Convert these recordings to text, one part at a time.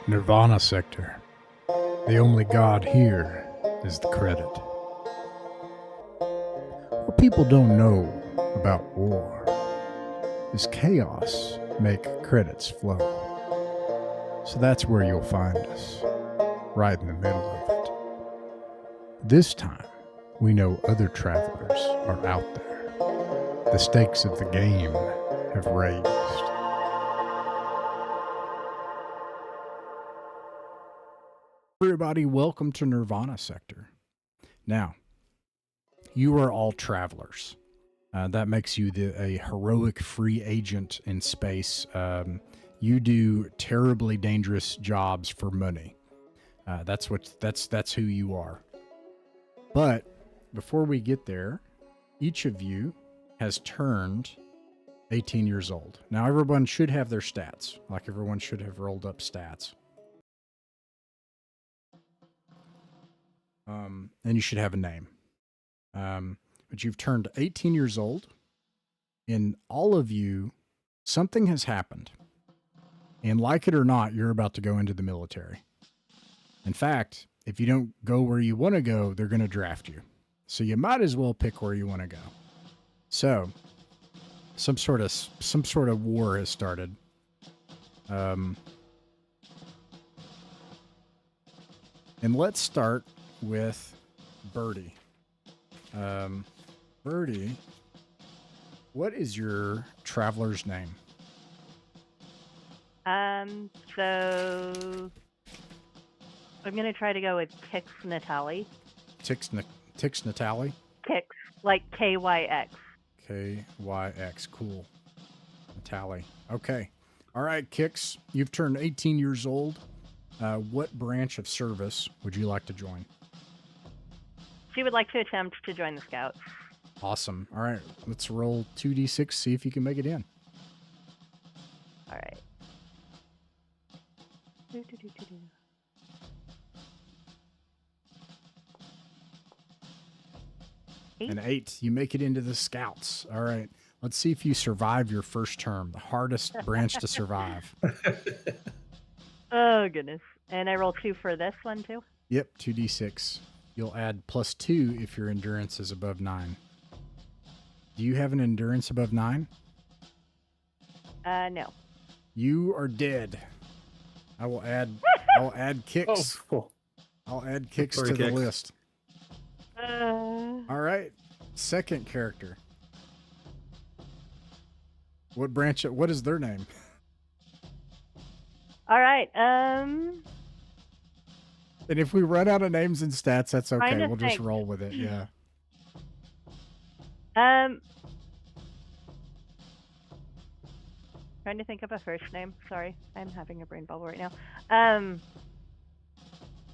Nirvana sector. The only god here is the credit. What people don't know about war is chaos make credits flow. So that's where you'll find us, right in the middle of it. This time, we know other travelers are out there. The stakes of the game have raised. Everybody, welcome to Nirvana Sector. Now, you are all travelers. That makes you a heroic free agent in space. You do terribly dangerous jobs for money. That's who you are. But before we get there, each of you has turned 18 years old. Now, everyone should have their stats. Like everyone should have rolled up stats. And you should have a name. But you've turned 18 years old. In all of you, something has happened. And like it or not, you're about to go into the military. In fact, if you don't go where you want to go, they're going to draft you. So you might as well pick where you want to go. So, some sort of war has started. And let's start with Birdie. Birdie, what is your traveler's name? So I'm gonna try to go with Tix Natali. Tix Natali? Tix, like KYX. KYX, cool. Natali. Okay. All right, Kix, you've turned 18 years old. What branch of service would you like to join? She would like to attempt to join the Scouts. Awesome. All right, let's roll 2d6, see if you can make it in. All right. An 8. You make it into the Scouts. All right. Let's see if you survive your first term, the hardest branch to survive. Oh, goodness. And I roll 2 for this one, too? Yep, 2d6. You'll add +2 if your endurance is above 9. Do you have an endurance above 9? No. You are dead. I will add Kix. Oh, cool. I'll add Kix Sorry, to the Kix. list. All right. Second character. What is their name? All right. And if we run out of names and stats, that's okay. We'll just roll with it. Yeah. Trying to think of a first name. Sorry, I'm having a brain bubble right now.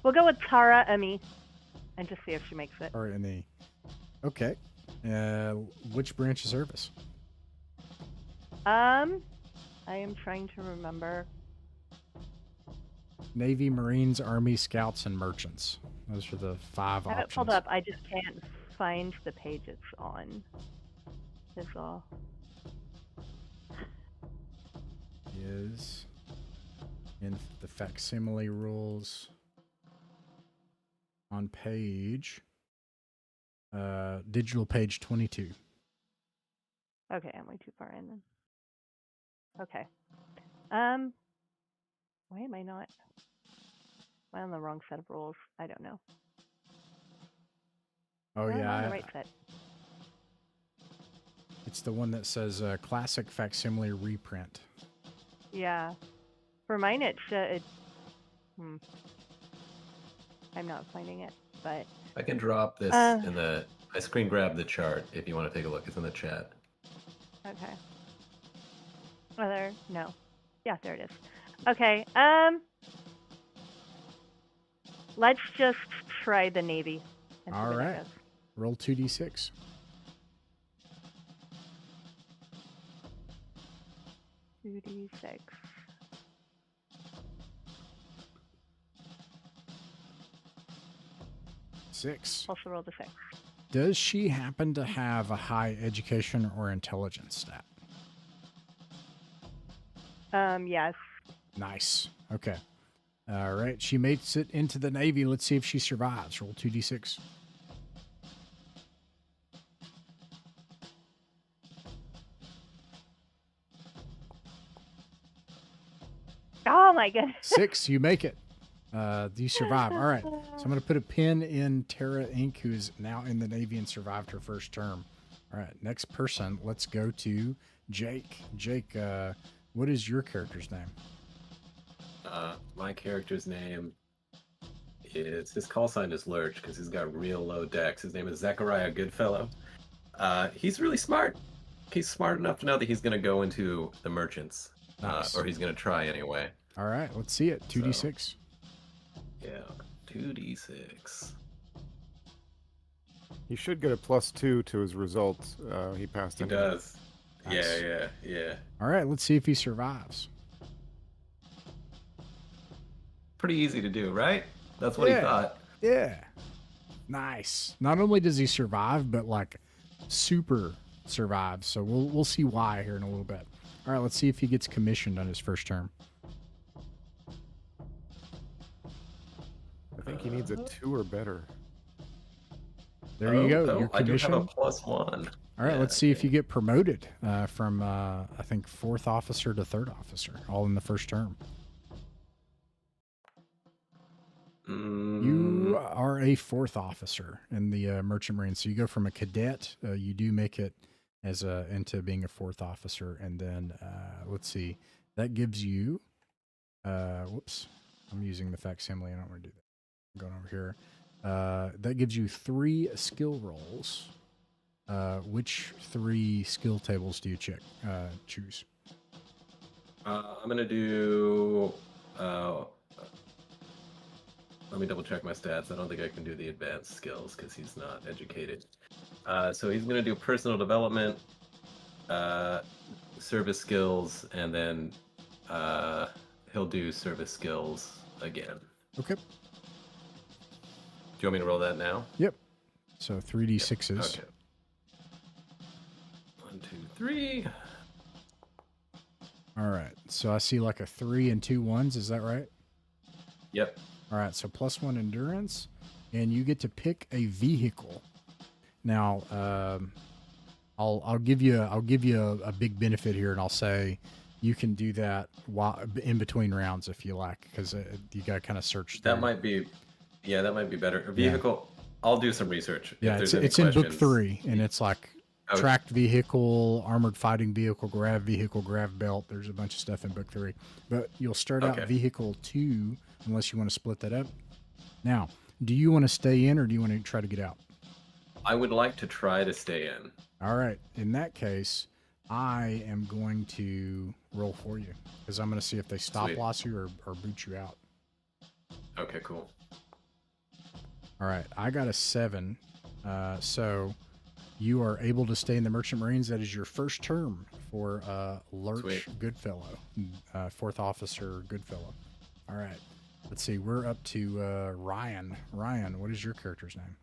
We'll go with Tara Ami and just see if she makes it. Or in the. Okay. Which branch of service? I am trying to remember. Navy, Marines, Army, Scouts, and Merchants. Those are the 5 options. Hold up, I just can't find the page it's on. That's all. Is in the facsimile rules on page digital page 22. Okay, I'm way too far in then. Okay. Why am I not? Am I on the wrong set of rules? I don't know. Oh, I'm yeah. on the right set. It's the one that says classic facsimile reprint. Yeah. For mine, I'm not finding it, but... I can drop this in the... I screen grab the chart if you want to take a look. It's in the chat. Okay. No. Yeah, there it is. Okay, let's just try the Navy. All right. Roll 2d6. $2d6. 6. Also roll the 6. Does she happen to have a high education or intelligence stat? Yes. Nice. Okay. All right, she makes it into the Navy. Let's see if she survives. Roll 2d6. Oh my goodness. 6, you make it. You survive. All right, so I'm going to put a pin in Tara Inc., who's now in the Navy and survived her first term. All right, next person. Let's go to Jake. Jake, what is your character's name? My character's name is, his call sign is Lurch because he's got real low dex. His name is Zachariah Goodfellow. He's really smart. He's smart enough to know that he's going to go into the merchants, Nice. or he's going to try anyway. All right, let's see it. 2d6. Yeah, 2d6. He should get a +2 to his results. He passed. He anyway. does. Nice. Yeah. All right, let's see if he survives. Pretty easy to do, right? That's what he thought. Yeah. Nice. Not only does he survive, but like super survives. So we'll see why here in a little bit. All right, let's see if he gets commissioned on his first term. I think he needs a 2 or better. There you go. You're I do have a commissioned. +1. All right, let's see if you get promoted from, I think, 4th officer to 3rd officer, all in the first term. You are a 4th officer in the Merchant Marine. So you go from a cadet, you do make it as into being a 4th officer. And then, let's see, that gives you, whoops, I'm using the facsimile. I don't want to do that. I'm going over here. That gives you 3 skill rolls. Which 3 skill tables do you choose? I'm going to do... let me double check my stats. I don't think I can do the advanced skills because he's not educated. So he's going to do personal development, service skills, and then he'll do service skills again. Okay. Do you want me to roll that now? Yep. So 3d6s. Okay. 1, 2, 3. All right. So I see like a 3 and 2 1s. Is that right? Yep. All right. So +1 endurance, and you get to pick a vehicle. Now, I'll give you a big benefit here, and I'll say you can do that while in between rounds if you like, because you got to kind of search. That might be better. A vehicle. Yeah. I'll do some research. Yeah, it's in book 3, and it's like tracked vehicle, armored fighting vehicle, grav belt. There's a bunch of stuff in book 3, but you'll start out vehicle 2 unless you want to split that up. Now, do you want to stay in or do you want to try to get out? I would like to try to stay in. All right. In that case, I am going to roll for you because I'm going to see if they stop loss you or boot you out. Okay, cool. All right. I got a 7. So you are able to stay in the Merchant Marines. That is your first term for Lurch Goodfellow, 4th officer Goodfellow. All right. Let's see. We're up to Ryan. Ryan, what is your character's name?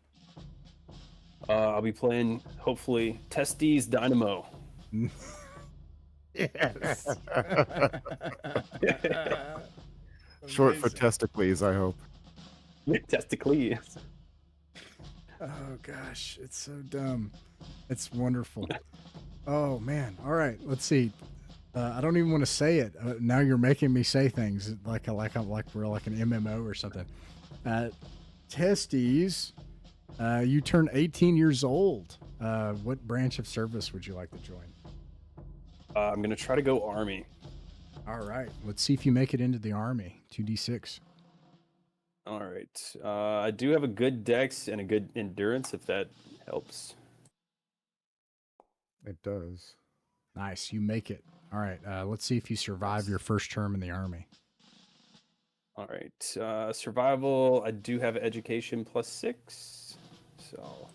I'll be playing, hopefully, Testes Dynamo. Yes. Short for testicles, I hope. Testicles. Oh, gosh. It's so dumb. It's wonderful. Oh, man. All right. Let's see. I don't even want to say it. Now you're making me say things like we're like an MMO or something. Testes, you turn 18 years old. What branch of service would you like to join? I'm going to try to go Army. All right. Let's see if you make it into the Army. 2d6. All right. I do have a good dex and a good endurance, if that helps. It does. Nice. You make it. All right. Let's see if you survive your first term in the Army. All right. Survival, I do have education +6. So...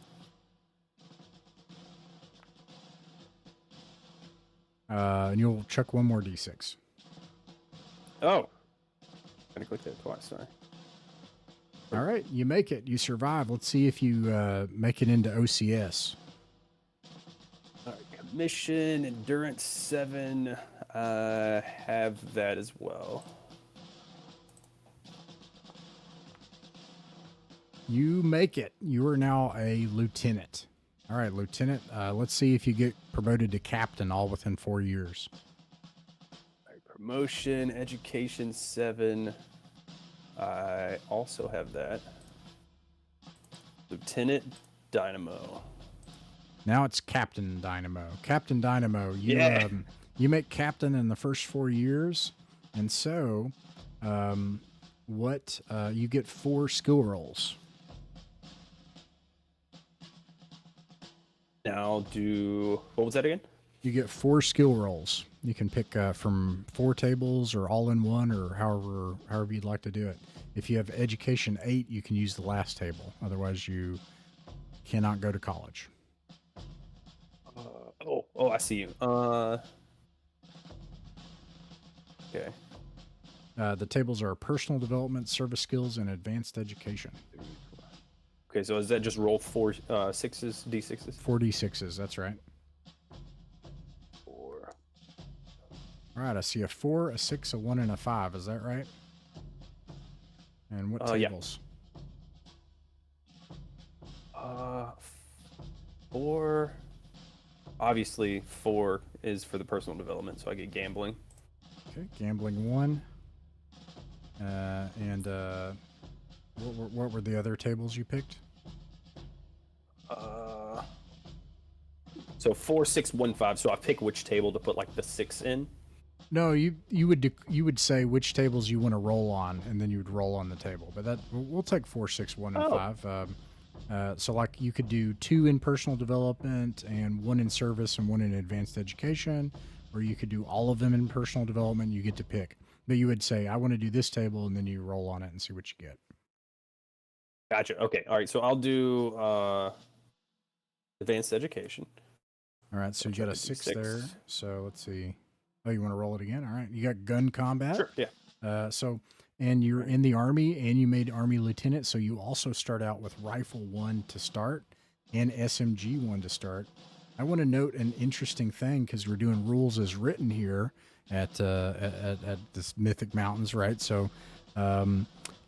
and you'll check one more d6. Oh. Gotta click that twice, sorry. All right. You make it. You survive. Let's see if you make it into OCS. All right. Commission, endurance 7. Have that as well. You make it. You are now a lieutenant. All right, lieutenant. Let's see if you get promoted to captain all within 4 years. All right, promotion, education 7. I also have that. Lieutenant Dynamo. Now it's Captain Dynamo. Captain Dynamo, you Yeah. You make captain in the first 4 years, and so you get 4 skill rolls. Now what was that again? You get 4 skill rolls. You can pick from 4 tables or all in one, or however you'd like to do it. If you have education 8, you can use the last table. Otherwise, you cannot go to college. Oh, I see you. Okay. The tables are personal development, service skills, and advanced education. Okay, so is that just roll 4 sixes, d6s? 4 d6s, that's right. 4. All right, I see a 4, a 6, a 1, and a 5. Is that right? And what Yeah. tables? 4. Obviously, 4 is for the personal development, so I get gambling. Okay, gambling 1. And what were the other tables you picked? So 4, 6, 1, 5. So I pick which table to put like the 6 in. No, you would say which tables you want to roll on, and then you would roll on the table. But we'll take 4, 6, 1, and 5. So like you could do 2 in personal development and 1 in service and 1 in advanced education, or you could do all of them in personal development. You get to pick. But you would say, I want to do this table, and then you roll on it and see what you get. Gotcha. Okay. All right. So I'll do advanced education. All right. So you got a 6 6. there. So let's see. Oh, you want to roll it again? All right. You got gun combat. Sure. Yeah. And you're in the Army, and you made Army Lieutenant, so you also start out with Rifle 1 to start and SMG 1 to start. I want to note an interesting thing, because we're doing rules as written here at this Mythic Mountains, right? So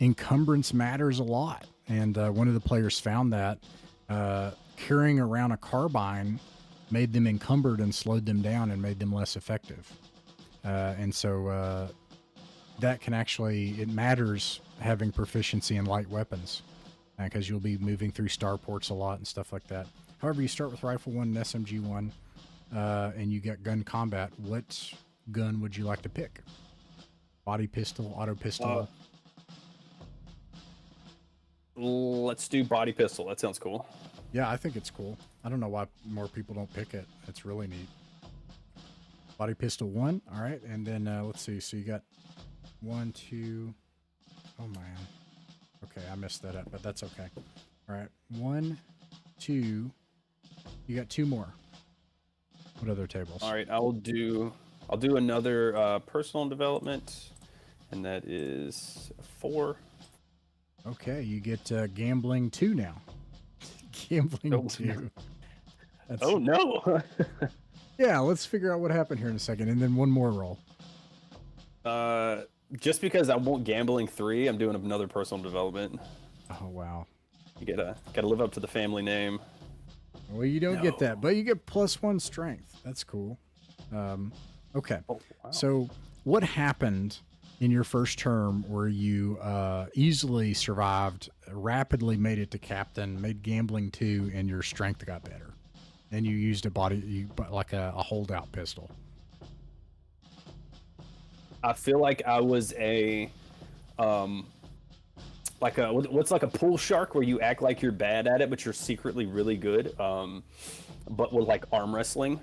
encumbrance matters a lot, and one of the players found that carrying around a carbine made them encumbered and slowed them down and made them less effective. And so that can actually, it matters having proficiency in light weapons, because you'll be moving through starports a lot and stuff like that. However, you start with Rifle 1 and SMG 1, and you get gun combat. What gun would you like to pick? Body pistol, auto pistol? Let's do body pistol. That sounds cool. Yeah, I think it's cool. I don't know why more people don't pick it. It's really neat. Body pistol 1. All right. And then let's see. So you got 1, 2. Oh, man. Okay, I messed that up, but that's okay. All right. 1, 2. You got 2 more. What other tables? All right. I'll do another personal development, and that is 4. Okay, you get gambling 2 now. Gambling 2. That's, oh, no. yeah, let's figure out what happened here in a second, and then 1 more roll. Just because I want gambling 3, I'm doing another personal development. Oh, wow. You gotta live up to the family name. Well, you don't get that, but you get +1 strength. That's cool. Okay. Oh, wow. So what happened in your first term where you easily survived, rapidly made it to captain, made gambling 2, and your strength got better? And you used like a holdout pistol. I feel like I was what's like a pool shark, where you act like you're bad at it, but you're secretly really good. But with like arm wrestling.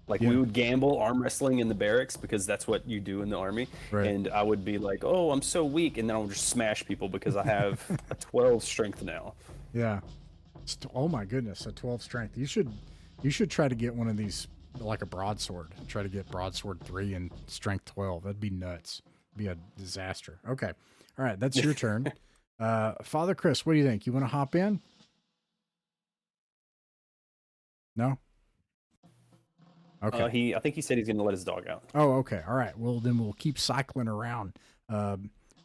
Like we would gamble arm wrestling in the barracks, because that's what you do in the army. Right. And I would be like, oh, I'm so weak. And then I would just smash people because I have a 12 strength now. Yeah. Oh my goodness, a 12 strength. You should try to get one of these, like a broadsword. Try to get broadsword 3 and strength 12. That'd be nuts. It'd be a disaster. Okay. All right, that's your turn. Father Chris, what do you think? You want to hop in? No? Okay. I think he said he's going to let his dog out. Oh, okay. All right. Well, then we'll keep cycling around.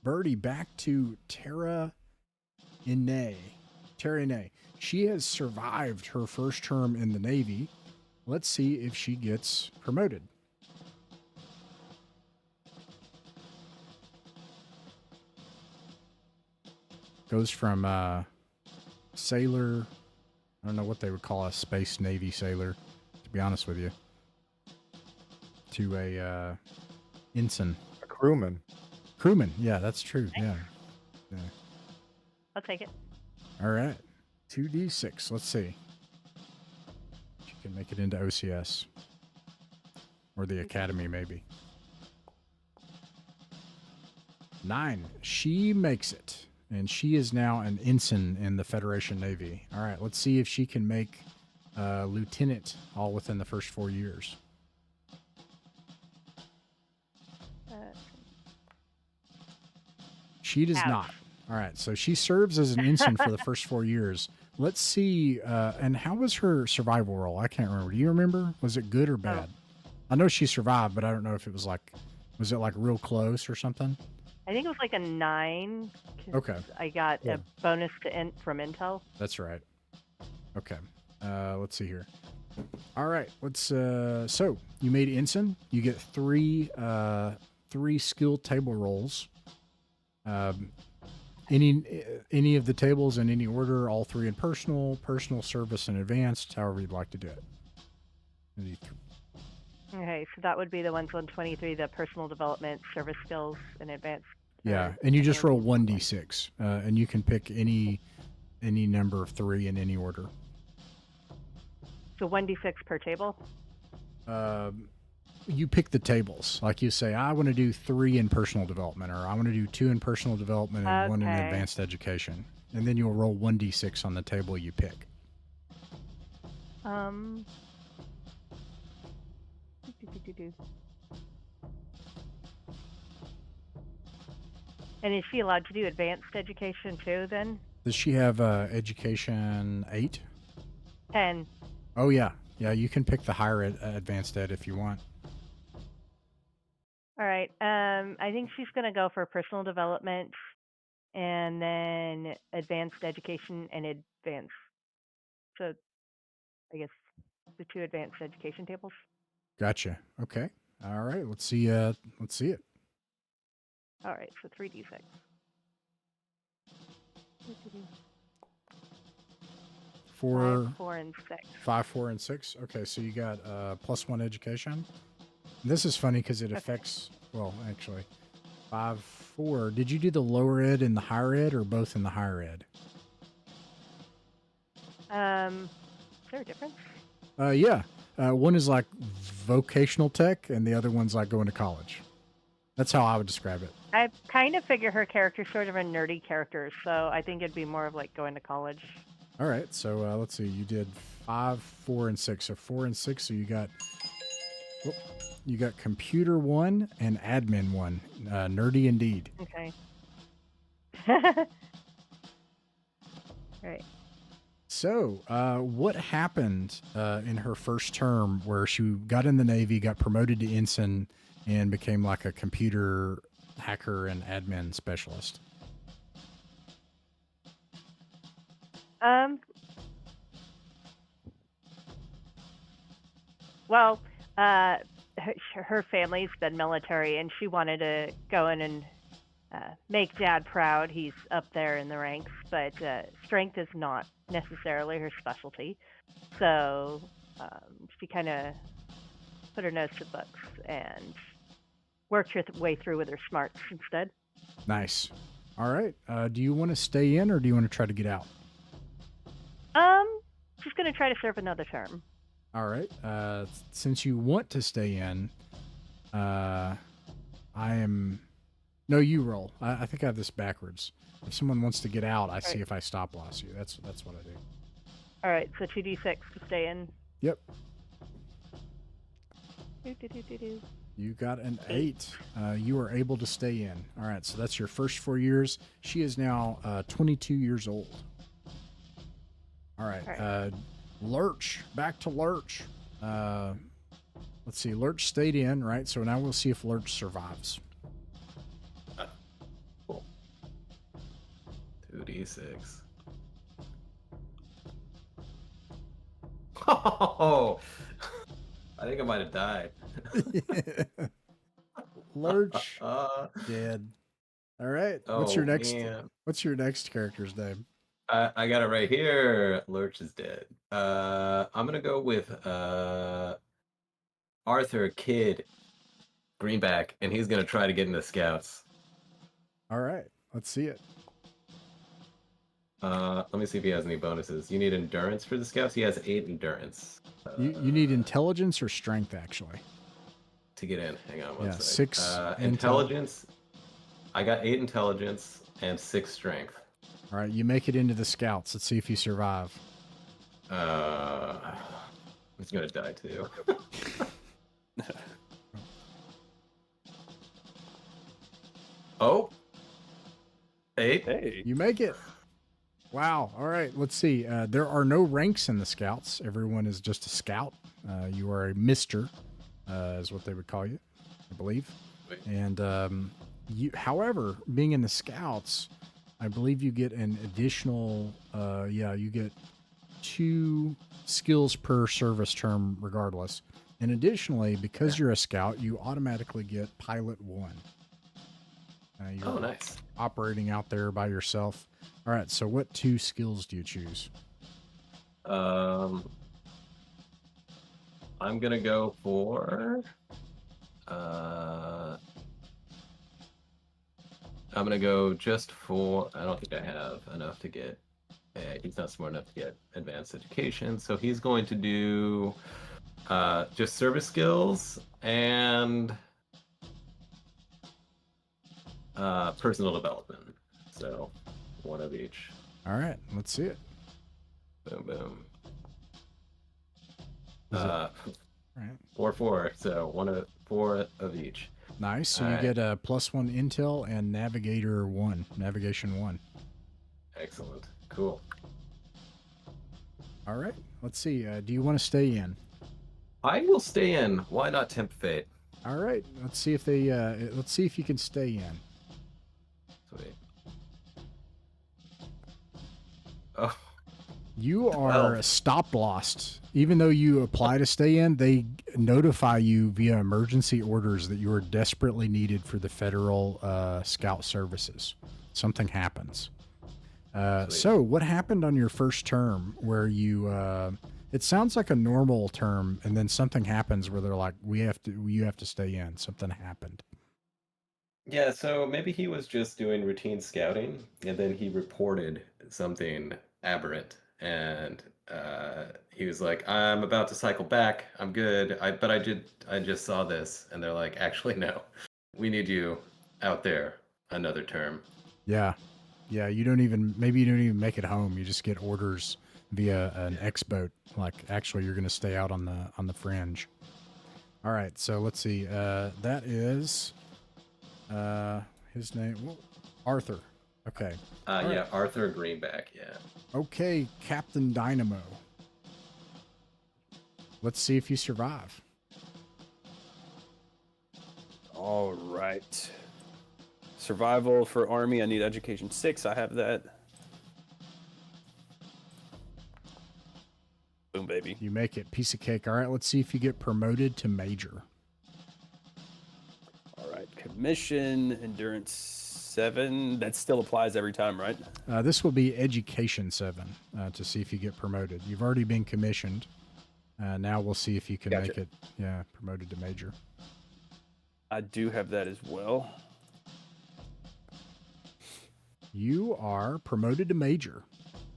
Birdie, back to Terra Inay. Terry Inay. She has survived her first term in the Navy. Let's see if she gets promoted. Goes from sailor, I don't know what they would call a space Navy sailor, to be honest with you, to a ensign. A crewman. Crewman, yeah, that's true. Yeah. I'll take it. All right. 2d6. Let's see. She can make it into OCS. Or the academy, maybe. 9. She makes it. And she is now an ensign in the Federation Navy. All right. Let's see if she can make lieutenant all within the first 4 years. She does Ouch. not. All right. So she serves as an ensign for the first 4 years. Let's see. And how was her survival roll? I can't remember. Do you remember? Was it good or bad? I know she survived, but I don't know if it was like, was it like real close or something? I think it was like a 9. 'Cause Okay. I got a bonus from Intel. That's right. Okay. Let's see here. All right. Let's. So you made ensign. You get 3 skill table rolls. Any of the tables in any order. All 3 in personal, service, and advanced. However you'd like to do it. Okay, so that would be the ones on 23, the personal development, service skills, and advanced. Yeah, and you just roll 1d6, and you can pick any number of 3 in any order. So 1d6 per table? You pick the tables. Like you say, I want to do 3 in personal development, or I want to do 2 in personal development and 1 in Okay. advanced education. And then you'll roll 1d6 on the table you pick. And is she allowed to do advanced education too then? Does she have education 8? 10. Oh, yeah. Yeah, you can pick the higher advanced ed if you want. All right. I think she's going to go for personal development and then advanced education and advanced. So I guess the 2 advanced education tables. Gotcha. Okay. All right. Let's see it. All right. So 3d6. 4, 5, 4, and 6. 5, 4, and 6. Okay, so you got +1 education. This is funny because it affects, well, actually, 5, 4. Did you do the lower ed and the higher ed, or both in the higher ed? Is there a difference? Yeah. One is like vocational tech, and the other one's like going to college. That's how I would describe it. I kind of figure her character's sort of a nerdy character, so I think it'd be more of like going to college. All right, so let's see. You did 5, 4, and 6. So 4 and 6. So you got computer 1 and admin 1. Nerdy indeed. Okay. Right. So, what happened in her first term where she got in the Navy, got promoted to ensign, and became like a computer hacker and admin specialist? Well, her family's been military, and she wanted to go in and make Dad proud. He's up there in the ranks, but strength is not necessarily her specialty. So she kind of put her nose to the books and worked her way through with her smarts instead. Nice. All right. Do you want to stay in, or do you want to try to get out? She's going to try to serve another term. All right. Since you want to stay in, I am... No, you roll. I think I have this backwards. If someone wants to get out, I see if I stop loss you. That's what I do. All right, so 2d6 to stay in. Yep. Do. You got an 8. You are able to stay in. All right, so that's your first 4 years. She is now 22 years old. All right. Lurch. Back to Lurch. Let's see. Lurch stayed in, right? So now we'll see if Lurch survives. Cool. 2d6. 1d6. Oh, I think I might have died. Lurch dead. All right. What's your next? Man. What's your next character's name? I got it right here. Lurch is dead. I'm gonna go with Arthur Kidd Greenback, and he's gonna try to get into Scouts. All right. Let's see it. Let me see if he has any bonuses. You need endurance for the Scouts. He has 8 endurance. You need intelligence or strength, actually. To get in. Hang on one Yeah, sec. 6 intelligence. I got 8 intelligence and 6 strength. All right, you make it into the Scouts. Let's see if you survive. He's gonna die too. Oh, 8. Hey. You make it. Wow. All right. Let's see. There are no ranks in the Scouts. Everyone is just a Scout. You are a Mister, is what they would call you, I believe. And you, however, being in the Scouts, I believe you get an additional. You get 2 skills per service term, regardless. And additionally, because you're a Scout, you automatically get Pilot 1. You're nice. operating out there by yourself. All right, so what 2 skills do you choose? I'm gonna go for. I'm gonna go just for. I don't think I have enough to get. He's not smart enough to get advanced education, so he's going to do just service skills and personal development. So 1 of each. All right, let's see it. Boom, boom. All right. 4. So 4 of each. Nice. So All you right. get a +1 intel and navigation 1. Excellent. Cool. All right. Let's see. Do you want to stay in? I will stay in. Why not tempt fate? All right. Let's see if they. Let's see if you can stay in. Sweet. Oh, You are 12. stop lost. Even though you apply to stay in, they notify you via emergency orders that you are desperately needed for the federal scout services. Something happens. So what happened on your first term where you, it sounds like a normal term and then something happens where they're like, you have to stay in. Something happened. Yeah, so maybe he was just doing routine scouting, and then he reported something aberrant, and he was like, "I'm about to cycle back. I'm good. I just saw this," and they're like, "Actually, no. We need you out there another term." Yeah. Yeah. Maybe you don't even make it home. You just get orders via an X-boat. Like, actually, you're going to stay out on the fringe. All right. So let's see. That is, his name, Arthur. Okay. Yeah, Arthur Greenback. Yeah. Okay, Captain Dynamo. Let's see if you survive. All right. Survival for Army. I need education 6. I have that. Boom, baby. You make it. Piece of cake. All right, let's see if you get promoted to Major. All right. Commission, endurance 7. That still applies every time, right? This will be Education 7 to see if you get promoted. You've already been commissioned. Now we'll see if you can Gotcha. make it. Yeah, promoted to Major. I do have that as well. You are promoted to Major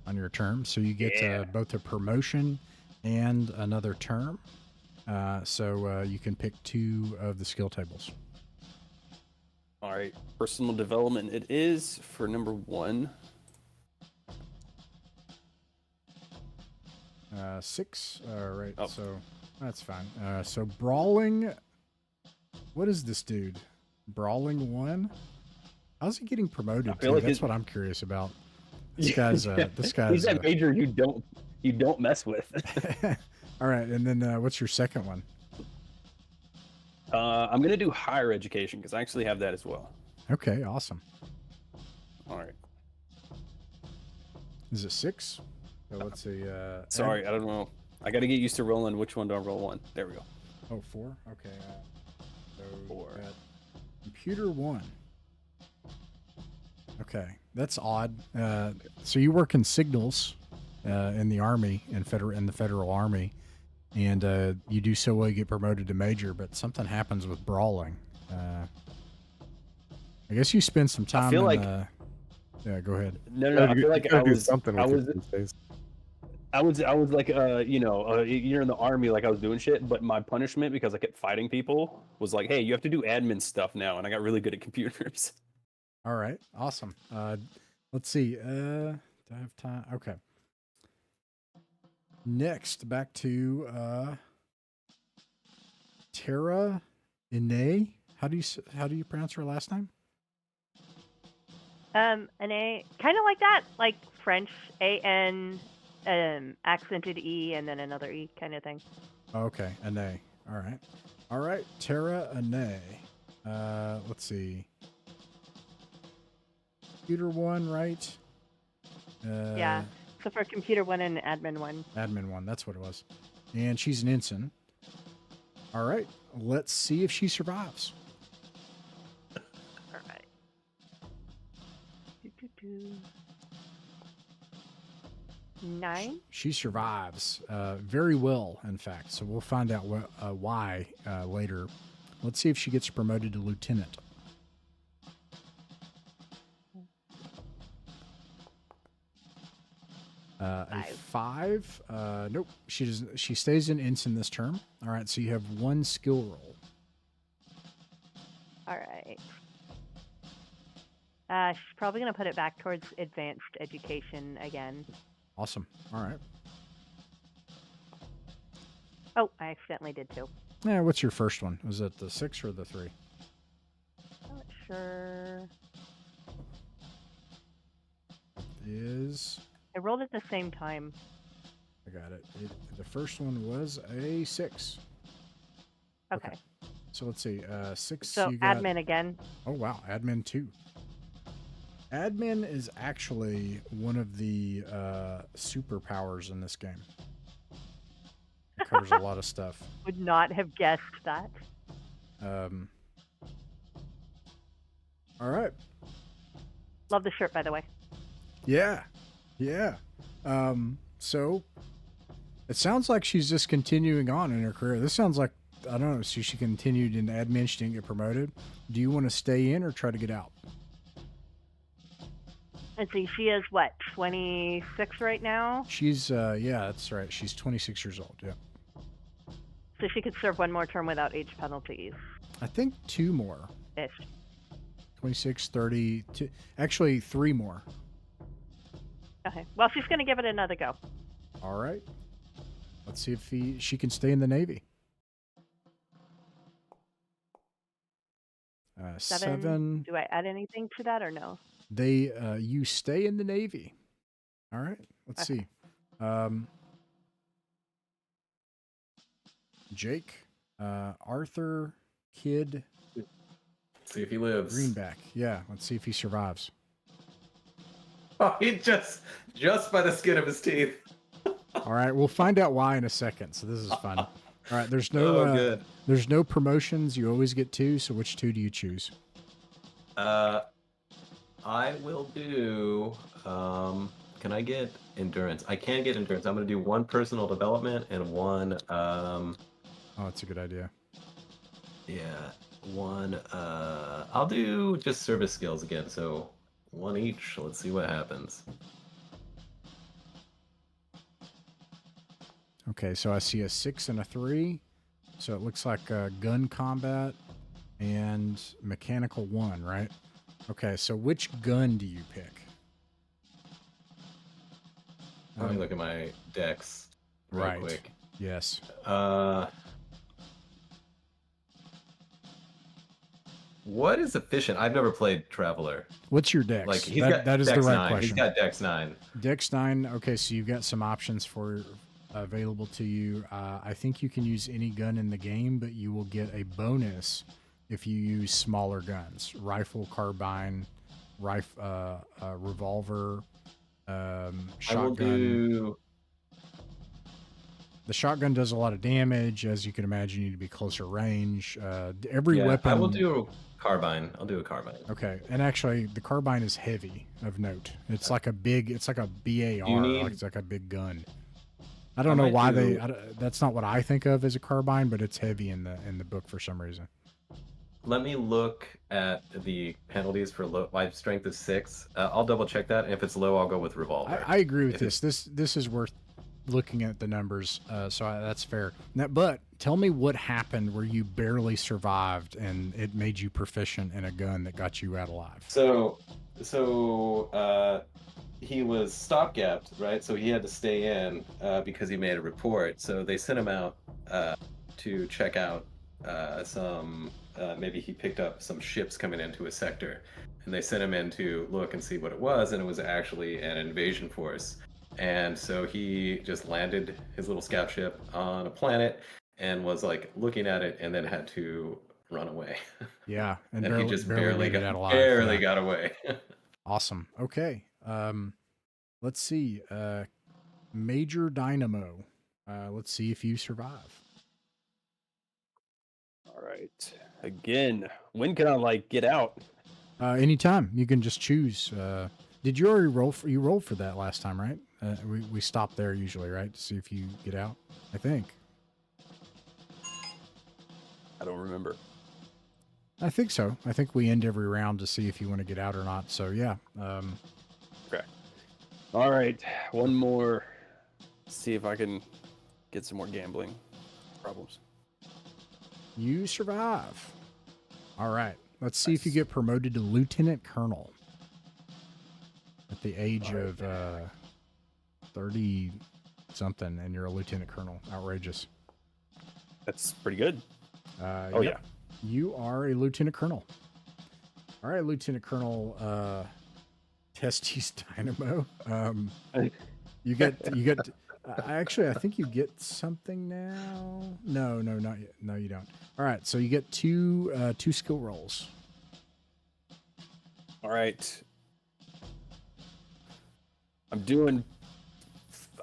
on your term, so you get both a promotion and another term. So you can pick 2 of the skill tables. All right. Personal development it is for number 1. 6. All right. Oh. So that's fine. So brawling. What is this dude? Brawling 1. How's he getting promoted feel to? like That's it- what I'm curious about. This guy's. This guy's. He's that major you don't mess with. All right. And then what's your second one? I'm gonna do higher education because I actually have that as well. Okay. Awesome. All right. Is it 6? So let's see. Sorry, I don't know. I got to get used to rolling. Which one do I roll one? There we go. Oh, 4? Okay. So 4. computer 1. Okay, that's odd. So you work in signals in the army, in the federal army, and you do so well you get promoted to major, but something happens with brawling. I guess you spend some time. I feel like. Yeah, go ahead. No. I feel like I do was. something I with was. these days. I was like, you're in the army, like I was doing shit, but my punishment because I kept fighting people was like, hey, you have to do admin stuff now, and I got really good at computers. All right, awesome. Let's see. Do I have time? Okay. Next, back to Tara Ine. How do you pronounce her last name? An A, kind of like that, like French, A-N, accented E, and then another E kind of thing. Okay, Ine. All right, Tara Ine. Let's see. Computer 1, right? Yeah. So for computer 1 and admin 1. Admin 1, that's what it was. And she's an ensign. All right, let's see if she survives. All right. 9. She survives very well, in fact. So we'll find out why later. Let's see if she gets promoted to lieutenant. A 5. Nope. She doesn't. She stays in ensign this term. All right. So you have 1 skill roll. All right. She's probably going to put it back towards advanced education again. Awesome. All right. Oh, I accidentally did 2. Yeah. What's your first one? Was it the 6 or the 3? Not sure. Is. I rolled at the same time. I got it. The first one was a 6. Okay. So let's see. 6. So you got... admin again. Oh wow, admin 2. Admin is actually one of the superpowers in this game. It covers a lot of stuff. Would not have guessed that. All right. Love the shirt, by the way. Yeah. So it sounds like she's just continuing on in her career. This sounds like, I don't know, she continued in admin, she didn't get promoted. Do you want to stay in or try to get out? Let's see, she is what, 26 right now? She's, yeah, that's right. She's 26 years old, yeah. So she could serve 1 more term without age penalties. I think 2 more. Ish. 26, 30, actually 3 more. Okay. Well, she's going to give it another go. All right. Let's see if she can stay in the Navy. 7. Do I add anything to that or no? You stay in the Navy. All right. Let's see. Jake, Arthur, Kid. See if he lives. Greenback. Yeah. Let's see if he survives. Oh, he just by the skin of his teeth. All right. We'll find out why in a second. So this is fun. All right. There's no good. There's no promotions. You always get 2. So which 2 do you choose? I will do. Can I get endurance? I can get endurance. I'm going to do 1 personal development and 1. Oh, that's a good idea. Yeah, 1. I'll do just service skills again. So 1 each. Let's see what happens. Okay, so I see a 6 and a 3. So it looks like gun combat and mechanical 1, right? Okay, so which gun do you pick? Let me look at my decks real quick. Yes. What is efficient? I've never played Traveler. What's your dex? Like that is the Dex right 9. question. He's got Dex 9. Dex 9. Okay, so you've got some options for available to you. I think you can use any gun in the game, but you will get a bonus if you use smaller guns: rifle, carbine, revolver, I will Shotgun. do. The shotgun does a lot of damage. As you can imagine, you need to be closer range. Every weapon. I will do carbine. I'll do a carbine. Okay, and actually, the carbine is heavy of note. It's like a big. It's like a BAR. need- It's like a big gun. I don't know might why do- that's not what I think of as a carbine, but it's heavy in the book for some reason. Let me look at the penalties for low. My strength is 6. I'll double check that. And if it's low, I'll go with revolver. I agree with If this. This is worth looking at the numbers, that's fair. Now, but tell me what happened where you barely survived and it made you proficient in a gun that got you out alive. So he was stopgapped, right? So he had to stay in because he made a report. So they sent him out to check out some. Maybe he picked up some ships coming into his sector, and they sent him in to look and see what it was, and it was actually an invasion force. And so he just landed his little scout ship on a planet and was like looking at it, and then had to run away. Yeah, And he just barely made it got out alive. barely Yeah. got away. Awesome. Okay. Let's see. Major Dynamo. Let's see if you survive. All right. Again, when can I like get out? Anytime you can just choose. Did you already roll? You rolled for that last time, right? We stop there usually, right, to see if you get out. I think. I don't remember. I think so. I think we end every round to see if you want to get out or not. So yeah. Okay. All right. One more. See if I can get some more gambling problems. You survive. All right. Let's see if you Nice. get promoted to Lieutenant Colonel at the age of 30 something, and you're a Lieutenant Colonel. Outrageous. That's pretty good. Oh yeah. You are a Lieutenant Colonel. All right, Lieutenant Colonel Testes Dynamo. You get I think you get something now. No, not yet. No, you don't. All right, so you get two skill rolls. All right. I'm doing.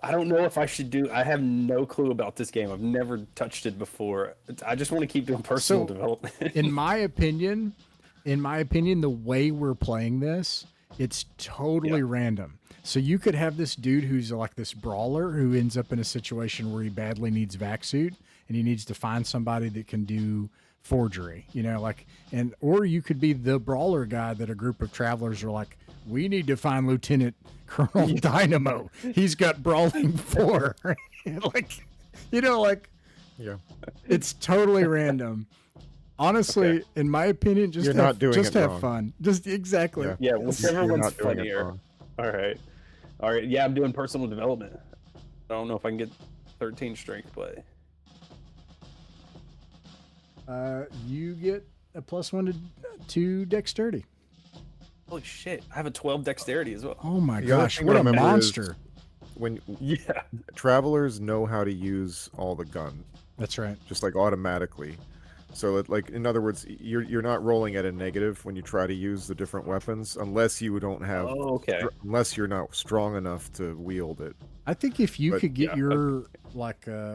I don't know if I should do. I have no clue about this game. I've never touched it before. I just want to keep doing personal development. in my opinion, the way we're playing this, it's totally random. So you could have this dude who's like this brawler who ends up in a situation where he badly needs vac suit and he needs to find somebody that can do forgery, or you could be the brawler guy that a group of travelers are like, we need to find Lieutenant Colonel Dynamo. He's got brawling 4. Yeah. It's totally random. Honestly, in my opinion, just You're have, not doing just it have wrong. fun. Just exactly. Yeah. Yeah, whichever You're one's not doing it funnier. wrong. All right. Yeah, I'm doing personal development. I don't know if I can get 13 strength play. You get a +1 to dexterity. Holy shit! I have a 12 dexterity as well. Oh my The other gosh, thing what to a remember is monster! When Yeah. travelers know how to use all the guns, That's right. just like automatically. So, in other words, you're not rolling at a negative when you try to use the different weapons, unless you don't have, Oh, okay. unless you're not strong enough to wield it. I think if you But- could get yeah, your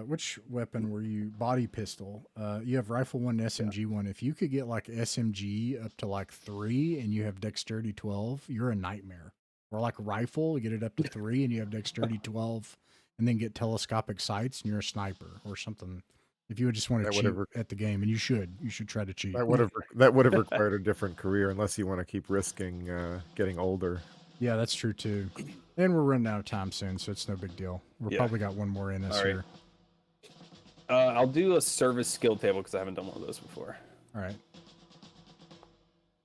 which weapon were you? Body pistol. You have rifle 1 and SMG 1. If you could get like SMG up to like 3 and you have dexterity 12, you're a nightmare. Or like rifle, get it up to 3 and you have dexterity 12, and then get telescopic sights and you're a sniper or something. If you would just want to That cheat would've- at the game, and you should try to cheat. That would have required a different career, unless you want to keep risking getting older. Yeah, that's true too. And we're running out of time soon, so it's no big deal. We've Yeah. probably got one more in us All right. here. I'll do a service skill table because I haven't done one of those before. All right.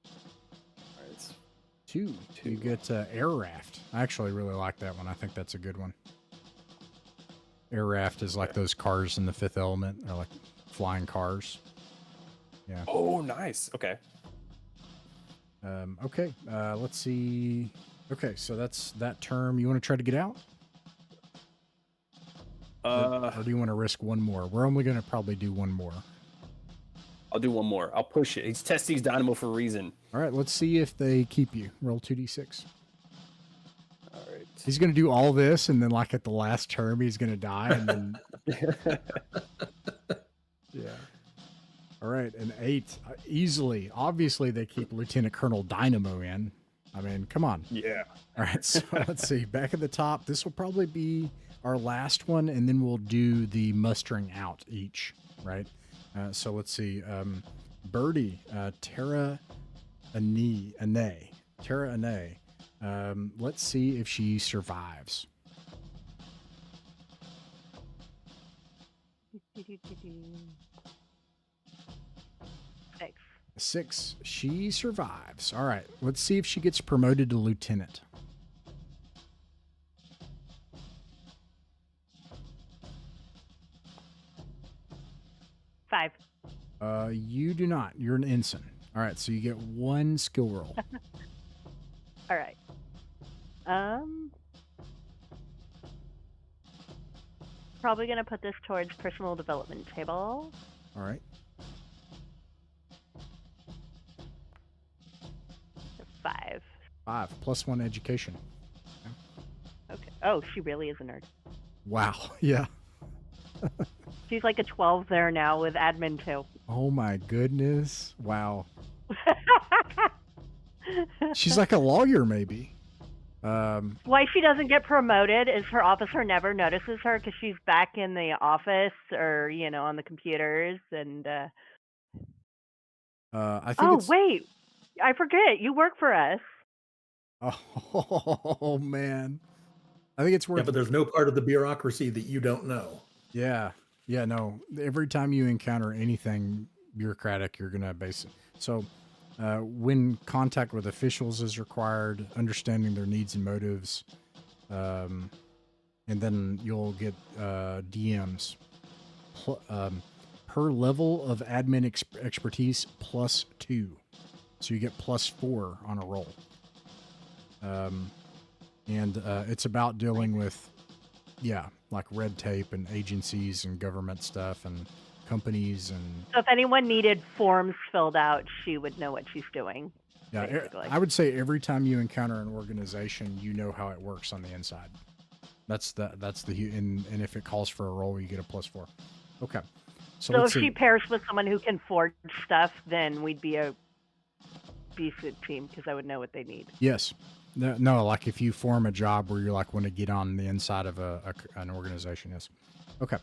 All right. It's Two. You get air raft. I actually really like that one. I think that's a good one. Air raft is like those cars in the Fifth Element. They're like flying cars. Yeah. Oh, nice. Okay. Okay. Let's see. Okay, so that's that term. You want to try to get out? Or do you want to risk one more? We're only going to probably do one more. I'll do one more. I'll push it. He's Testes Dynamo for a reason. All right, let's see if they keep you. Roll 2d6. All right. He's gonna do all this, and then like at the last term, he's gonna die, and then yeah. All right, an 8 easily. Obviously, they keep Lieutenant Colonel Dynamo in. I mean, come on. Yeah. All right, so let's see. Back at the top, this will probably be our last one, and then we'll do the mustering out each, right? So let's see. Birdie, Tara Ane. Tara Ane. Let's see if she survives. Six. 6. She survives. All right, let's see if she gets promoted to lieutenant. Five. You do not. You're an ensign. All right, so you get 1 skill roll. All right. Probably gonna put this towards personal development table. All right. 5. 5 plus 1 education. Okay. Oh, she really is a nerd. Wow. Yeah. She's like a 12 there now with admin too. Oh my goodness. Wow. She's like a lawyer, maybe. Why she doesn't get promoted is her officer never notices her because she's back in the office or, on the computers. And I think oh, it's. wait. I forget. You work for us. Oh man. I think it's worth. Yeah, but there's no part of the bureaucracy that you don't know. Yeah. Yeah, no. Every time you encounter anything bureaucratic, you're going to base it. So, when contact with officials is required, understanding their needs and motives, and then you'll get DMs per level of admin expertise +2. So you get +4 on a roll. And it's about dealing with, like red tape and agencies and government stuff and companies and. So if anyone needed forms filled out, she would know what she's doing. Yeah, basically. I would say every time you encounter an organization, you know how it works on the inside. And if it calls for a roll, you get a +4. Okay. So if let's she see. pairs with someone who can forge stuff, then we'd be a decent team because I would know what they need. Yes. No, like if you form a job where you're like want to get on the inside of an organization, yes. Okay.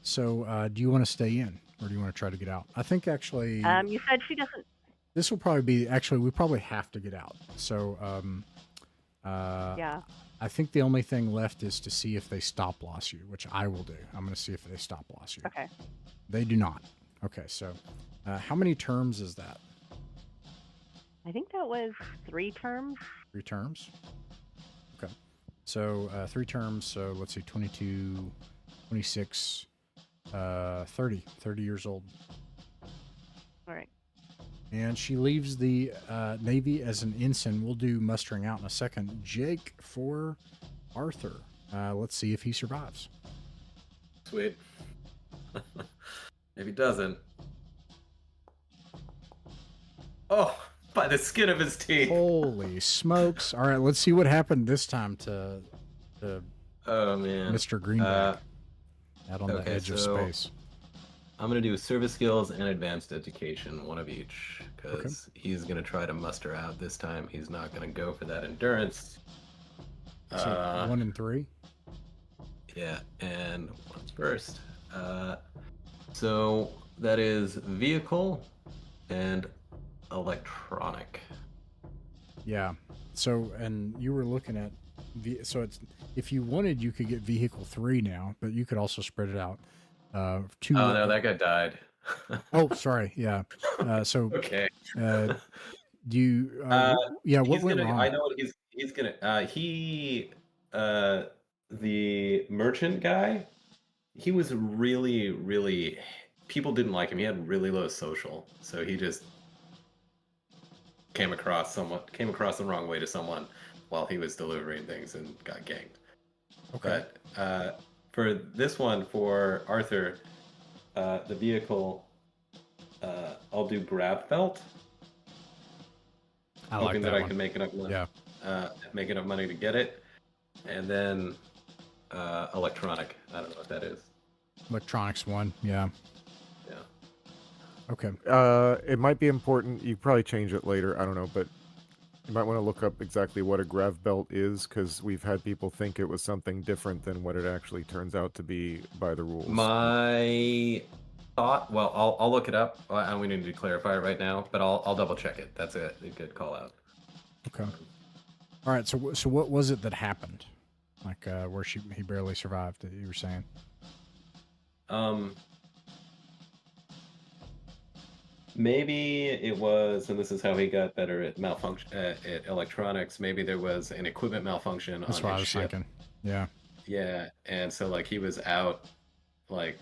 So do you want to stay in or do you want to try to get out? I think actually. You said she doesn't. This will probably be we probably have to get out. So Yeah. I think the only thing left is to see if they stop loss you, which I will do. I'm going to see if they stop loss you. Okay. They do not. Okay, so how many terms is that? I think that was 3 terms. 3 terms? Okay. So 3 terms, so let's see, 22, 26, 30 years old. All right. And she leaves the Navy as an ensign. We'll do mustering out in a second. Jake for Arthur. Let's see if he survives. Sweet. If he doesn't. Oh, by the skin of his teeth. Holy smokes. All right, let's see what happened this time to Oh, man. Mr. Greenback out on the edge of space. I'm going to do service skills and advanced education, one of each, because he's going to try to muster out this time. He's not going to go for that endurance. So 1 and 3? Yeah, and what's first? So that is vehicle and electronic. Yeah. So, and you were looking at, so it's, if you wanted, you could get vehicle 3 now, but you could also spread it out. 2. Oh, no, that guy died. Oh, sorry. Yeah. So, Okay. do you, what went wrong? I know what he's gonna, the merchant guy, he was really, really, people didn't like him. He had really low social. So he just came across the wrong way to someone while he was delivering things and got ganked. Okay. But for this one, for Arthur, the vehicle, I'll do grab belt. I like hoping that that I one. can make enough money. Yeah. Make enough money to get it. And then electronic. I don't know what that is. Electronics 1. Yeah. Yeah. Okay. It might be important. You probably change it later. I don't know, but you might want to look up exactly what a grav belt is, because we've had people think it was something different than what it actually turns out to be by the rules. My thought. Well, I'll look it up. We need to clarify it right now, but I'll double check it. That's a good call out. Okay. All right. So what was it that happened? Like where he barely survived, that you were saying? Maybe it was, and this is how he got better at malfunction at electronics. Maybe there was an equipment malfunction That's on what I his was ship. thinking. Yeah. Yeah, and so like he was out, like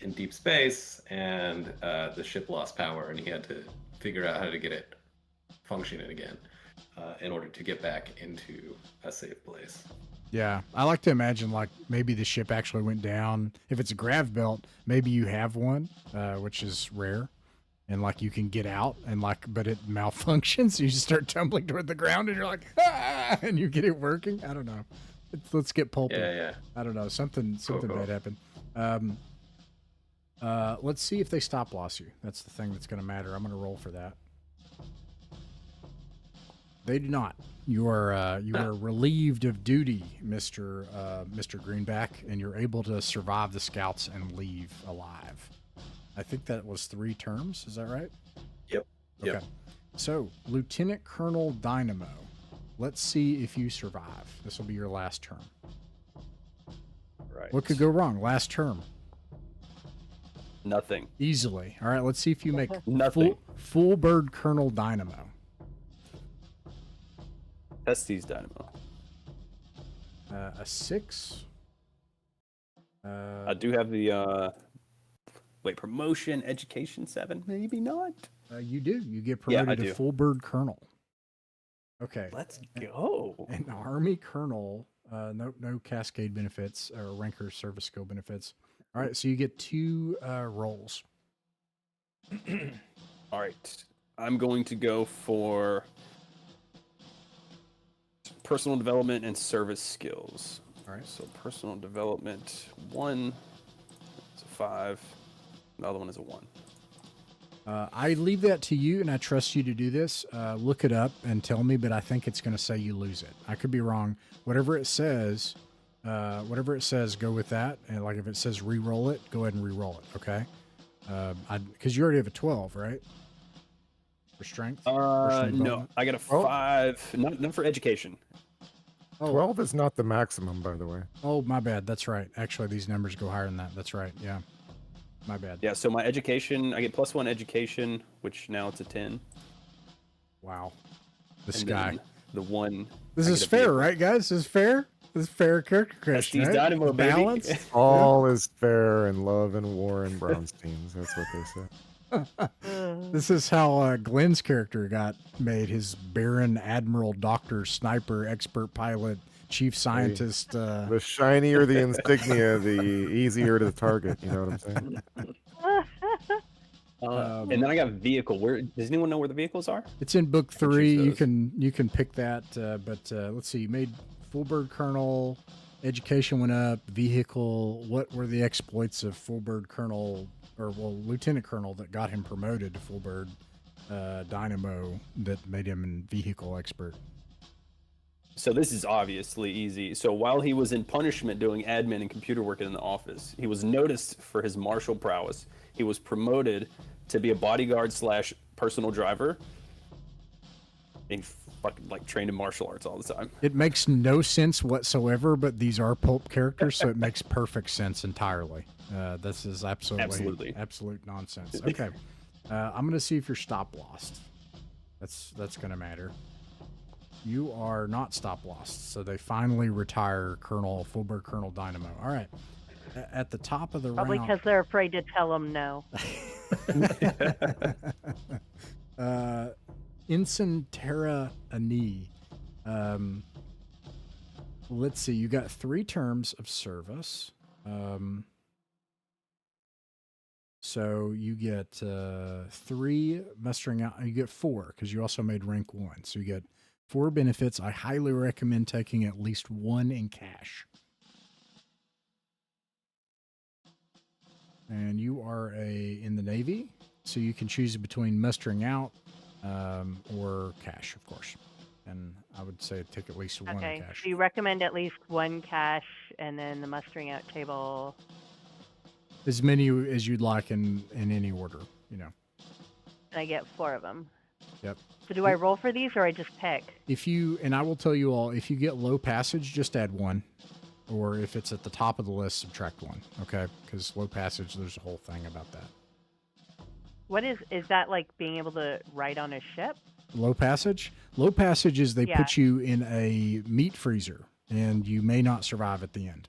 in deep space, and the ship lost power, and he had to figure out how to get it functioning again in order to get back into a safe place. Yeah, I like to imagine like maybe the ship actually went down. If it's a grav belt, maybe you have one, which is rare, and like you can get out, and like but it malfunctions. So you just start tumbling toward the ground, and you're like, ah, and you get it working. I don't know. Let's get pulpy. Yeah. I don't know. Something Cool. bad happened. Let's see if they stop loss you. That's the thing that's going to matter. I'm going to roll for that. They do not. You are relieved of duty, Mr. Greenback, and you're able to survive the scouts and leave alive. I think that was 3 terms. Is that right? Yep. Okay. So, Lieutenant Colonel Dynamo, let's see if you survive. This will be your last term. Right. What could go wrong? Last term. Nothing. Easily. All right, let's see if you make Nothing. full bird Colonel Dynamo. Testes Dynamo. A 6. I do have the promotion, education 7, maybe not. You do. You get Yeah, I promoted to do. full bird colonel. Okay. Let's go. An army colonel. No cascade benefits or ranker service skill benefits. All right, so you get 2 rolls. All right. I'm going to go for personal development and service skills. All right. So personal development 1 is a 5. The other one is a 1. I leave that to you, and I trust you to do this. Look it up and tell me, but I think it's going to say you lose it. I could be wrong. Whatever it says, go with that. And like if it says re-roll it, go ahead and re-roll it. Okay? Because you already have a 12, right? For strength. Personal No, development? I got a 5. Not for education. Oh, 12 is not the maximum, by the way. oh, my bad. That's right. Actually, these numbers go higher than that. That's right. Yeah. My bad. Yeah, so my education, I get +1 education, which now it's a 10. Wow. This And guy. then the 1. This I is get a fair, vehicle. right, guys? This is fair. This is fair character creation. Testes Right? Dynamo, baby. Balance. All is fair in love and war and Braunsteins. That's what they say. This is how Glenn's character got made. His Baron, Admiral, Doctor, Sniper, Expert Pilot, Chief Scientist. The shinier the insignia, the easier to target. You know what I'm saying? And then I got vehicle. Where does anyone know where the vehicles are? It's in book 3. choose You can pick that. But let's see. You made Full Bird Colonel. Education went up. Vehicle. What were the exploits of Full Bird Colonel, or well, Lieutenant Colonel that got him promoted to Full Bird Dynamo that made him a vehicle expert? So this is obviously easy. So while he was in punishment doing admin and computer work in the office, he was noticed for his martial prowess. He was promoted to be a bodyguard / personal driver. And fucking like trained in martial arts all the time. It makes no sense whatsoever, but these are pulp characters, so it makes perfect sense entirely. This is absolute nonsense. Okay, I'm going to see if you're stop lost. That's going to matter. You are not stop lost, so they finally retire Full Bird Colonel Dynamo. All right, at the top of the Probably round. because they're afraid to tell him no. Ensign Terra Ani. Let's see. You got 3 terms of service. So you get 3 mustering out. You get 4 because you also made rank 1. So you get For benefits, I highly recommend taking at least one in cash. And you are in the Navy, so you can choose between mustering out or cash, of course. And I would say take at least one in Okay. cash. So you recommend at least one cash, and then the mustering out table. As many as you'd like in any order, you know. And I get 4 of them. Yep. So do I roll for these, or I just pick? And I will tell you all, if you get low passage, just add 1. Or if it's at the top of the list, subtract 1. Okay? Because low passage, there's a whole thing about that. What is that like being able to ride on a ship? Low passage? Low passage is they Yeah. put you in a meat freezer, and you may not survive at the end.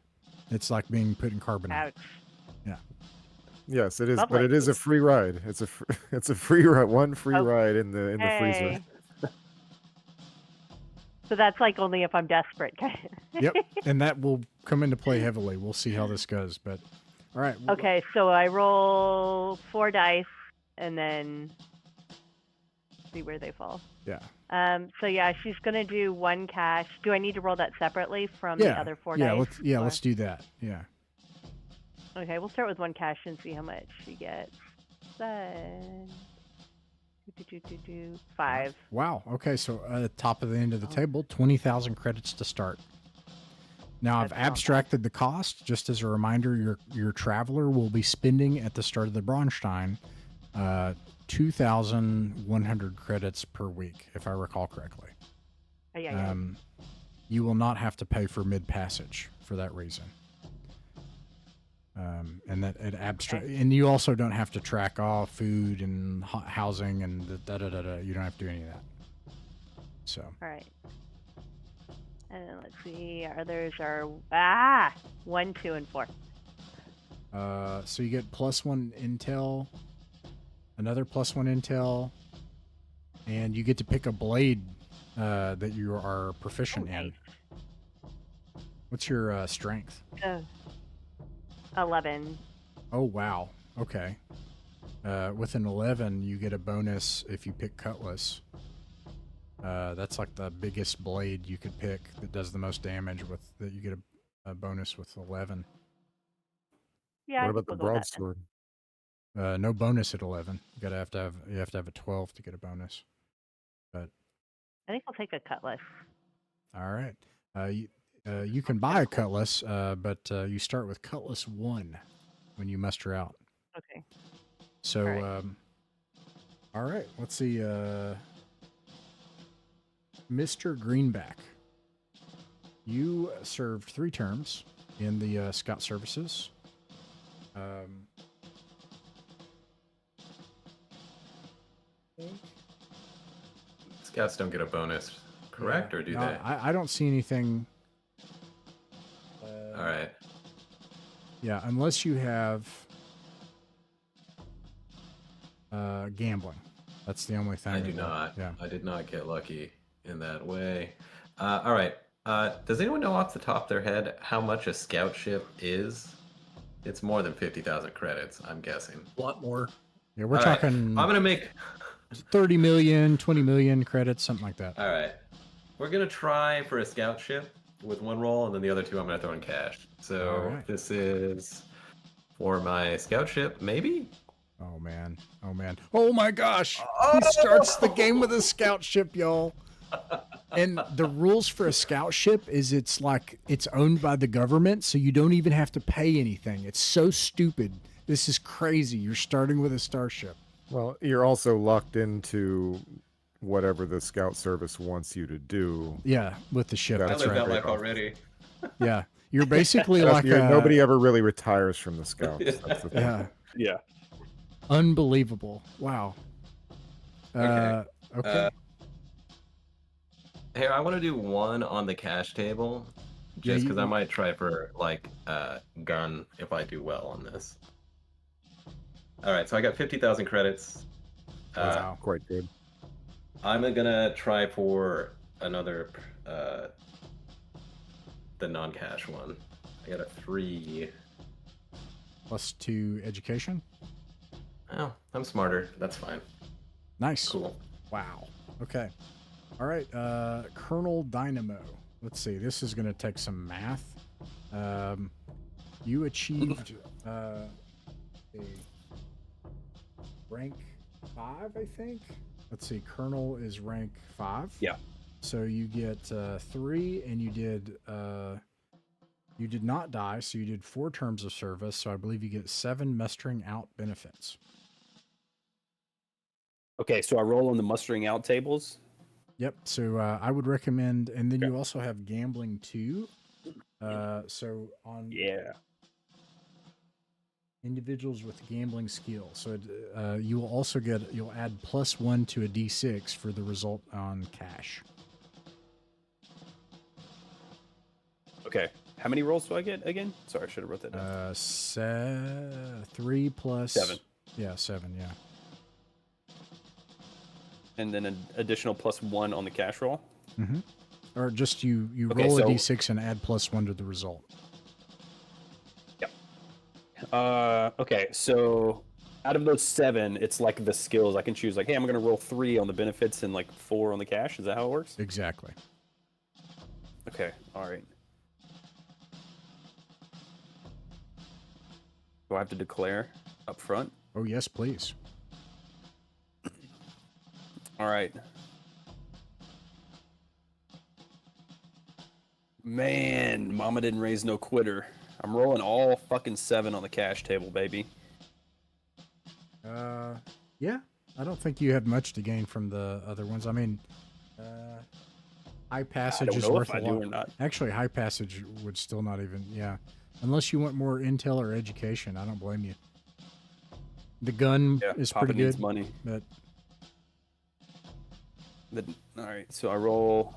It's like being put in carbonite. Ouch. Yeah. Yes, it is, but Lovely. it is a free ride. It's a free ride, one free Oh, ride in the freezer. Hey. So that's like only if I'm desperate. Yep. And that will come into play heavily. We'll see how this goes. But all right. Okay, so I roll 4 dice and then see where they fall. Yeah. So yeah, she's gonna do 1 cash. Do I need to roll that separately from the other 4 dice? Let's do that. Yeah. Okay, we'll start with 1 cash and see how much she gets. Then 5. Wow. Okay. So top of the end of the table, 20,000 credits to start. Now I've That's not abstracted the cost. Just as a reminder, your traveler will be spending at the start of the Braunstein 2,100 credits per week, if I recall correctly. Oh, yeah. You will not have to pay for mid passage for that reason. And that it and you also don't have to track off food and housing and You don't have to do any of that. So. All right. And then let's see. Others are 1, 2, and 4. So you get +1 intel, another +1 intel, and you get to pick a blade that you are proficient in. What's your strength? 11. Oh, wow. Okay. With an 11, you get a bonus if you pick Cutlass. That's like the biggest blade you could pick that does the most damage that you get a bonus with 11. Yeah. What about the broadsword? No bonus at 11. You have to have a 12 to get a bonus. But I think I'll take a cutlass. all right. You can buy a Cutlass, but you start with Cutlass 1 when you muster out. Okay. So, All all right. Let's see. Mr. Greenback, you served 3 terms in the Scout Services. Scouts don't get a bonus, correct? Or do No, they? I don't see anything. All right. Yeah, unless you have gambling. That's the only thing. I do not. Yeah. I did not get lucky in that way. All right. Does anyone know off the top of their head how much a scout ship is? It's more than 50,000 credits, I'm guessing. A lot more. Yeah, we're All right. talking I'm gonna make 30 million, 20 million credits, something like that. All right. We're gonna try for a scout ship with 1 roll, and then the other 2 I'm gonna throw in cash. So All right. this is for my scout ship, maybe. Oh man. Oh man. Oh my gosh. He starts the game with a scout ship, y'all. And the rules for a scout ship is it's owned by the government, so you don't even have to pay anything. It's so stupid. This is crazy. You're starting with a starship. Well, you're also locked into whatever the scout service wants you to do. Yeah, with the ship. Yeah, I That's lived right. that life Right. already. Yeah. You're basically Trust like me, nobody ever really retires from the scouts. That's the thing. Yeah. Yeah. Unbelievable. Wow. Okay. Okay. Hey, I want to do 1 on the cash table, Yeah, just because I might try for like gun if I do well on this. All right, so I got 50,000 credits. Wow. Quite good. I'm gonna try for another the non-cash one. I got a 3. +2 education. Oh, I'm smarter. That's fine. Nice. Cool. Wow. Okay. All right, Colonel Dynamo. Let's see. This is going to take some math. You achieved a rank 5, I think. Let's see. Colonel is rank 5. Yeah. So you get 3, and you did not die, so you did 4 terms of service. So I believe you get 7 mustering out benefits. Okay, so I roll on the mustering out tables. Yep. So I would recommend, and then you also have gambling too. So on individuals with gambling skill. So you will also you'll add +1 to a d6 for the result on cash. Okay. How many rolls do I get again? Sorry, I should have wrote that down. 3 plus 7. Yeah, 7. Yeah. And then an additional +1 on the cash roll. Mm-hmm. Or just you Okay, roll a so- d6 and add +1 to the result. Okay, so out of those 7, it's like the skills. I can choose like, hey, I'm going to roll 3 on the benefits and like 4 on the cash. Is that how it works? Exactly. Okay, all right. Do I have to declare up front? Oh yes, please. All right. Man, mama didn't raise no quitter. I'm rolling all fucking 7 on the cash table, baby. Yeah. I don't think you had much to gain from the other ones. I mean, high passage don't is know worth if a I do lot. or not. Actually, high passage would still not even. Yeah, unless you want more intel or education, I don't blame you. The gun is Papa pretty needs good, money. but All right, so I roll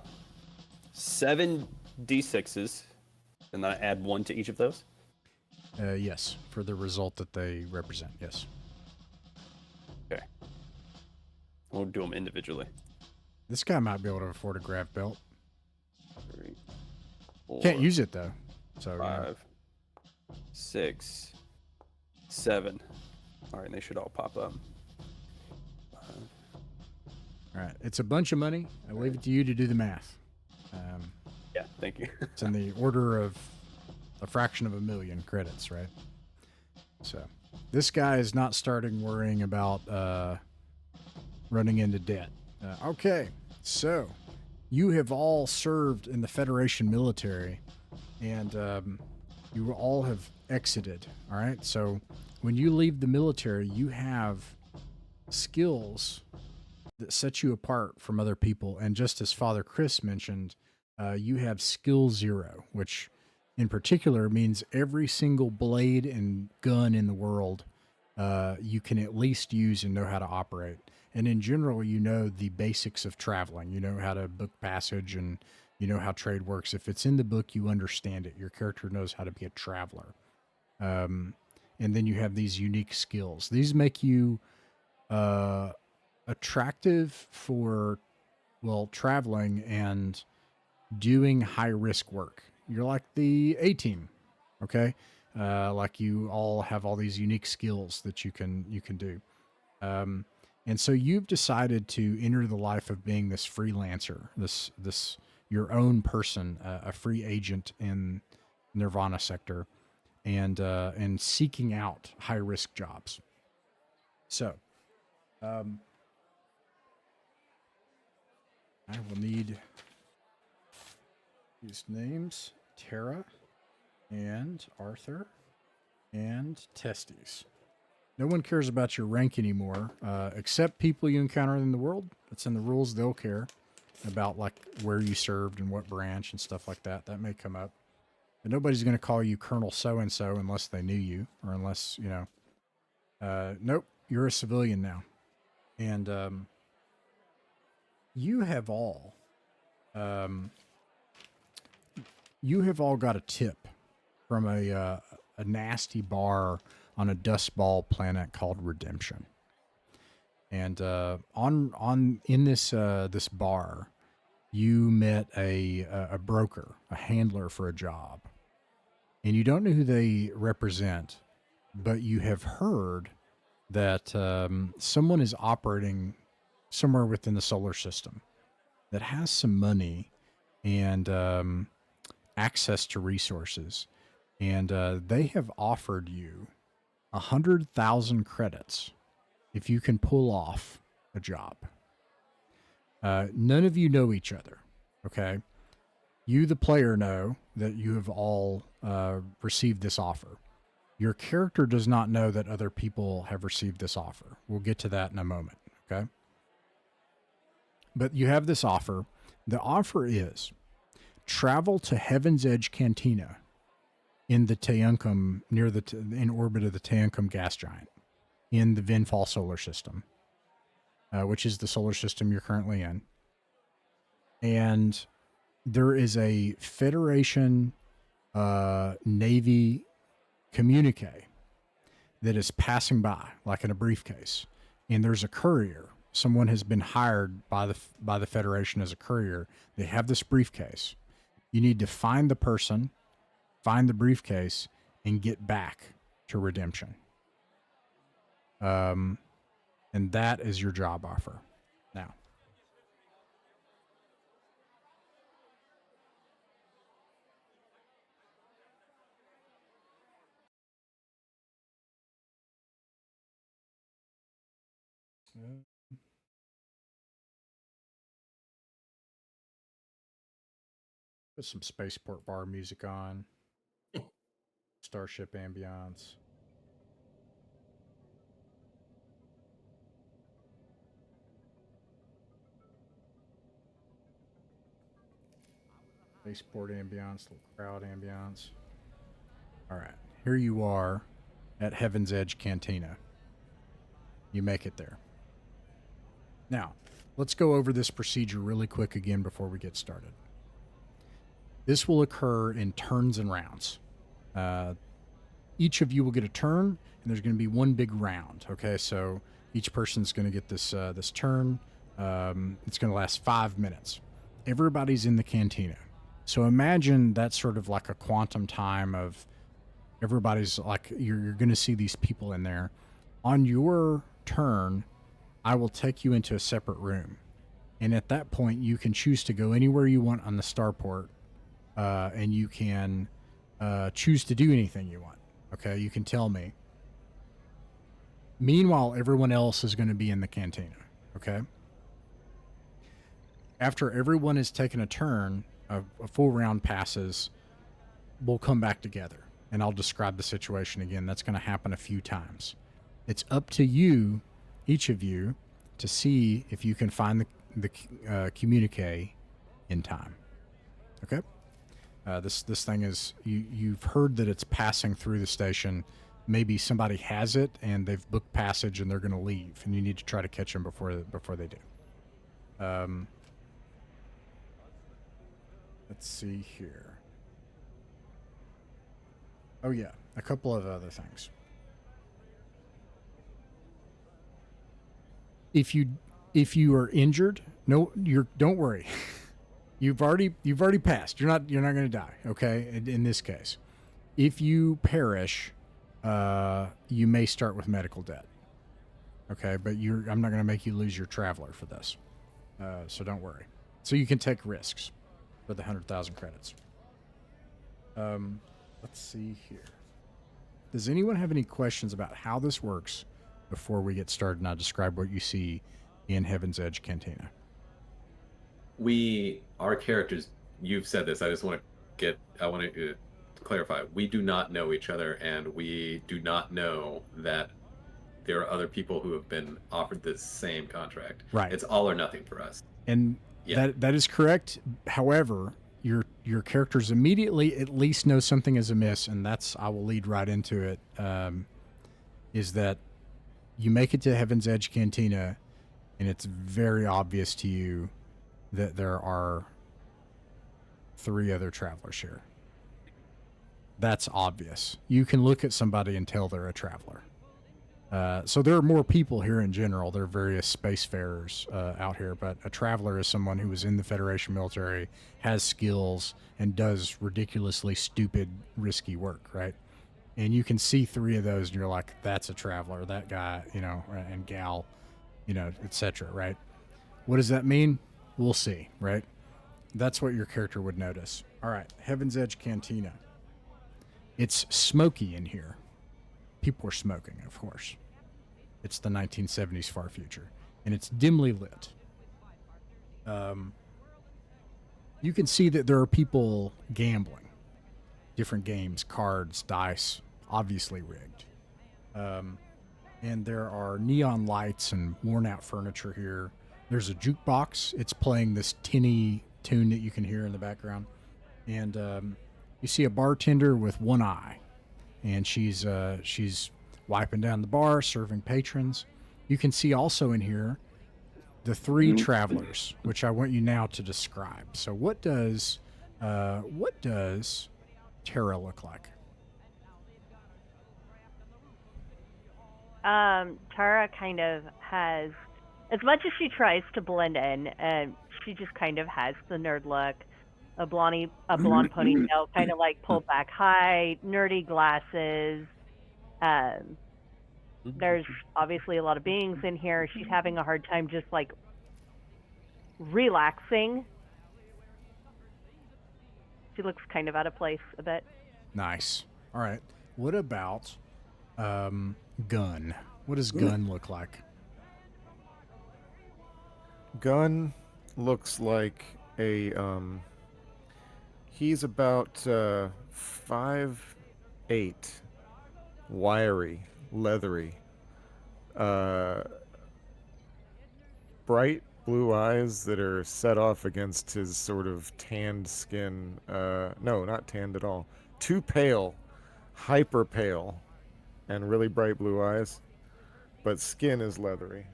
7 d6s, and then I add 1 to each of those. yes, for the result that they represent. Yes. Okay. We'll do them individually. This guy might be able to afford a grav belt. 3, 4, Can't use it though. So 5, 6, 7. All right, they should all pop up. all right, it's a bunch of money. I leave it to you to do the math. Yeah, thank you. It's in the order of a fraction of a million credits, right? So this guy is not starting worrying about running into debt. Okay, so you have all served in the Federation military, and you all have exited. All right, so when you leave the military, you have skills that set you apart from other people. And just as Father Chris mentioned, you have skill 0, which in particular means every single blade and gun in the world you can at least use and know how to operate. And in general, you know the basics of traveling. You know how to book passage, and you know how trade works. If it's in the book, you understand it. Your character knows how to be a traveler. And then you have these unique skills. These make you attractive for, well, traveling and doing high risk work. You're like the A team, okay? Like you all have all these unique skills that you can do. And so you've decided to enter the life of being this freelancer, this your own person, a free agent in Nirvana sector, and seeking out high risk jobs. So, I will need these names: Tara and Arthur and Testes. No one cares about your rank anymore, except people you encounter in the world. It's in the rules. They'll care about like where you served and what branch and stuff like that. That may come up. But nobody's going to call you Colonel so-and-so unless they knew you, or unless, you know. Nope, you're a civilian now. And you have all got a tip from a nasty bar on a dust ball planet called Redemption. And in this bar, you met a broker, a handler for a job, and you don't know who they represent, but you have heard that someone is operating somewhere within the solar system, that has some money and access to resources, and they have offered you 100,000 credits if you can pull off a job. None of you know each other, okay? You, the player, know that you have all received this offer. Your character does not know that other people have received this offer. We'll get to that in a moment, okay? But you have this offer. The offer is travel to Heaven's Edge Cantina in the Teunkum, in orbit of the Teunkum gas giant, in the Vinfall solar system, which is the solar system you're currently in. And there is a Federation Navy communique that is passing by, like in a briefcase. And there's a courier. Someone has been hired by the Federation as a courier. They have this briefcase. You need to find the person, find the briefcase, and get back to Redemption. And that is your job offer. Now, put some spaceport bar music on. Starship ambiance. Spaceport ambiance, little crowd ambiance. All right, here you are at Heaven's Edge Cantina. You make it there. Now, let's go over this procedure really quick again before we get started. This will occur in turns and rounds. Each of you will get a turn, and there's going to be one big round. Okay, so each person's going to get this this turn. It's going to last 5 minutes. Everybody's in the cantina. So imagine that's sort of like a quantum time of everybody's like, you're going to see these people in there. On your turn, I will take you into a separate room. And at that point, you can choose to go anywhere you want on the Starport, and you can choose to do anything you want. Okay, you can tell me. Meanwhile, everyone else is going to be in the cantina. Okay? After everyone has taken a turn, a full round passes, we'll come back together, and I'll describe the situation again. That's going to happen a few times. It's up to you, each of you, to see if you can find the communique in time. Okay? This thing is, you've heard that it's passing through the station. Maybe somebody has it and they've booked passage and they're going to leave, and you need to try to catch them before they do. Let's see here. Oh yeah, a couple of other things. If you are injured, don't worry. You've already passed. You're not going to die. Okay. In this case, if you perish, you may start with medical debt. Okay, but I'm not going to make you lose your traveler for this. So don't worry. So you can take risks for the 100,000 credits. Let's see here. Does anyone have any questions about how this works before we get started and I describe what you see in Heaven's Edge Cantina? Our characters, you've said this, I want to clarify. We do not know each other, and we do not know that there are other people who have been offered this same contract. Right. It's all or nothing for us. And that is correct. However, your characters immediately at least know something is amiss, and I will lead right into it, is that you make it to Heaven's Edge Cantina, and it's very obvious to you that there are 3 other travelers here. That's obvious. You can look at somebody and tell they're a traveler. So there are more people here in general. There are various spacefarers out here, but a traveler is someone who was in the Federation military, has skills, and does ridiculously stupid, risky work, right? And you can see 3 of those, and you're like, that's a traveler, that guy, and gal, etc., right? What does that mean? We'll see, right? That's what your character would notice. All right, Heaven's Edge Cantina. It's smoky in here. People are smoking, of course. It's the 1970s far future, and it's dimly lit. You can see that there are people gambling. Different games, cards, dice, obviously rigged. And there are neon lights and worn out furniture here. There's a jukebox. It's playing this tinny tune that you can hear in the background. And you see a bartender with one eye. And she's wiping down the bar, serving patrons. You can see also in here the three travelers, which I want you now to describe. So what does Tara look like? Tara kind of has, as much as she tries to blend in, she just kind of has the nerd look, a blonde ponytail, kind of like pulled back high, nerdy glasses. There's obviously a lot of beings in here. She's having a hard time just like relaxing. She looks kind of out of place a bit. Nice. All right. What about Gun? What does Gun look like? Gun looks like a he's about 5'8", wiry, leathery, bright blue eyes that are set off against his sort of tanned skin. No, not tanned at all. Too pale, hyper pale, and really bright blue eyes, but skin is leathery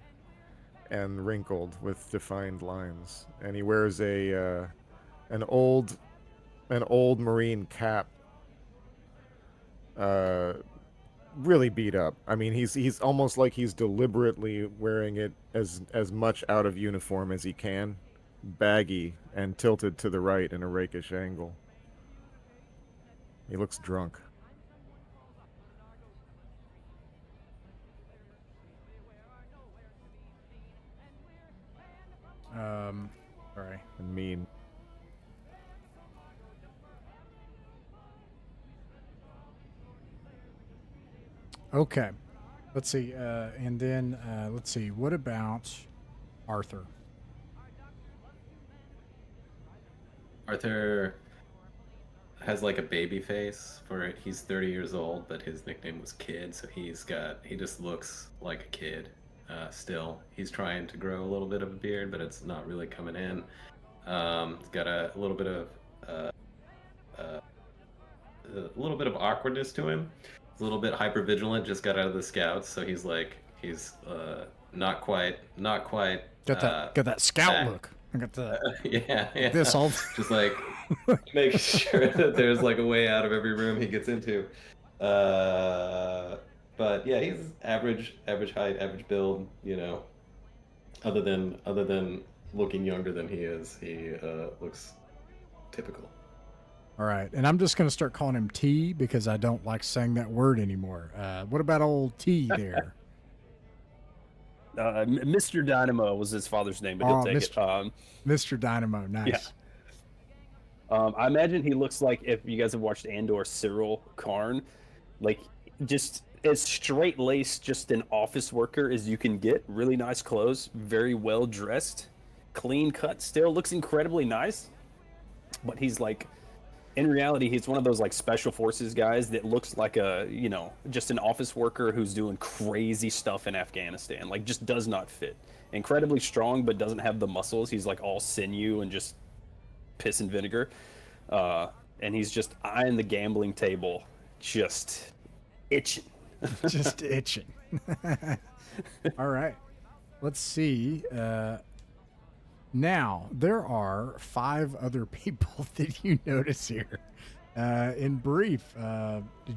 and wrinkled with defined lines. And he wears an old marine cap, really beat up. I mean, he's almost like he's deliberately wearing it as much out of uniform as he can, baggy and tilted to the right in a rakish angle. He looks drunk. Sorry. And mean. Okay. Let's see. And then let's see. What about Arthur? Arthur has like a baby face for it. He's 30 years old, but his nickname was Kid, so he just looks like a kid. Still, he's trying to grow a little bit of a beard, but it's not really coming in. He's got a little bit of awkwardness to him. He's a little bit hyper vigilant. Just got out of the scouts, so he's not quite. Got that scout back. look. I got the yeah. this all. Just like make sure that there's like a way out of every room he gets into. But yeah, he's average height, average build. You know, other than looking younger than he is, he looks typical. All right, and I'm just going to start calling him T because I don't like saying that word anymore. What about old T there? Mr. Dynamo was his father's name, but he'll take it. Mr. Dynamo, nice. Yeah. I imagine he looks like, if you guys have watched Andor, Cyril Karn, like just as straight laced, just an office worker as you can get. Really nice clothes, very well dressed, clean cut. Still looks incredibly nice, but he's like, in reality, he's one of those like special forces guys that looks like just an office worker who's doing crazy stuff in Afghanistan. Like, just does not fit. Incredibly strong, but doesn't have the muscles. He's like all sinew and just piss and vinegar. And he's just eyeing the gambling table, just itching. Just itching. All right. Let's see. Now, there are 5 other people that you notice here. In brief,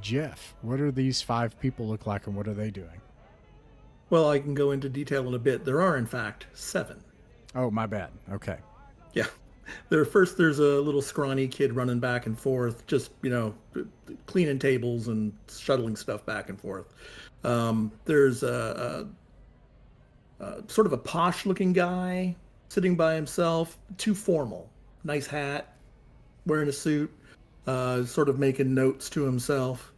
Jeff, what do these 5 people look like and what are they doing? Well, I can go into detail in a bit. There are, in fact, 7. Oh, my bad. Okay. Yeah. There's a little scrawny kid running back and forth, just, cleaning tables and shuttling stuff back and forth. There's a sort of a posh-looking guy sitting by himself, too formal. Nice hat, wearing a suit, sort of making notes to himself.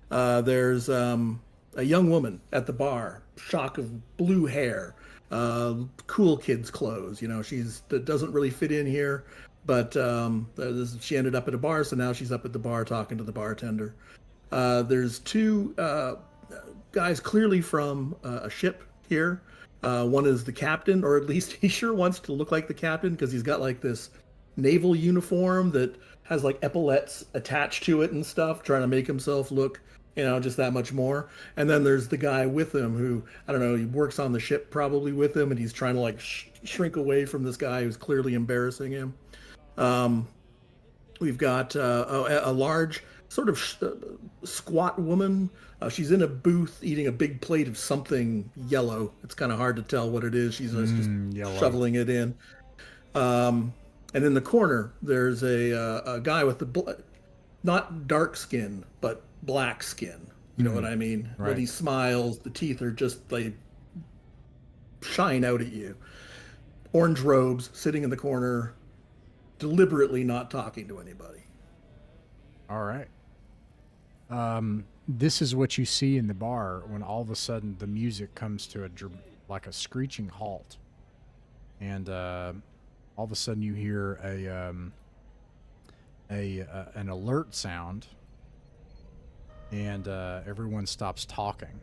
There's a young woman at the bar, shock of blue hair, cool kids clothes. You know, that doesn't really fit in here, but she ended up at a bar, so now she's up at the bar talking to the bartender. There's two guys clearly from a ship here. One is the captain, or at least he sure wants to look like the captain because he's got like this naval uniform that has like epaulets attached to it and stuff, trying to make himself look, just that much more. And then there's the guy with him who, I don't know, he works on the ship probably with him, and he's trying to like shrink away from this guy who's clearly embarrassing him. We've got a large, sort of squat woman. She's in a booth eating a big plate of something yellow. It's kind of hard to tell what it is. She's just yellow. shoveling it in. And in the corner, there's a guy with not dark skin, but black skin. You know what I mean? Right. When he smiles, the teeth are just, they shine out at you. Orange robes, sitting in the corner, deliberately not talking to anybody. All right. This is what you see in the bar when all of a sudden the music comes to like a screeching halt, and all of a sudden you hear an alert sound, and everyone stops talking,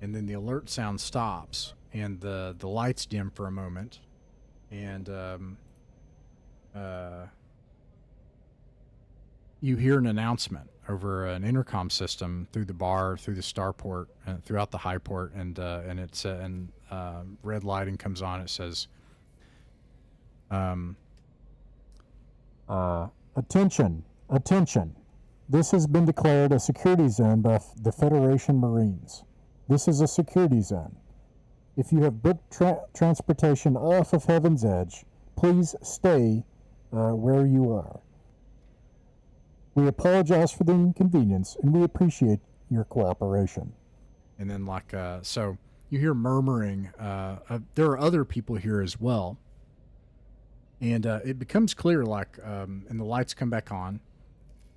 and then the alert sound stops, and the lights dim for a moment, and you hear an announcement over an intercom system through the bar, through the Starport, and throughout the high port, and it's red lighting comes on. It says, Attention, attention. This has been declared a security zone by the Federation Marines. This is a security zone. If you have booked transportation off of Heaven's Edge, please stay where you are. We apologize for the inconvenience, and we appreciate your cooperation. and then so you hear murmuring. There are other people here as well, and it becomes clear, and the lights come back on.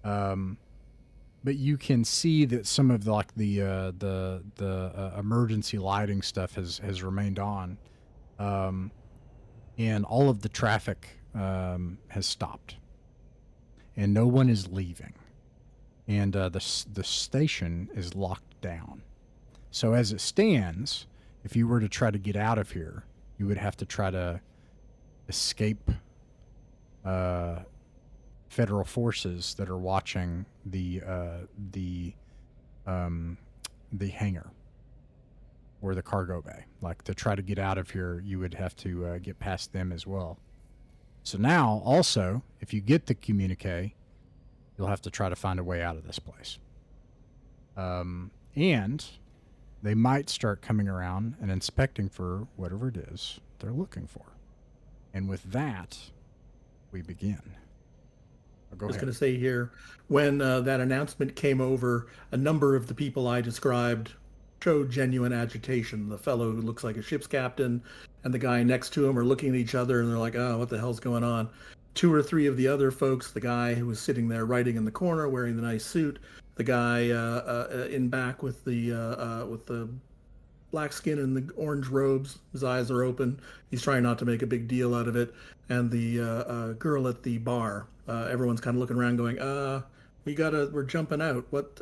But you can see that some of the emergency lighting stuff has remained on, and all of the traffic has stopped, and no one is leaving, and the station is locked down. So as it stands, if you were to try to get out of here, you would have to try to escape federal forces that are watching the hangar or the cargo bay. Like, to try to get out of here, you would have to get past them as well. So now, also, if you get the communique, you'll have to try to find a way out of this place. And they might start coming around and inspecting for whatever it is they're looking for. And with that, we begin. I was going to say here, when that announcement came over, a number of the people I described showed genuine agitation. The fellow who looks like a ship's captain and the guy next to him are looking at each other, and they're like, oh, what the hell's going on? 2 or 3 of the other folks, the guy who was sitting there writing in the corner wearing the nice suit, the guy in back with the black skin and the orange robes, his eyes are open, he's trying not to make a big deal out of it, and the girl at the bar, everyone's kind of looking around going, we're jumping out, what,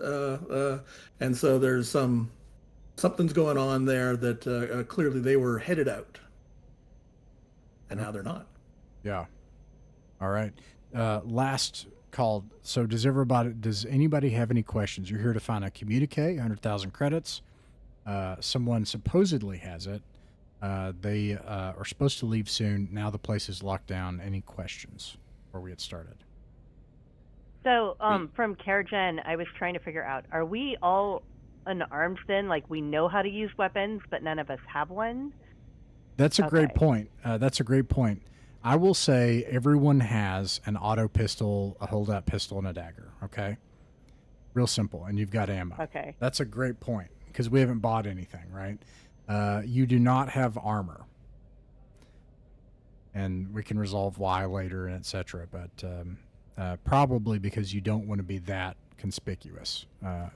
and so there's something's going on there that clearly they were headed out, and now they're not. Yeah. All right. Last call. So does anybody have any questions? You're here to find a communique, 100,000 credits. Someone supposedly has it. They are supposed to leave soon. Now the place is locked down. Any questions before we get started? So, from Chargen, I was trying to figure out, are we all unarmed then? Like, we know how to use weapons, but none of us have one? That's a great point. I will say everyone has an auto pistol, a holdout pistol, and a dagger, okay? Real simple, and you've got ammo. Okay. That's a great point, because we haven't bought anything, right? You do not have armor. and we can resolve why later and etc. But probably because you don't want to be that conspicuous,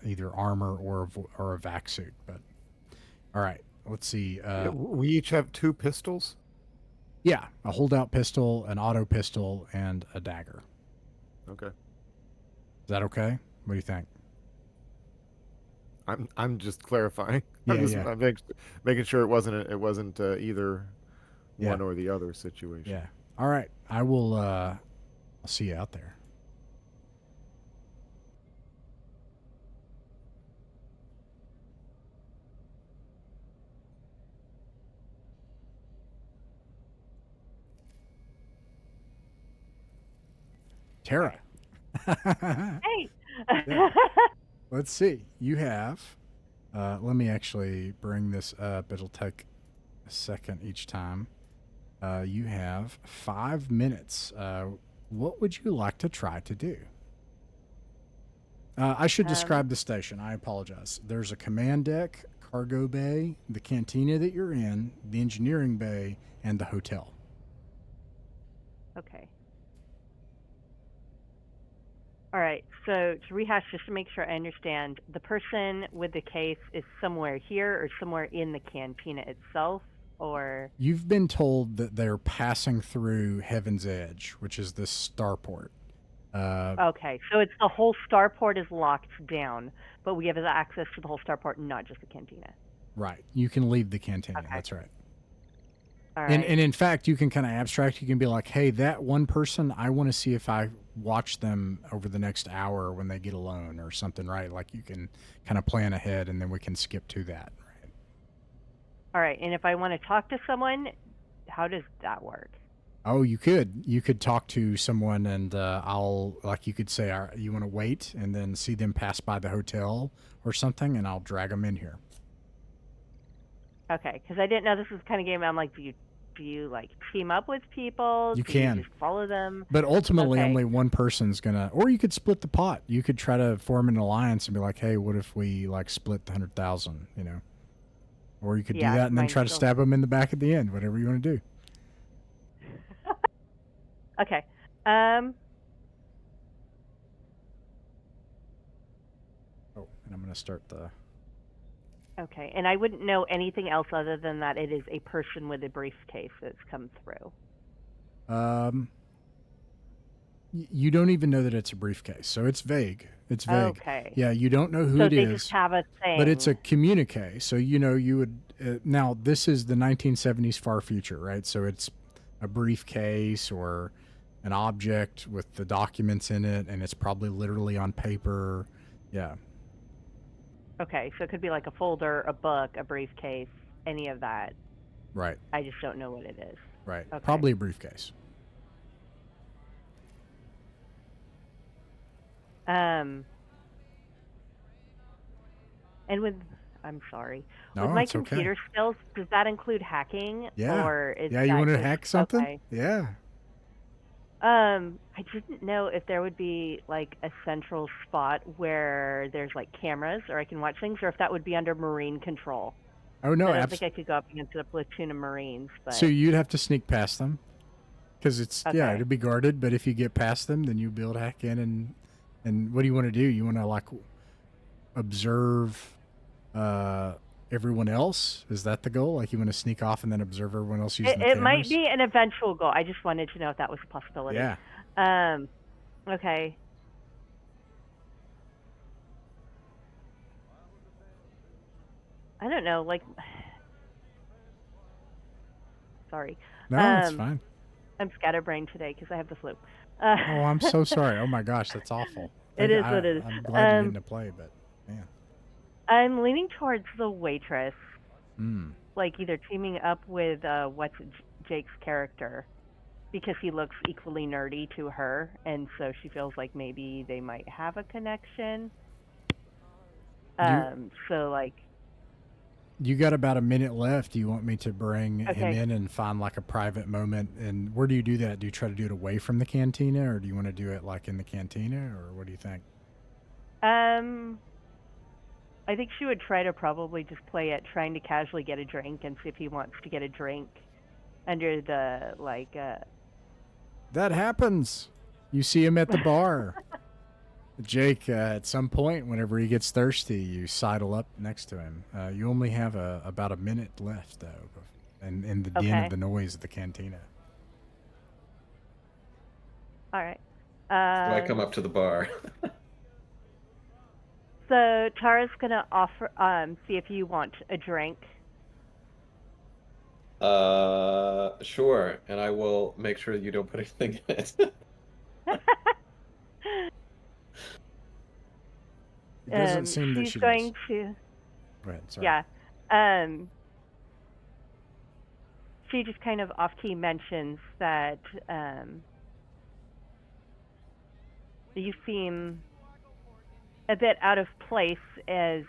either armor or a vac suit. But all right, let's see. We each have 2 pistols. Yeah, a holdout pistol, an auto pistol, and a dagger. Okay. Is that okay? What do you think? I'm just clarifying. Yeah, I'm making sure it wasn't either Yeah. one or the other situation. Yeah. All right. I will. I'll see you out there. Tara. Hey. Yeah. Let's see. You have. Let me actually bring this up. It'll take a second each time. You have 5 minutes. What would you like to try to do? I should describe the station. I apologize. There's a command deck, cargo bay, the cantina that you're in, the engineering bay, and the hotel. Okay. All right. So to rehash, just to make sure I understand, the person with the case is somewhere here or somewhere in the cantina itself, or You've been told that they're passing through Heaven's Edge, which is this starport. okay. So it's the whole starport is locked down, but we have access to the whole starport, not just the cantina. Right. You can leave the cantina. Okay. That's right. All right. And in fact, you can kind of abstract. You can be like, hey, that one person, I want to see if I watch them over the next hour when they get alone or something, right? Like you can kind of plan ahead and then we can skip to that, right? All right. And if I want to talk to someone, how does that work? Oh, you could talk to someone and you could say, you want to wait and then see them pass by the hotel or something, and I'll drag them in here. Okay. Because I didn't know this was the kind of game. I'm like, do you like team up with people? You Do can. you just follow them? But ultimately, Okay. only one person's gonna, or you could split the pot. You could try to form an alliance and be like, "Hey, what if we like split the 100,000?" You know, or you could Yeah, do that and then mine's try to still- stab them in the back at the end. Whatever you want to do. Okay. Oh, and I'm gonna start the. Okay. And I wouldn't know anything else other than that it is a person with a briefcase that's come through. You don't even know that it's a briefcase, so it's vague. It's vague. Okay. Yeah, you don't know who So it they is. just have a thing. But it's a communique, so you know you would. Now this is the 1970s far future, right? So it's a briefcase or an object with the documents in it, and it's probably literally on paper. Yeah, Okay, so it could be like a folder, a book, a briefcase, any of that. right, I just don't know what it is. right. Okay. Probably a briefcase. And with, I'm sorry, No, with my it's okay. computer skills, does that include hacking? Yeah. Or is Yeah, you that want to just- hack something? Okay. Yeah. I didn't know if there would be like a central spot where there's like cameras or I can watch things, or if that would be under Marine control. Oh no, I don't think I could go up against a platoon of Marines, but So you'd have to sneak past them, because it's yeah, Okay. it'd be guarded. But if you get past them, then you'd be able to hack in and what do you want to do? You want to like observe everyone else? Is that the goal? Like you want to sneak off and then observe everyone else using the it might cameras? be an eventual goal. I just wanted to know if that was a possibility. Yeah. Okay. I don't know, like, sorry. No, it's fine. I'm scatterbrained today because I have the flu. Oh, I'm so sorry. Oh my gosh, that's awful. It is what it is. I'm glad you're getting to play, but man. I'm leaning towards the waitress, Mm. like either teaming up with Jake's character, because he looks equally nerdy to her, and so she feels like maybe they might have a connection. So like, You got about a minute left. Do you want me to bring him Okay. in and find like a private moment? And where do you do that? Do you try to do it away from the cantina, or do you want to do it like in the cantina, or what do you think? I think she would try to probably just play it, trying to casually get a drink and see if he wants to get a drink, under the That happens. You see him at the bar. Jake, at some point, whenever he gets thirsty, you sidle up next to him. You only have about a minute left, though, in the din Okay. of the noise of the cantina. all right. So I come up to the bar. So Tara's gonna offer see if you want a drink. Sure, and I will make sure you don't put anything in it. It doesn't seem that she's she going does. to Go ahead, sorry. Yeah. She just kind of off-key mentions that you seem a bit out of place as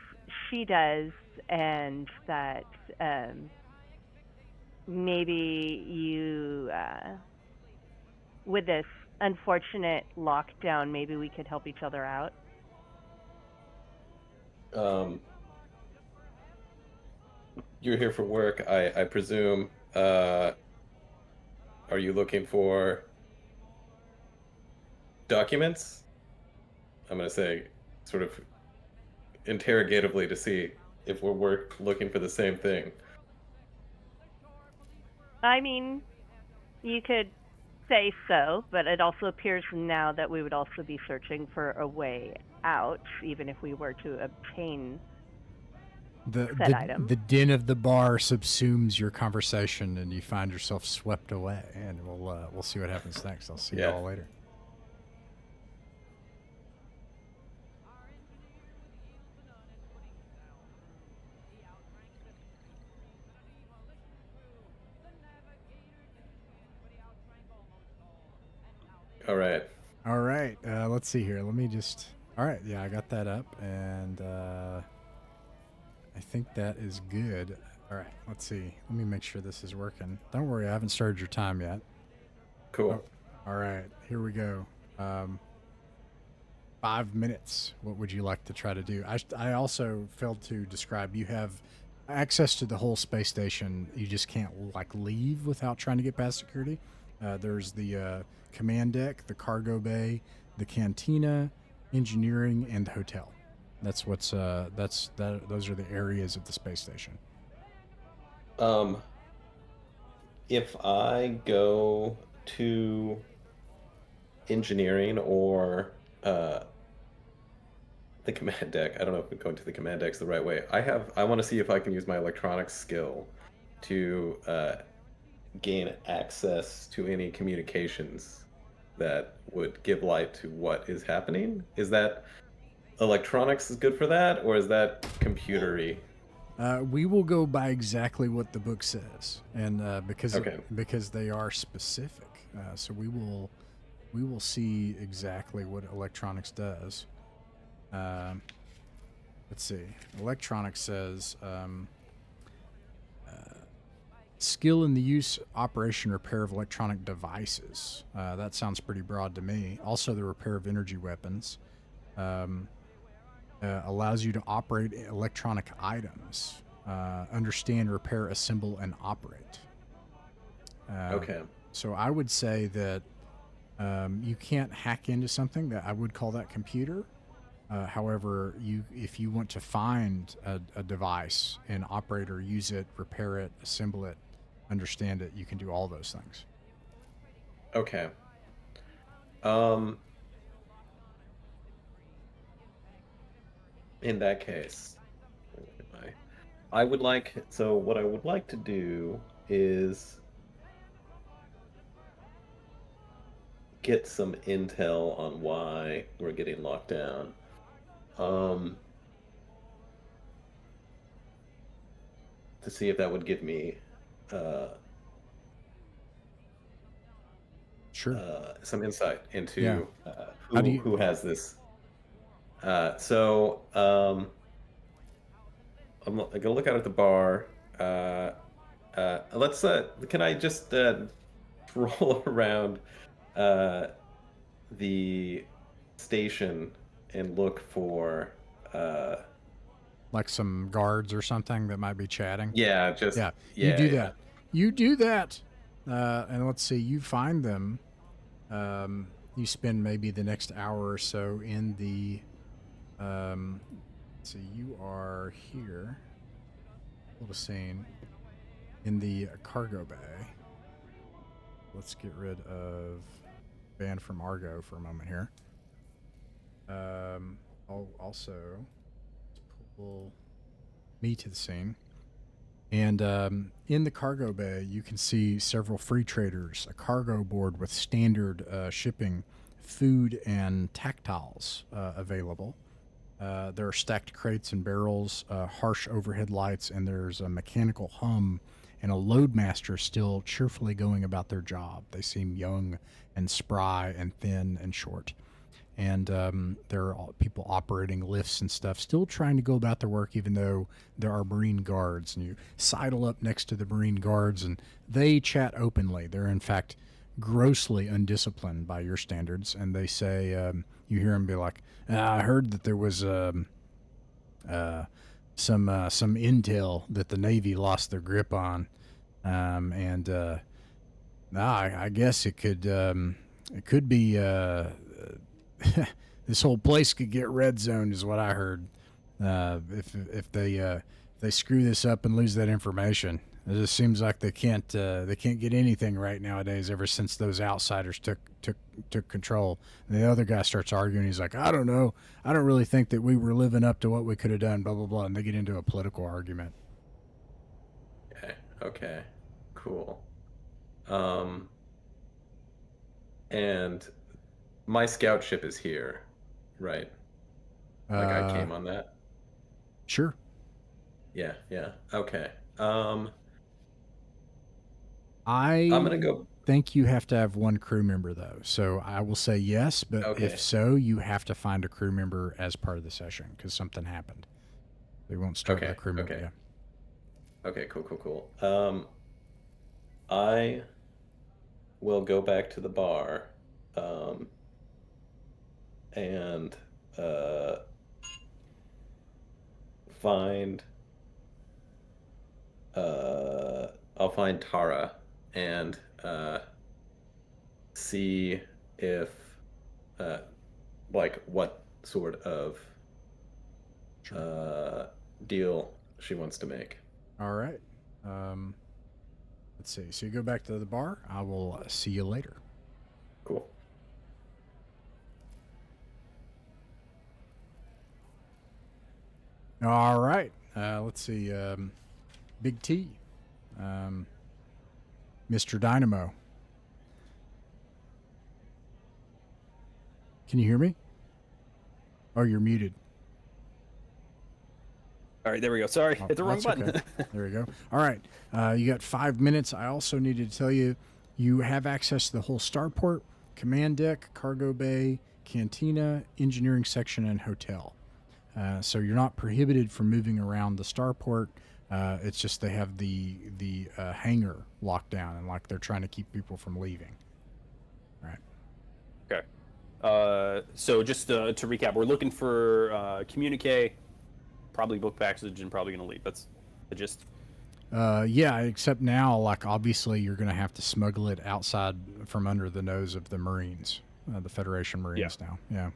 she does, and that maybe you, with this unfortunate lockdown, maybe we could help each other out. You're here for work, I presume. Are you looking for documents? I'm gonna say, sort of interrogatively, to see if we're looking for the same thing. I mean, you could say so, but it also appears now that we would also be searching for a way out, even if we were to obtain said item. The din of the bar subsumes your conversation, and you find yourself swept away. And we'll see what happens next. I'll see you all later. All right. All right. Let's see here. Let me just. All right. Yeah, I got that up, and I think that is good. All right. Let's see. Let me make sure this is working. Don't worry, I haven't started your time yet. Cool. All right. Here we go. 5 minutes. What would you like to try to do? I also failed to describe. You have access to the whole space station. You just can't leave without trying to get past security. There's the command deck, the cargo bay, the cantina, engineering, and the hotel. That's what's those are the areas of the space station. If I go to engineering or the command deck, I don't know if going to the command deck's the right way. I want to see if I can use my electronics skill to gain access to any communications that would give light to what is happening. Is that electronics is good for that, or is that computery? We will go by exactly what the book says, and Okay. because they are specific. So we will see exactly what electronics does. Let's see. Electronics says skill in the use, operation, repair of electronic devices. That sounds pretty broad to me. Also, the repair of energy weapons. Allows you to operate electronic items, understand, repair, assemble, and operate. Okay. So I would say that you can't hack into something. That I would call that computer. However, if you want to find a device and operate or use it, repair it, assemble it, understand it, you can do all those things. Okay. In that case, I would like. So what I would like to do is get some intel on why we're getting locked down. To see if that would give me Sure. some insight into Yeah. How do you- who has this. So I'm gonna look out at the bar. Let's. Can I just roll around the station and look for? Like some guards or something that might be chatting. Yeah, just Yeah. yeah, You do yeah. that. You do that. and let's see, you find them. You spend maybe the next hour or so in the. Let's see, you are here. Hold a scene in the cargo bay. Let's get rid of ban from Argo for a moment here. I'll also pull me to the scene. And in the cargo bay, you can see several free traders, a cargo board with standard shipping, food, and tactiles available. There are stacked crates and barrels, harsh overhead lights, and there's a mechanical hum and a loadmaster still cheerfully going about their job. They seem young and spry and thin and short. And there are people operating lifts and stuff, still trying to go about their work, even though there are Marine guards. And you sidle up next to the Marine guards, and they chat openly. They're, in fact, grossly undisciplined by your standards. And they say, you hear them be like, I heard that there was some intel that the Navy lost their grip on. I guess it could be... this whole place could get red zoned, is what I heard. If they screw this up and lose that information, it just seems like they can't get anything right nowadays. Ever since those outsiders took control, and the other guy starts arguing. He's like, I don't know. I don't really think that we were living up to what we could have done. Blah blah blah, and they get into a political argument. Okay, cool. And my scout ship is here, right? Like I came on that? Sure. Yeah. Okay. I'm gonna go. think you have to have one crew member, though. So I will say yes, but Okay. if so, you have to find a crew member as part of the session because something happened. They won't start with a crew member. Okay. Yeah. Okay, cool. I will go back to the bar, and find I'll find Tara and see if like what sort of deal she wants to make. All right. Let's see. So you go back to the bar. I will see you later. Cool. All right. Let's see. Big T. Mr. Dynamo. Can you hear me? Oh, you're muted. All right, there we go. Sorry, hit the wrong That's button. okay. There we go. All right. You got 5 minutes. I also needed to tell you, you have access to the whole starport, command deck, cargo bay, cantina, engineering section, and hotel. So you're not prohibited from moving around the starport. It's just they have the hangar locked down, and like they're trying to keep people from leaving. Right. Okay. So just to recap, we're looking for communique, probably book passage, and probably going to leave. That's the gist. Yeah, except now, like, obviously you're going to have to smuggle it outside from under the nose of the Marines, the Federation Marines now. Yeah.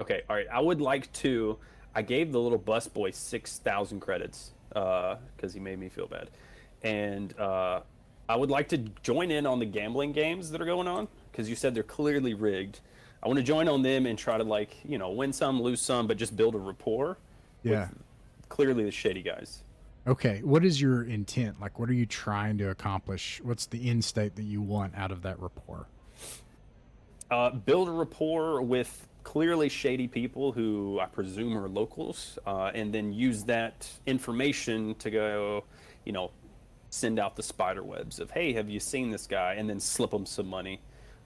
Okay, all right. I would like to... I gave the little busboy 6,000 credits because he made me feel bad. And I would like to join in on the gambling games that are going on because you said they're clearly rigged. I want to join on them and try to, like, you know, win some, lose some, but just build a rapport with clearly the shady guys. Okay, what is your intent? Like, what are you trying to accomplish? What's the end state that you want out of that rapport? Build a rapport with clearly shady people who I presume are locals, and then use that information to go, you know, send out the spider webs of, hey, have you seen this guy? And then slip them some money,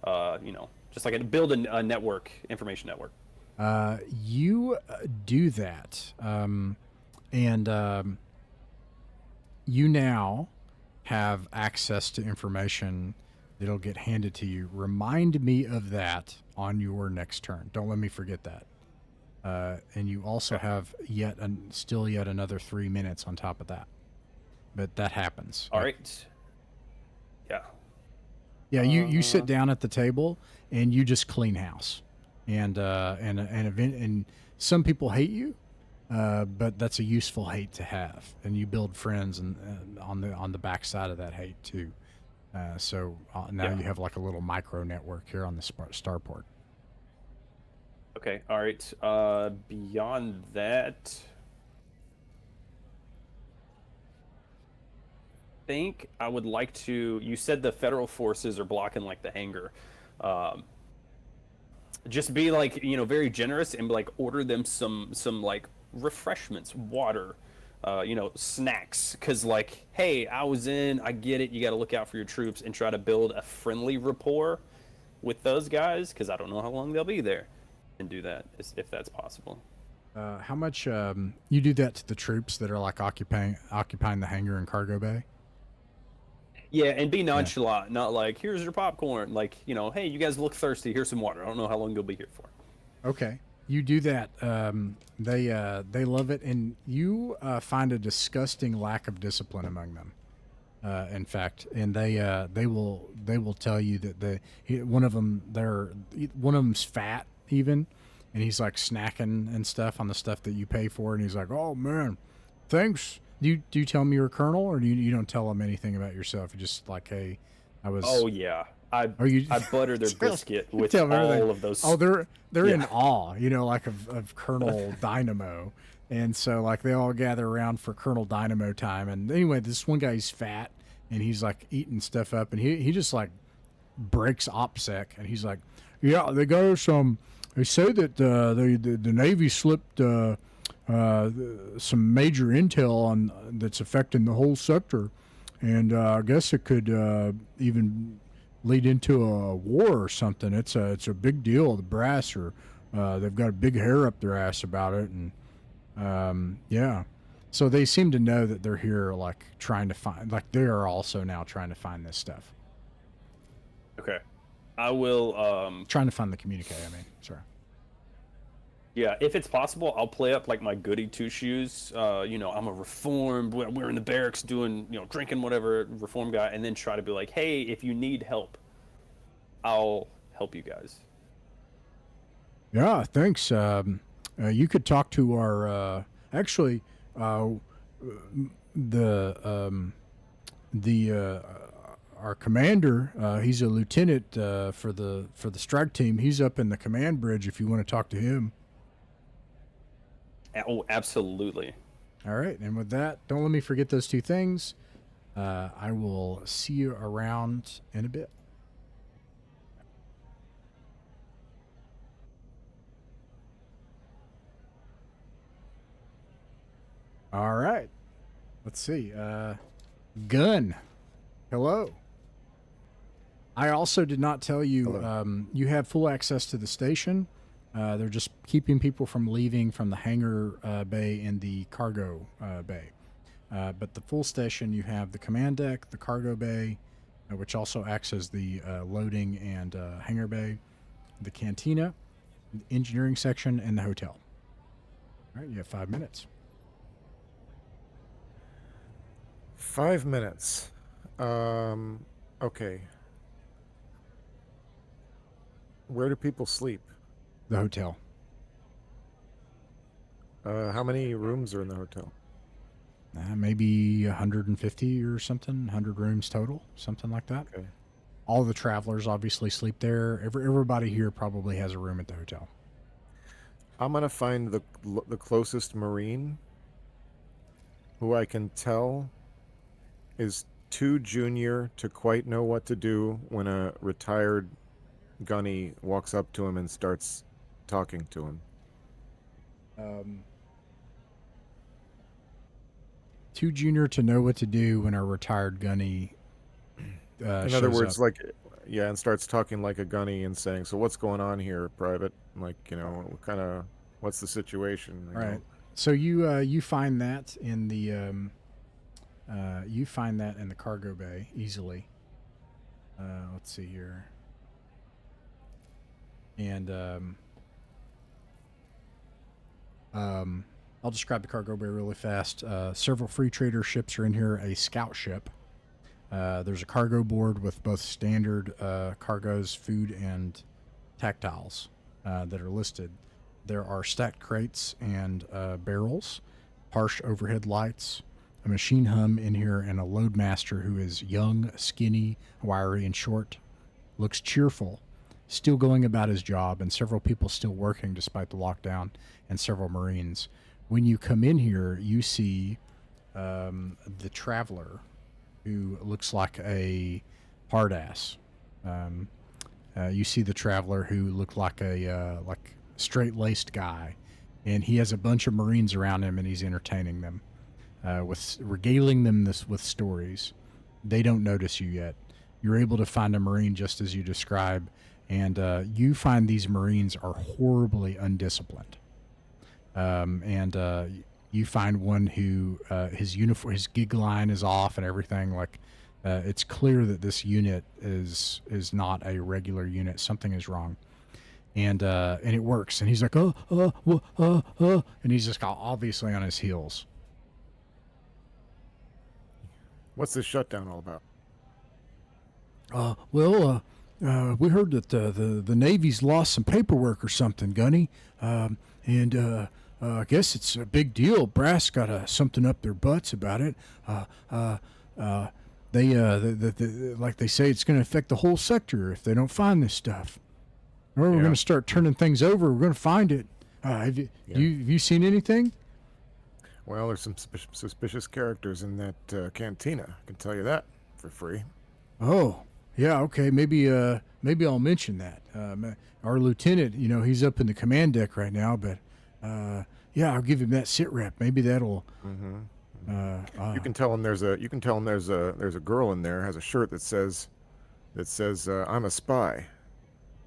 you know, just like build a network, information network. You do that, and you now have access to information that'll get handed to you. Remind me of that on your next turn. Don't let me forget that. And you also have still yet another 3 minutes on top of that. But that happens. All right. Yeah. Yeah, you sit down at the table and you just clean house, and some people hate you, but that's a useful hate to have, and you build friends and on the backside of that hate too. So now Yeah. you have like a little micro network here on the Starport. Okay. All right. Beyond that, think I would like to. You said the federal forces are blocking like the hangar. Um, just be like, very generous and like order them some like refreshments, water, snacks. Cause like, hey, I get it. You got to look out for your troops and try to build a friendly rapport with those guys. Cause I don't know how long they'll be there, and do that if that's possible. How much you do that to the troops that are like occupying the hangar and cargo bay? Yeah, and be nonchalant, not like, here's your popcorn. Like, hey, you guys look thirsty. Here's some water. I don't know how long you'll be here for. Okay, you do that. They love it, and you find a disgusting lack of discipline among them. In fact, and they will tell you that one of them's fat even, and he's like snacking and stuff on the stuff that you pay for, and he's like, oh man, thanks. Do you tell him you're a colonel, or you don't tell them anything about yourself? You're just like, hey, I was. Oh yeah, I butter their biscuit with tell them all everything. of those. Oh, they're Yeah. in awe, like of Colonel Dynamo, and so like they all gather around for Colonel Dynamo time. And anyway, this one guy's fat, and he's like eating stuff up, and he just like breaks OPSEC, and he's like, yeah, they got us They say that the Navy slipped some major intel on that's affecting the whole sector, and I guess it could even lead into a war or something. It's a big deal. The brass are they've got a big hair up their ass about it, and yeah. So they seem to know that they're here, like trying to find, like they are also now trying to find this stuff. Okay, I will. Trying to find the communique. I mean, sorry. Yeah, if it's possible, I'll play up like my goody two shoes. I'm a reformed. We're in the barracks doing, drinking whatever reform guy, and then try to be like, hey, if you need help, I'll help you guys. Yeah, thanks. You could talk to our actually the our commander. He's a lieutenant for the strike team. He's up in the command bridge. If you want to talk to him. Oh, absolutely. All right, and with that, don't let me forget those two things. I will see you around in a bit. All right. Let's see. Gun. Hello. I also did not tell you, you have full access to the station. They're just keeping people from leaving from the hangar bay and the cargo bay. But the full station, you have the command deck, the cargo bay, which also acts as the loading and hangar bay, the cantina, the engineering section, and the hotel. All right, you have 5 minutes. 5 minutes. Okay. Where do people sleep? The hotel. How many rooms are in the hotel? Maybe 150 or something, 100 rooms total, something like that. Okay. All the travelers obviously sleep there. Everybody here probably has a room at the hotel. I'm gonna find the closest Marine who I can tell is too junior to quite know what to do when a retired gunny walks up to him and starts talking to him. Too junior to know what to do when a retired gunny In other shows words, up. like, yeah, and starts talking like a gunny and saying, "So what's going on here, Private? Like, what's the situation?" All right. So you find that in the cargo bay easily. Let's see here. And I'll describe the cargo bay really fast. Several free trader ships are in here. A scout ship, There's a cargo board with both standard cargoes, food, and tactiles that are listed. There are stacked crates and barrels, harsh overhead lights, a machine hum in here, and a loadmaster who is young, skinny, wiry, and short. Looks cheerful, still going about his job, and several people still working despite the lockdown, and several Marines. When you come in here, you see the traveler, who looks like a hard ass. You see the traveler who looked like a straight laced guy, and he has a bunch of Marines around him, and he's entertaining them, with regaling them with stories. They don't notice you yet. You're able to find a Marine just as you describe, and you find these Marines are horribly undisciplined. You find one who his uniform, his gig line is off and everything. Like it's clear that this unit is not a regular unit. Something is wrong, and it works. And he's like, and he's just obviously on his heels. What's this shutdown all about? We heard that the Navy's lost some paperwork or something, Gunny, and I guess it's a big deal. Brass got something up their butts about it. They like they say it's going to affect the whole sector if they don't find this stuff. Or we're going to start turning things over. We're going to find it. Have you seen anything? Well, there's some suspicious characters in that cantina. I can tell you that for free. Oh, yeah. Okay, maybe I'll mention that. Our lieutenant, he's up in the command deck right now, but I'll give him that sit rep. Maybe that'll. You can tell him there's a girl in there has a shirt that says I'm a spy.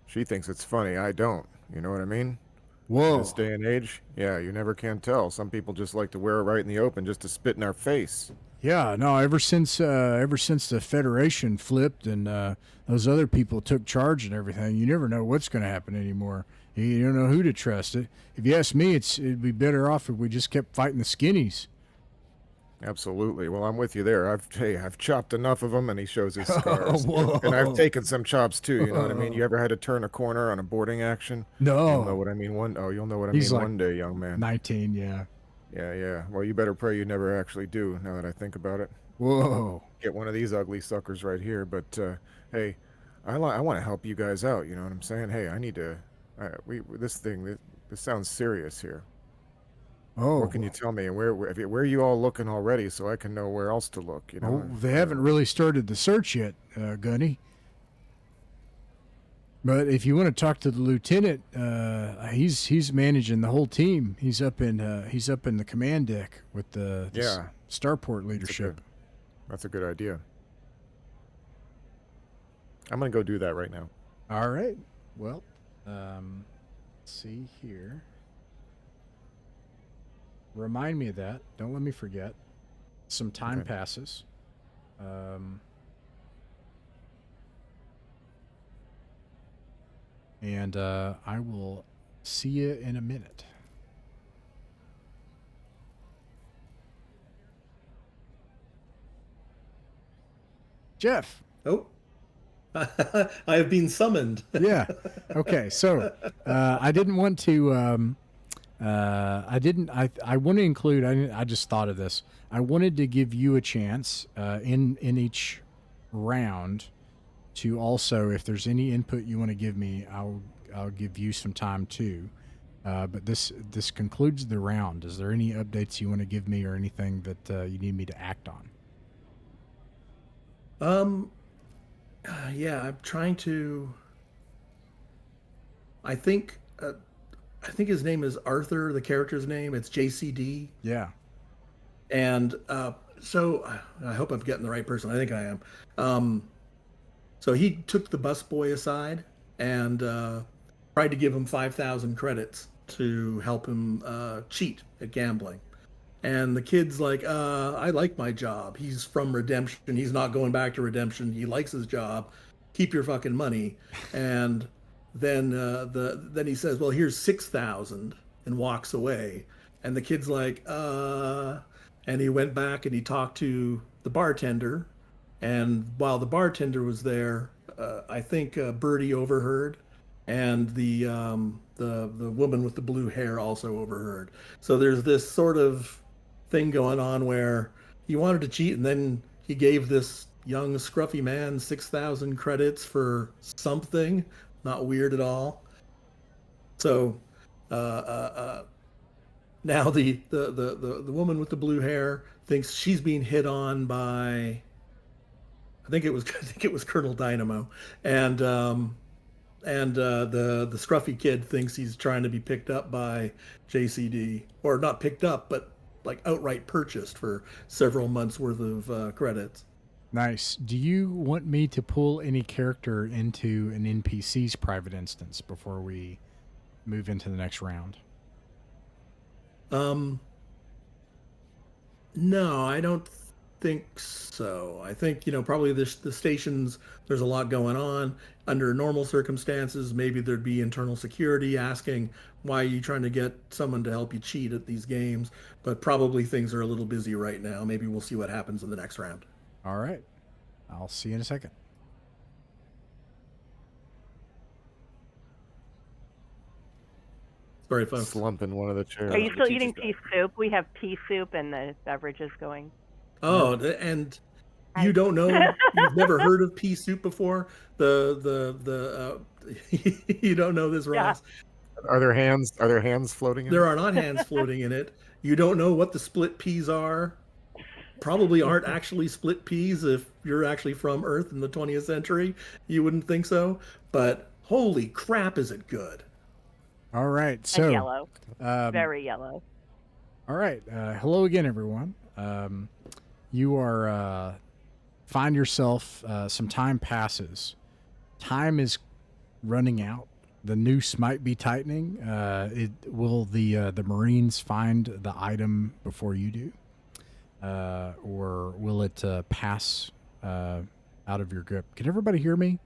She thinks it's funny. I don't. You know what I mean? Whoa. In this day and age, you never can tell. Some people just like to wear it right in the open just to spit in our face. Yeah, no. Ever since the Federation flipped and those other people took charge and everything, you never know what's going to happen anymore. You don't know who to trust. If you ask me, it'd be better off if we just kept fighting the skinnies. Absolutely. Well, I'm with you there. I've chopped enough of them, and he shows his scars. And I've taken some chops too. You know what I mean? You ever had to turn a corner on a boarding action? No. You'll know what I mean. You'll know what I mean like one day, young man. 19, yeah. Yeah. Well, you better pray you never actually do. Now that I think about it. Whoa. Get one of these ugly suckers right here. But hey, I want to help you guys out. You know what I'm saying? Hey, I need to. This sounds serious here. Oh, what can you tell me? And where are you all looking already, so I can know where else to look? They haven't really started the search yet, Gunny. But if you want to talk to the lieutenant, he's managing the whole team. He's up in the command deck with the Starport leadership. That's a good idea. I'm gonna go do that right now. All right. Well, let's see here. Remind me of that. Don't let me forget. Some time passes. And I will see you in a minute. Jeff. Oh. I have been summoned. Yeah. Okay. So I didn't want to... I want to include, I just thought of this. I wanted to give you a chance in each round to also, if there's any input you want to give me, I'll give you some time too. But this concludes the round. Is there any updates you want to give me or anything that you need me to act on? I'm trying to. I think his name is Arthur, the character's name. It's JCD. Yeah. And so I hope I'm getting the right person. I think I am. So he took the busboy aside and tried to give him 5,000 credits to help him cheat at gambling. And the kid's like, I like my job. He's from Redemption. He's not going back to Redemption. He likes his job. Keep your fucking money. And then he says, well, here's 6,000 and walks away. And the kid's like, and he went back and he talked to the bartender And while the bartender was there, I think Birdie overheard, and the woman with the blue hair also overheard. So there's this sort of thing going on where he wanted to cheat, and then he gave this young scruffy man 6,000 credits for something. Not weird at all. So uh, uh, uh, now the woman with the blue hair thinks she's being hit on by, I think it was I think it was Colonel Dynamo, and the scruffy kid thinks he's trying to be picked up by JCD, or not picked up, but like outright purchased for several months worth of credits. Nice. Do you want me to pull any character into an NPC's private instance before we move into the next round? No, I don't think so. I think, probably the stations, there's a lot going on. Under normal circumstances, maybe there'd be internal security asking, why are you trying to get someone to help you cheat at these games? But probably things are a little busy right now. Maybe we'll see what happens in the next round. All right. I'll see you in a second. Sorry, folks. Slump in one of the chairs. Are you still teacher's eating pea soup? We have pea soup and the beverages going. Oh, and you don't know, you've never heard of pea soup before? You don't know this, Ross? Are there hands? Are there hands floating in? There are not hands floating in it. You don't know what the split peas are. Probably aren't actually split peas if you're actually from Earth in the 20th century. You wouldn't think so. But holy crap, is it good? All right. And So, yellow. Very yellow. all right. Hello again, everyone. You are find yourself some time passes. Time is running out. The noose might be tightening. Will the Marines find the item before you do, or will it pass out of your grip? Can everybody hear me?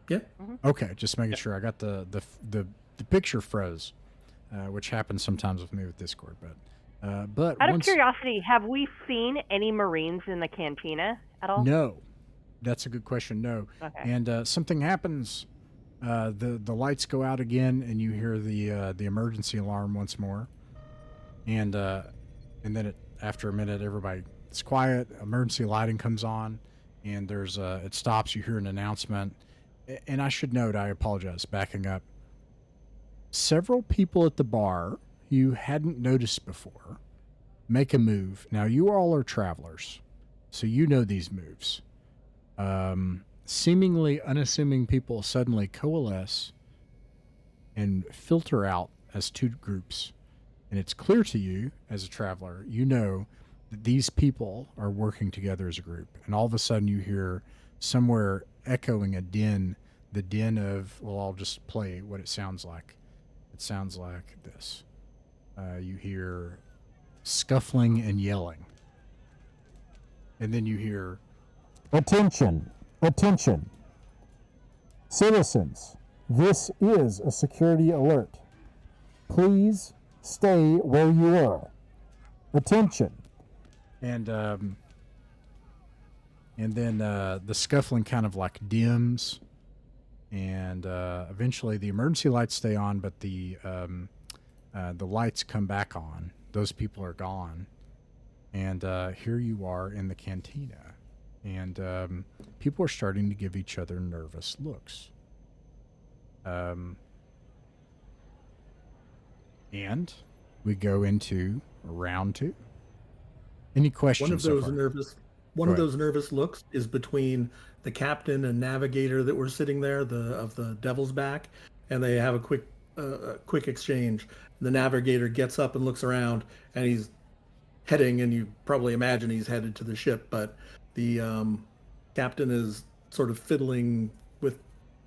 Yeah. Okay, just making sure. I got the picture froze, which happens sometimes with me with Discord, but Out of once- curiosity, have we seen any Marines in the cantina at all? No, that's a good question. No, Okay. and something happens. The lights go out again, and you hear the emergency alarm once more, and then after a minute, it's quiet. Emergency lighting comes on, and it stops. You hear an announcement, and I should note, I apologize, backing up. Several people at the bar you hadn't noticed before make a move. Now, you all are travelers, so you know these moves. Seemingly unassuming people suddenly coalesce and filter out as two groups. And it's clear to you, as a traveler, you know that these people are working together as a group. And all of a sudden you hear somewhere echoing a din, the din of, well, I'll just play what it sounds like. It sounds like this. You hear scuffling and yelling. And then you hear, Attention! Attention! Citizens, this is a security alert. Please stay where you are. Attention! and then the scuffling kind of like dims, and eventually the emergency lights stay on, but the lights come back on. Those people are gone, and here you are in the cantina, and people are starting to give each other nervous looks. And we go into round two. Any questions? One of so those far? one Go of ahead. those nervous looks is between the captain and navigator that were sitting there, of the Devil's Back, and they have a quick exchange. The navigator gets up and looks around, and he's heading, and you probably imagine he's headed to the ship, but the captain is sort of fiddling with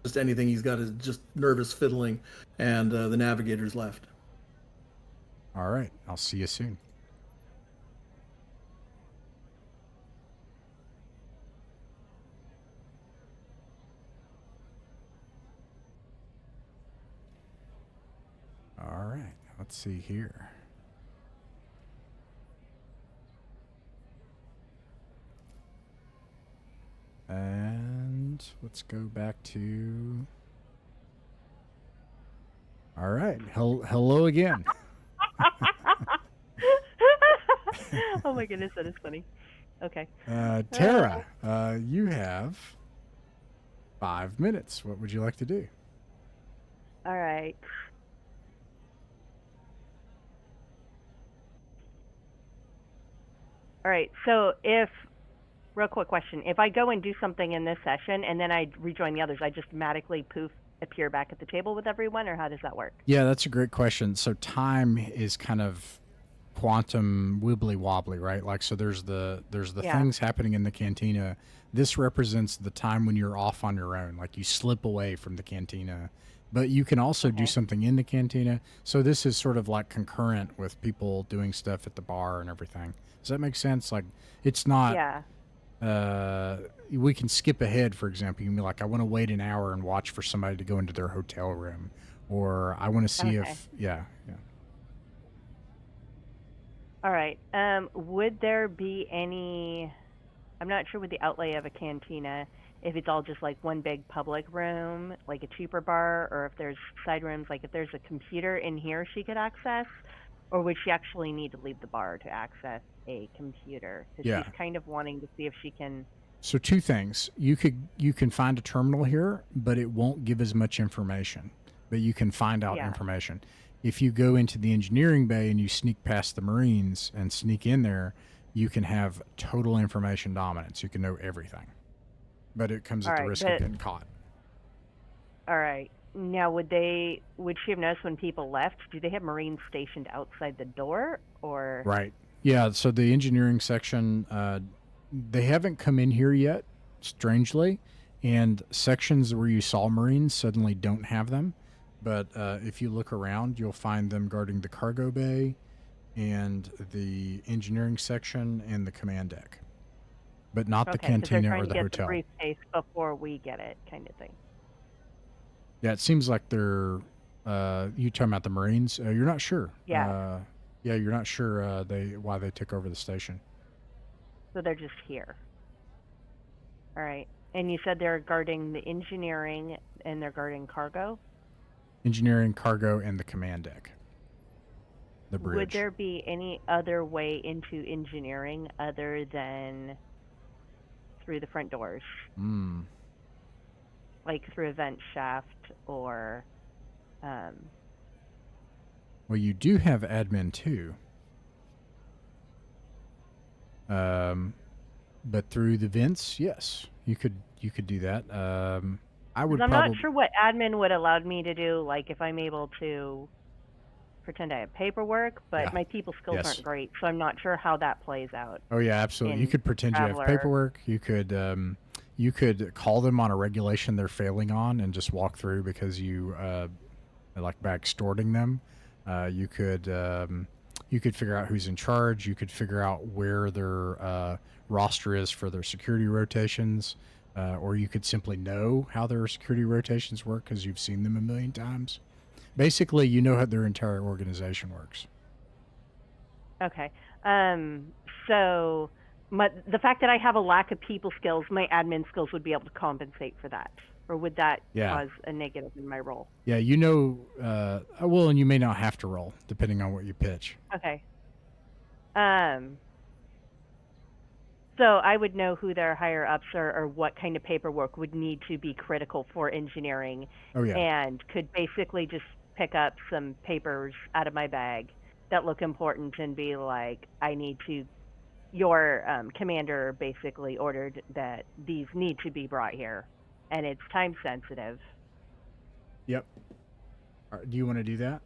just anything he's got, is just nervous fiddling, and the navigator's left. All right. I'll see you soon. All right. Let's see here. Let's go back to. All right. Hello again. Oh my goodness, that is funny. Okay. Tara, you have 5 minutes. What would you like to do? All right. All right. So real quick question, if I go and do something in this session and then I rejoin the others, I just automatically appear back at the table with everyone, or how does that work? Yeah, that's a great question. So time is kind of quantum wibbly wobbly, right? Like, so there's the Yeah. things happening in the cantina. This represents the time when you're off on your own, like you slip away from the cantina, but you can also do Okay. something in the cantina. So this is sort of like concurrent with people doing stuff at the bar and everything. Does that make sense? Like, it's not, Yeah. we can skip ahead, for example. You can be like, I want to wait an hour and watch for somebody to go into their hotel room, or I want to see Okay. if, yeah. All right. Would there be any? I'm not sure with the outlay of a cantina, if it's all just like one big public room, like a cheaper bar, or if there's side rooms, like if there's a computer in here she could access, or would she actually need to leave the bar to access a computer? Because Yeah. she's kind of wanting to see if she can. So two things. You can find a terminal here, but it won't give as much information. But you can find out Yeah. information. If you go into the engineering bay and you sneak past the Marines and sneak in there, you can have total information dominance. You can know everything. But it comes All at the right, risk of but getting caught. all right. Now, would she have noticed when people left? Do they have Marines stationed outside the door, or? Right. Yeah, so the engineering section, they haven't come in here yet, strangely, and sections where you saw Marines suddenly don't have them. But if you look around, you'll find them guarding the cargo bay and the engineering section and the command deck, but not the Okay, because they're cantina trying or to the get hotel. the briefcase before we get it, kind of thing. Yeah, it seems like they're. You talking about the Marines? You're not sure. Yeah. Yeah, you're not sure why they took over the station. So they're just here. All right. And you said they're guarding the engineering and they're guarding cargo? Engineering, cargo, and the command deck. The bridge. Would there be any other way into engineering other than through the front doors? Like through a vent shaft or... Well, you do have admin too. But through the vents, yes, you could do that. I would. I'm not sure what admin would allow me to do. Like if I'm able to pretend I have paperwork, but Yeah. my people skills Yes. aren't great, so I'm not sure how that plays out. Oh yeah, absolutely. You in could pretend you Traveler. have paperwork. You could call them on a regulation they're failing on and just walk through because you like backstoring them. You could figure out who's in charge. You could figure out where their roster is for their security rotations, or you could simply know how their security rotations work because you've seen them a million times. Basically, you know how their entire organization works. Okay. So the fact that I have a lack of people skills, my admin skills would be able to compensate for that, or would that cause a negative in my role? Yeah, you know. Well, and you may not have to roll depending on what you pitch. Okay. So I would know who their higher ups are, or what kind of paperwork would need to be critical for engineering. Oh yeah. And could basically just pick up some papers out of my bag that look important and be like, your commander basically ordered that these need to be brought here, and it's time sensitive. Yep. Do you want to do that?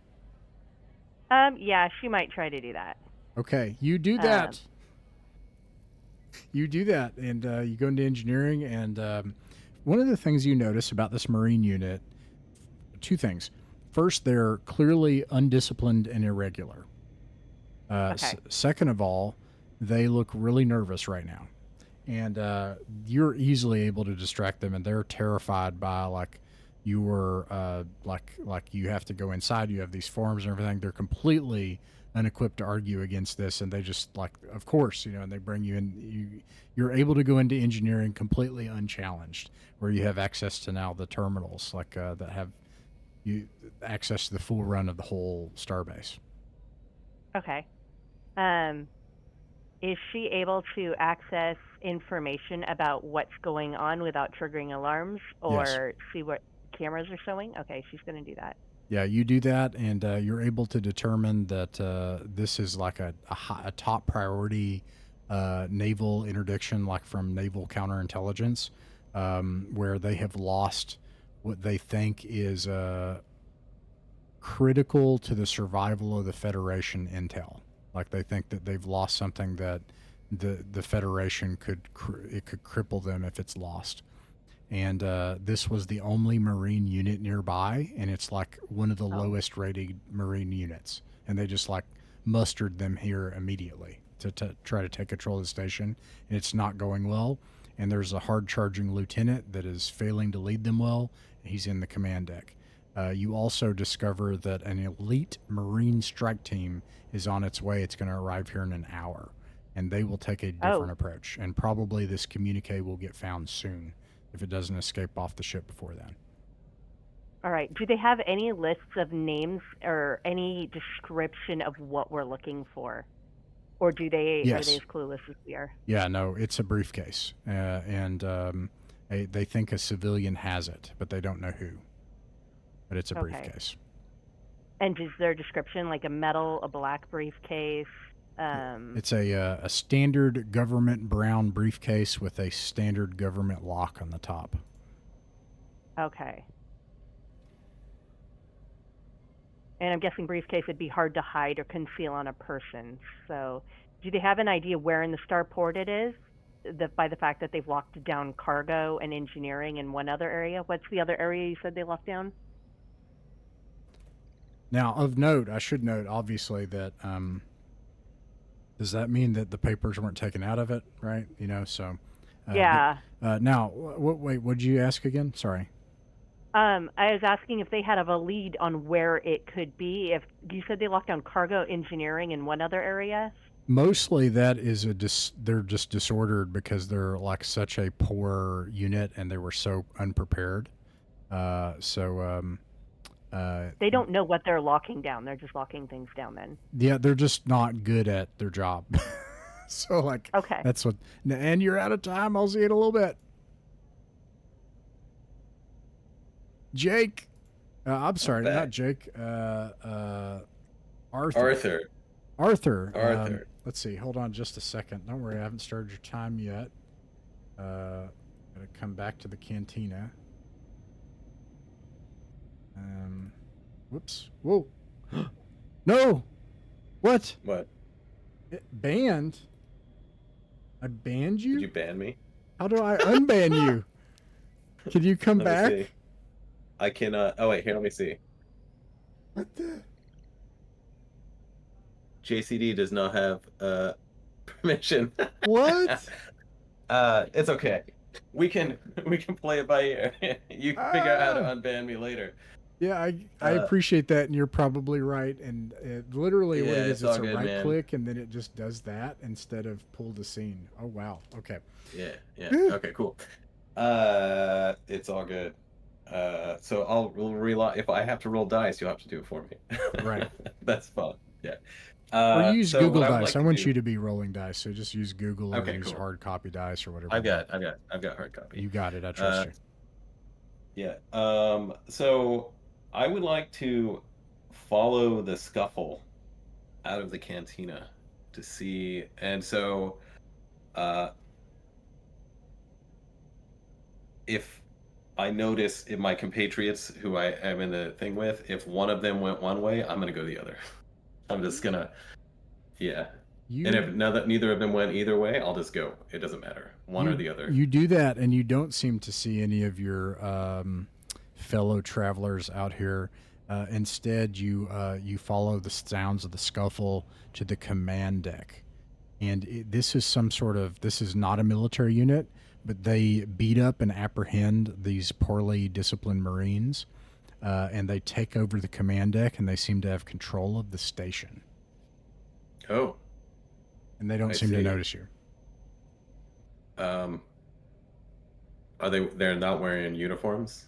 Yeah, she might try to do that. Okay, you do that. You do that, and you go into engineering, and one of the things you notice about this Marine unit, two things. First, they're clearly undisciplined and irregular. Okay. Second of all, they look really nervous right now, and you're easily able to distract them, and they're terrified by like You were like you have to go inside. You have these forms and everything. They're completely unequipped to argue against this, and they just like, of course, and they bring you in. You're able to go into engineering completely unchallenged, where you have access to now the terminals like that have you access to the full run of the whole starbase. Okay. Is she able to access information about what's going on without triggering alarms or see what cameras are showing? Okay, she's going to do that. Yeah, you do that, and you're able to determine that this is like a top priority naval interdiction, like from naval counterintelligence, where they have lost what they think is critical to the survival of the Federation intel. Like they think that they've lost something that the Federation could cripple them if it's lost. And this was the only Marine unit nearby, and it's like one of the lowest rated Marine units. And they just like mustered them here immediately to try to take control of the station. And it's not going well. And there's a hard charging lieutenant that is failing to lead them well. He's in the command deck. You also discover that an elite Marine strike team is on its way. It's going to arrive here in an hour, and they will take a different approach. And probably this communique will get found soon if it doesn't escape off the ship before then. All right. Do they have any lists of names or any description of what we're looking for? Or do they are they as clueless as we are? Yeah, no, it's a briefcase. And they think a civilian has it, but they don't know who. But it's a briefcase. And is there a description, like a black briefcase? It's a standard government brown briefcase with a standard government lock on the top. Okay. And I'm guessing briefcase would be hard to hide or conceal on a person. So do they have an idea where in the starport it is? By the fact that they've locked down cargo and engineering in one other area? What's the other area you said they locked down? Now, of note, I should note, obviously, that does that mean that the papers weren't taken out of it, right? So... yeah. Now, wait, what did you ask again? Sorry. I was asking if they had a lead on where it could be. If you said they locked down cargo engineering in one other area? Mostly that is they're just disordered because they're like such a poor unit and they were so unprepared. They don't know what they're locking down. They're just locking things down then. Yeah, they're just not good at their job. So okay. That's what. And you're out of time. I'll see you in a little bit. Jake. I'm sorry, not Jake. Arthur. Arthur. Let's see. Hold on just a second. Don't worry, I haven't started your time yet. Gotta come back to the cantina. Whoops. Whoa. No. What? What? Banned? I banned you? Did you ban me? How do I unban you? Can you come back? See. I cannot. Oh, wait. Here, let me see. What the? JCD does not have permission. What? It's okay. We can play it by ear. You can figure out how to unban me later. Yeah, I appreciate that, and you're probably right. And literally what it is, it's a good, right click, and then it just does that instead of pull the scene. Oh, wow. Okay. Yeah. Okay, cool. It's all good. So I'll reload. If I have to roll dice, you'll have to do it for me. Right. That's fun. Yeah. Or use Google Dice. I want you to be rolling dice, so just use Google or use hard copy dice or whatever. I've got hard copy. You got it. I trust you. Yeah. So I would like to follow the scuffle out of the cantina to see, and so if I notice if my compatriots who I am in the thing with, if one of them went one way, I'm gonna go the other. I'm just gonna, and if neither of them went either way, I'll just go. It doesn't matter, one or the other. You do that, and you don't seem to see any of your fellow travelers out here. Instead, you follow the sounds of the scuffle to the command deck, and this is not a military unit, but they beat up and apprehend these poorly disciplined Marines, and they take over the command deck, and they seem to have control of the station. Oh, And they don't I seem to see. notice you. Are they're not wearing uniforms?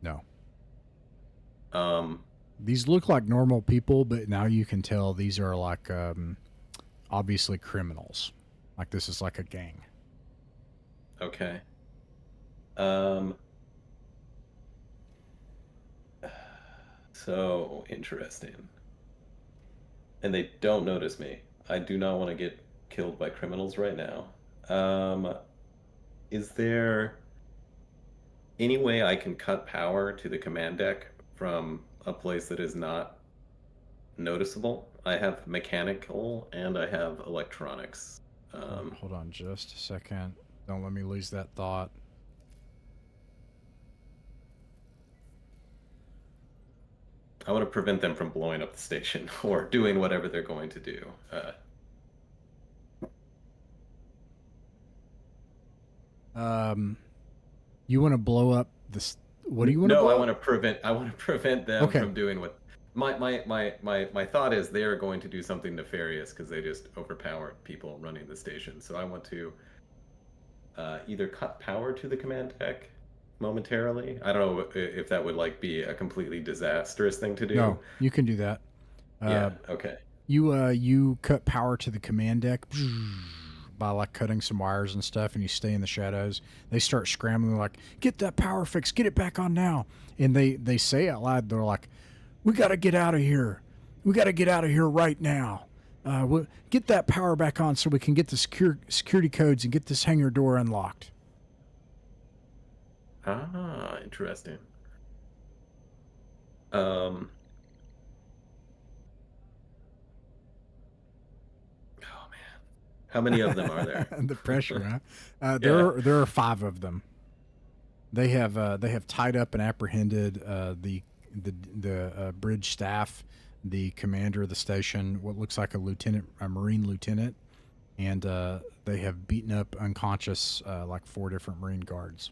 No. Um, These look like normal people, but now you can tell these are like obviously criminals. Like this is like a gang. okay. So interesting. And they don't notice me. I do not want to get killed by criminals right now. Is there any way I can cut power to the command deck from a place that is not noticeable? I have mechanical and I have electronics. Hold on just a second. Don't let me lose that thought. I want to prevent them from blowing up the station or doing whatever they're going to do. You want to blow up this? What do you want to No, blow I up? want to prevent. I want to prevent them Okay. from doing what. My thought is they are going to do something nefarious because they just overpowered people running the station. So I want to either cut power to the command deck momentarily. I don't know if that would like be a completely disastrous thing to do. No, you can do that. Yeah. Okay. You cut power to the command deck by like cutting some wires and stuff, and you stay in the shadows. They start scrambling like, "Get that power fixed! Get it back on now!" And they say out loud, they're like, "We got to get out of here! We got to get out of here right now! Get that power back on so we can get the security codes and get this hangar door unlocked." Ah, interesting. Oh man, how many of them are there? The pressure, huh? Yeah. There are 5 of them. They have tied up and apprehended the bridge staff, the commander of the station, what looks like a Marine lieutenant, and they have beaten up unconscious like 4 different Marine guards.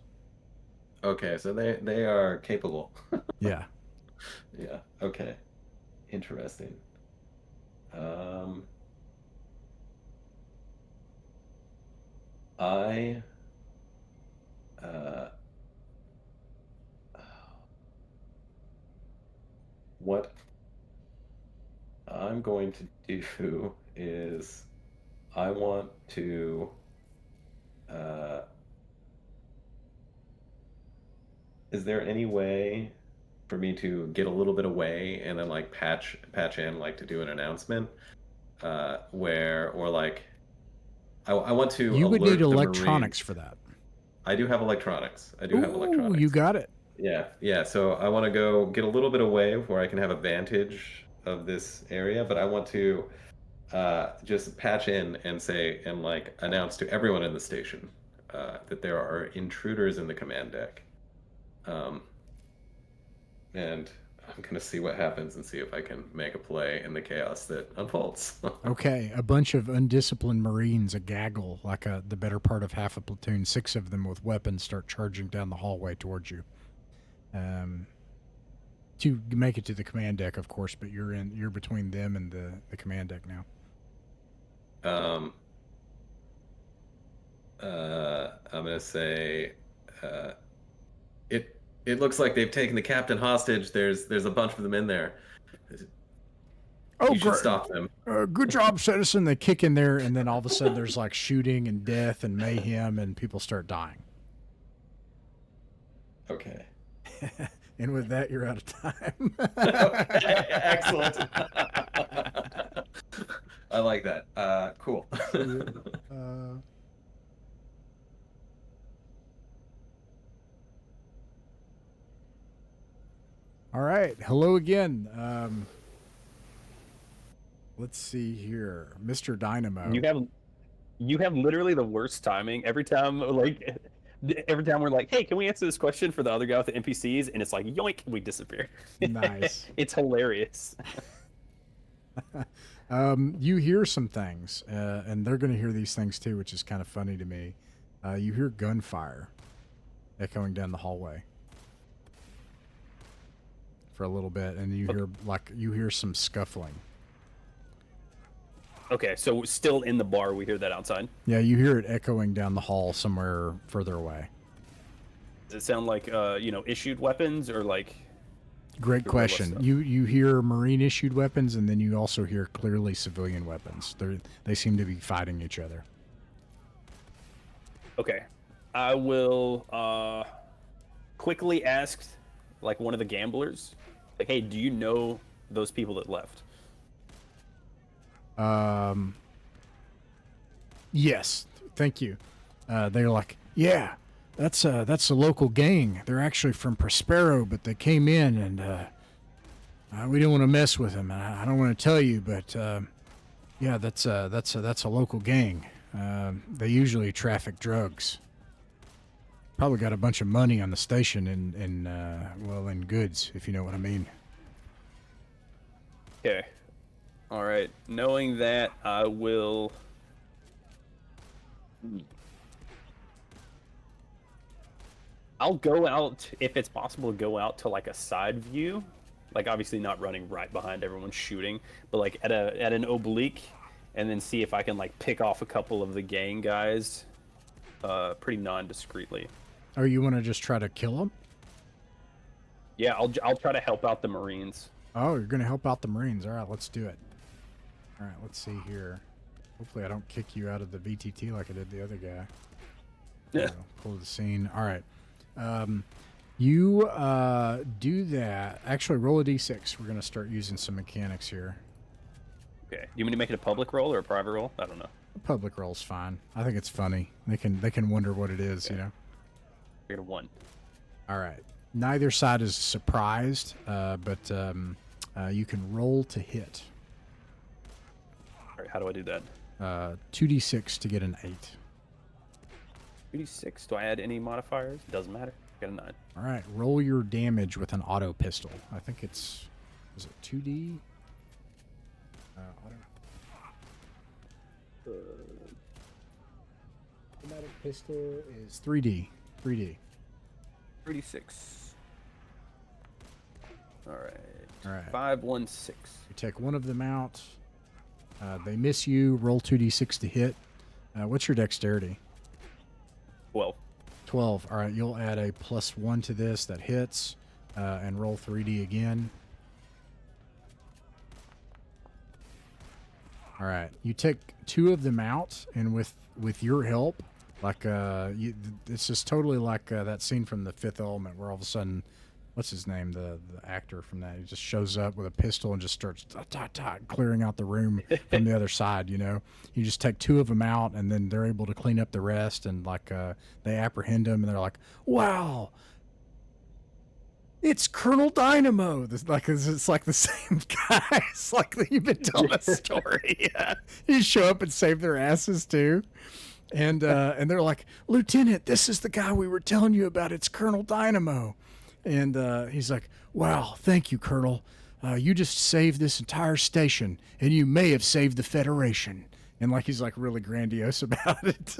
Okay, so they are capable. Yeah. Yeah. Okay. Interesting. I what I'm going to do is I want to is there any way for me to get a little bit away and then like patch in like to do an announcement where or like I want to You would need alert the electronics Marines. for that. I do have electronics. I do have Ooh, electronics. you got it. Yeah. So I want to go get a little bit away where I can have a vantage of this area, but I want to just patch in and say and like announce to everyone in the station that there are intruders in the command deck. And I'm gonna see what happens and see if I can make a play in the chaos that unfolds. Okay, a bunch of undisciplined Marines, a gaggle, like the better part of half a platoon, 6 of them with weapons, start charging down the hallway towards you. To make it to the command deck, of course, but you're between them and the command deck now. I'm gonna say it looks like they've taken the captain hostage. There's a bunch of them in there. Oh, You should stop them. Good job, citizen. They kick in there, and then all of a sudden there's like shooting and death and mayhem, and people start dying. Okay. And with that, you're out of time. Okay, excellent. I like that. Cool. All right. Hello again. Let's see here, Mr. Dynamo. You have literally the worst timing every time. Like every time we're like, "Hey, can we answer this question for the other guy with the NPCs?" And it's like, yoink, we disappear. Nice. It's hilarious. You hear some things, and they're going to hear these things too, which is kind of funny to me. You hear gunfire echoing down the hallway for a little bit, and you hear some scuffling. Okay, so still in the bar, we hear that outside. Yeah, you hear it echoing down the hall somewhere further away. Does it sound like issued weapons or like? Great question. You hear Marine issued weapons, and then you also hear clearly civilian weapons. They seem to be fighting each other. Okay, I will quickly ask like one of the gamblers, like, hey, do you know those people that left? Yes, thank you. They're like, yeah, that's a local gang. They're actually from Prospero, but they came in and we didn't want to mess with them. I don't want to tell you, but yeah, that's a local gang. They usually traffic drugs. Probably got a bunch of money on the station in goods, if you know what I mean. Okay. All right. Knowing that, I will. I'll go out, if it's possible, go out to like a side view, like obviously not running right behind everyone shooting, but like at an oblique, and then see if I can like pick off a couple of the gang guys, pretty non-discreetly. Oh, you want to just try to kill them? Yeah, I'll try to help out the Marines. Oh, you're gonna help out the Marines. All right, let's do it. All right, let's see here. Hopefully, I don't kick you out of the VTT like I did the other guy. Yeah. Pull the scene. All right. You do that. Actually, roll a d6. We're gonna start using some mechanics here. Okay. Do you want me to make it a public roll or a private roll? I don't know. A public roll's fine. I think it's funny. They can wonder what it is. Okay. You know. I got a 1. All right. Neither side is surprised, but you can roll to hit. All right. How do I do that? 2d6 to get an 8. 36. Do I add any modifiers? Doesn't matter. Got a 9. All right. Roll your damage with an auto pistol. I think is it 2d? Automatic pistol is 3d. 3d. 36. All right. All right. 5, 1, 6. You take one of them out. They miss you. Roll 2d6 to hit. What's your dexterity? 12. 12. All right. You'll add a +1 to this. That hits. And roll 3d again. All right. You take 2 of them out, and with your help, like it's just totally like that scene from The Fifth Element, where all of a sudden, what's his name, the actor from that, he just shows up with a pistol and just starts clearing out the room from the other side. You know, you just take 2 of them out, and then they're able to clean up the rest, and like they apprehend him, and they're like, "Wow, it's Colonel Dynamo." It's like the same guy. It's like you've been telling a story. Yeah. You show up and save their asses too. And they're like, "Lieutenant, this is the guy we were telling you about. It's Colonel Dynamo." And he's like, "Wow, thank you, Colonel. You just saved this entire station, and you may have saved the Federation." And like he's like really grandiose about it.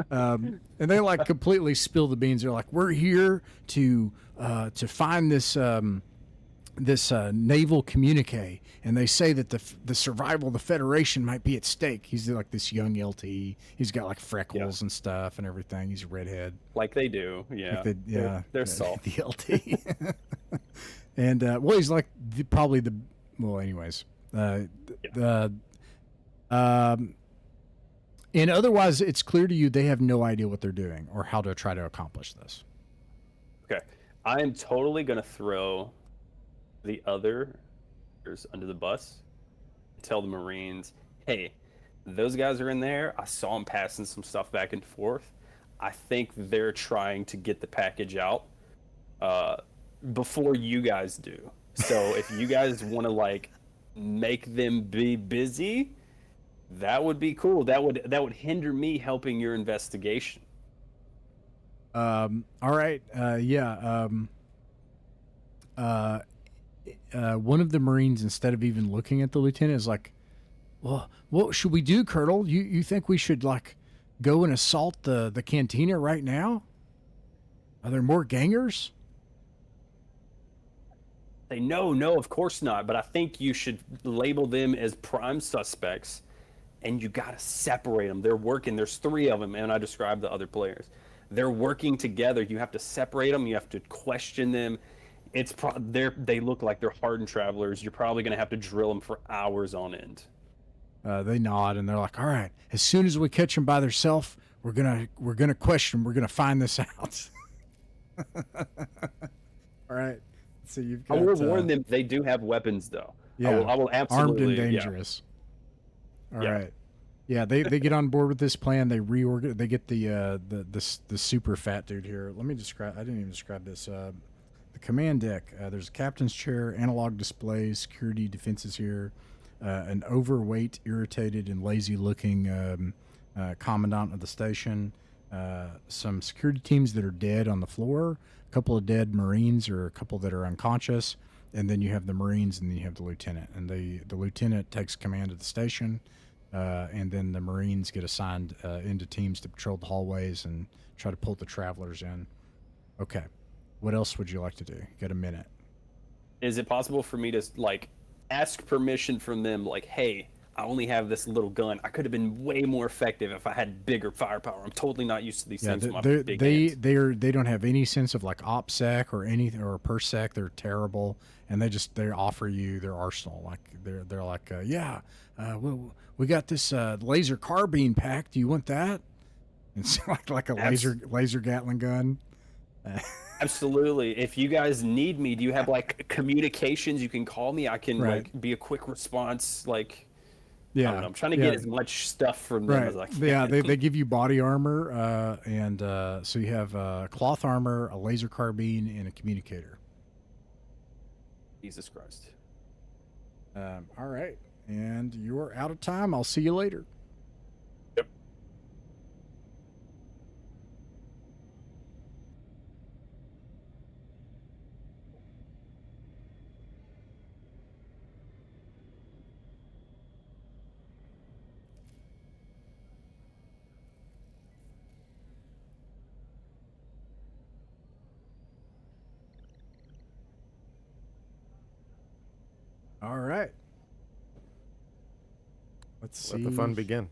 And they like completely spill the beans. They're like, "We're here to find this naval communique, and they say that the survival of the Federation might be at stake." He's like this young LT. He's got like freckles and stuff and everything. He's a redhead. Like they do, yeah. Like they're soft. The LT. And well, he's like probably the anyways. And otherwise, it's clear to you they have no idea what they're doing or how to try to accomplish this. Okay. I am totally going to throw the others under the bus. Tell the Marines, hey, those guys are in there. I saw them passing some stuff back and forth. I think they're trying to get the package out before you guys do. So if you guys want to like make them be busy, that would be cool. That would hinder me helping your investigation. All right. Yeah. One of the Marines, instead of even looking at the lieutenant, is like, "Well, what should we do, Colonel? You think we should like go and assault the cantina right now? Are there more gangers? Say, no, of course not. But I think you should label them as prime suspects, and you got to separate them. They're working. There's 3 of them, and I described the other players. They're working together. You have to separate them. You have to question them. They look like they're hardened travelers. You're probably going to have to drill them for hours on end. They nod and they're like, "All right, as soon as we catch them by themselves, we're gonna question them. We're gonna find this out." All right. So you've got. I will warn them. They do have weapons, though. Yeah. I will absolutely. Armed and dangerous. Yeah. All right. Yeah, they get on board with this plan. They reorganize. They get the super fat dude here. Let me describe. I didn't even describe this. The command deck. There's a captain's chair, analog displays, security defenses here. An overweight, irritated, and lazy-looking commandant of the station. Some security teams that are dead on the floor. A couple of dead Marines, or a couple that are unconscious. And then you have the Marines, and then you have the lieutenant. And the lieutenant takes command of the station. And then the Marines get assigned into teams to patrol the hallways and try to pull the travelers in. Okay. What else would you like to do? Got a minute. Is it possible for me to, like, ask permission from them, like, hey, I only have this little gun. I could have been way more effective if I had bigger firepower. I'm totally not used to these things with my big hands. They don't have any sense of, like, OPSEC or anything, or PERSEC. They're terrible, and they offer you their arsenal. Like, they're like, we got this laser carbine pack. Do you want that? It's like a laser Gatling gun. Absolutely. If you guys need me, do you have, like, communications? You can call me. I can like be a quick response. Like, yeah, I don't know. I'm trying to get as much stuff from them as I can. Yeah, they give you body armor, and so you have cloth armor, a laser carbine, and a communicator. Jesus Christ. All right, and you're out of time. I'll see you later. Yep. All right. Let's see. Let the fun begin.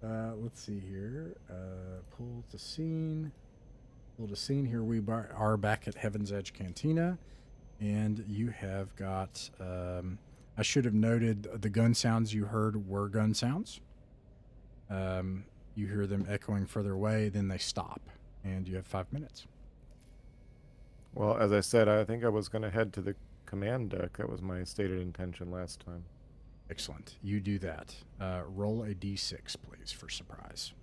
Let's see here. Pull to scene. Pull to scene. Here we are back at Heaven's Edge Cantina. And you have got... I should have noted the gun sounds you heard were gun sounds. You hear them echoing further away, then they stop. And you have 5 minutes. Well, as I said, I think I was going to head to the command deck. That was my stated intention last time. Excellent. You do that. Roll a d6, please, for surprise.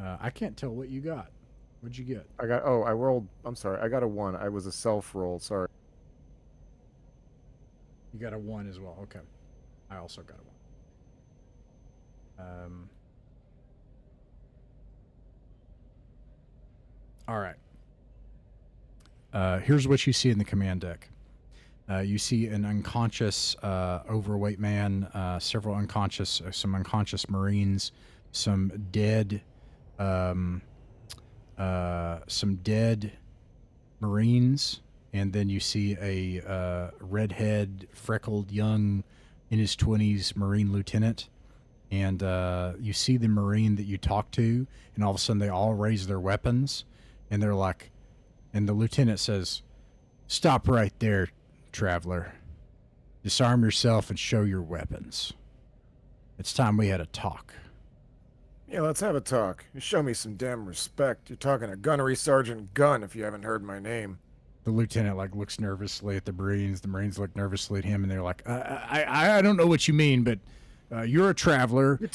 I can't tell what you got. What'd you get? I rolled, I'm sorry, I got a 1. I was a self-roll, sorry. You got a 1 as well. Okay. I also got a 1. All right. Here's what you see in the command deck. You see an unconscious, overweight man, some unconscious Marines, some dead Marines, and then you see a redhead, freckled, young, in his 20s Marine lieutenant. And you see the Marine that you talk to, and all of a sudden they all raise their weapons. And they're like, and the lieutenant says, "Stop right there, traveler. Disarm yourself and show your weapons. It's time we had a talk." Yeah, let's have a talk. You show me some damn respect. You're talking to Gunnery Sergeant Gunn if you haven't heard my name. The lieutenant looks nervously at the Marines. The Marines look nervously at him, and they're like, I don't know what you mean, but you're a traveler. You're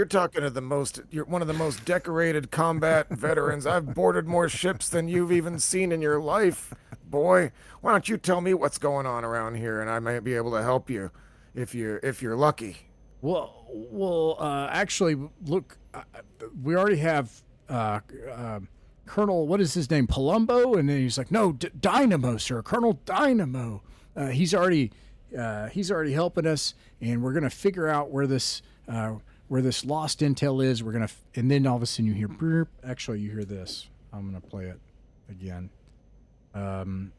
talking to you're one of the most decorated combat veterans. I've boarded more ships than you've even seen in your life, boy. Why don't you tell me what's going on around here, and I might be able to help you if you're lucky. Well, actually, look, we already have Colonel, what is his name, Palumbo? And then he's like, no, Dynamo, sir, Colonel Dynamo. He's already he's already helping us, and we're gonna figure out where this lost intel is. We're gonna, and then all of a sudden you hear, burp. Actually, you hear this. I'm gonna play it again. And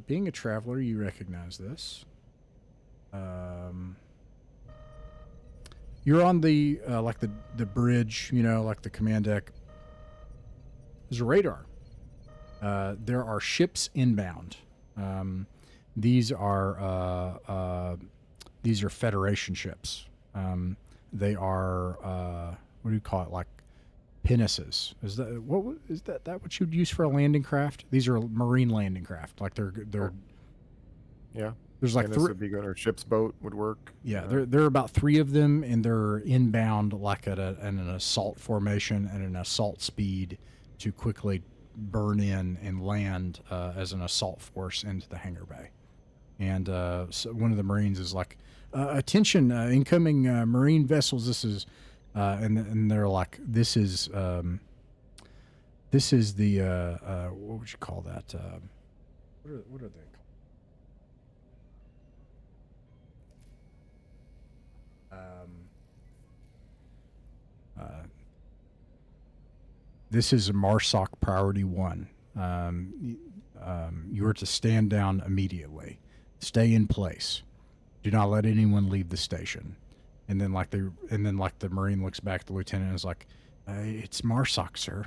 being a traveler, you recognize this. You're on the like the bridge, like the command deck. There's a radar. There are ships inbound. These are Federation ships. They are what do you call it? Like pinnaces. Is that what you'd use for a landing craft? These are marine landing craft. Like they're Yeah. there's like Would be good, or ship's boat would work. yeah, there are about 3 of them, and they're inbound like at an assault formation and an assault speed to quickly burn in and land as an assault force into the hangar bay. And so one of the Marines is like, "Attention, incoming Marine vessels! This is," and they're like, "This is the what would you call that? What are they?" This is a MARSOC Priority 1. You are to stand down immediately. Stay in place. Do not let anyone leave the station. And then the Marine looks back at the lieutenant and is like, "It's MARSOC, sir."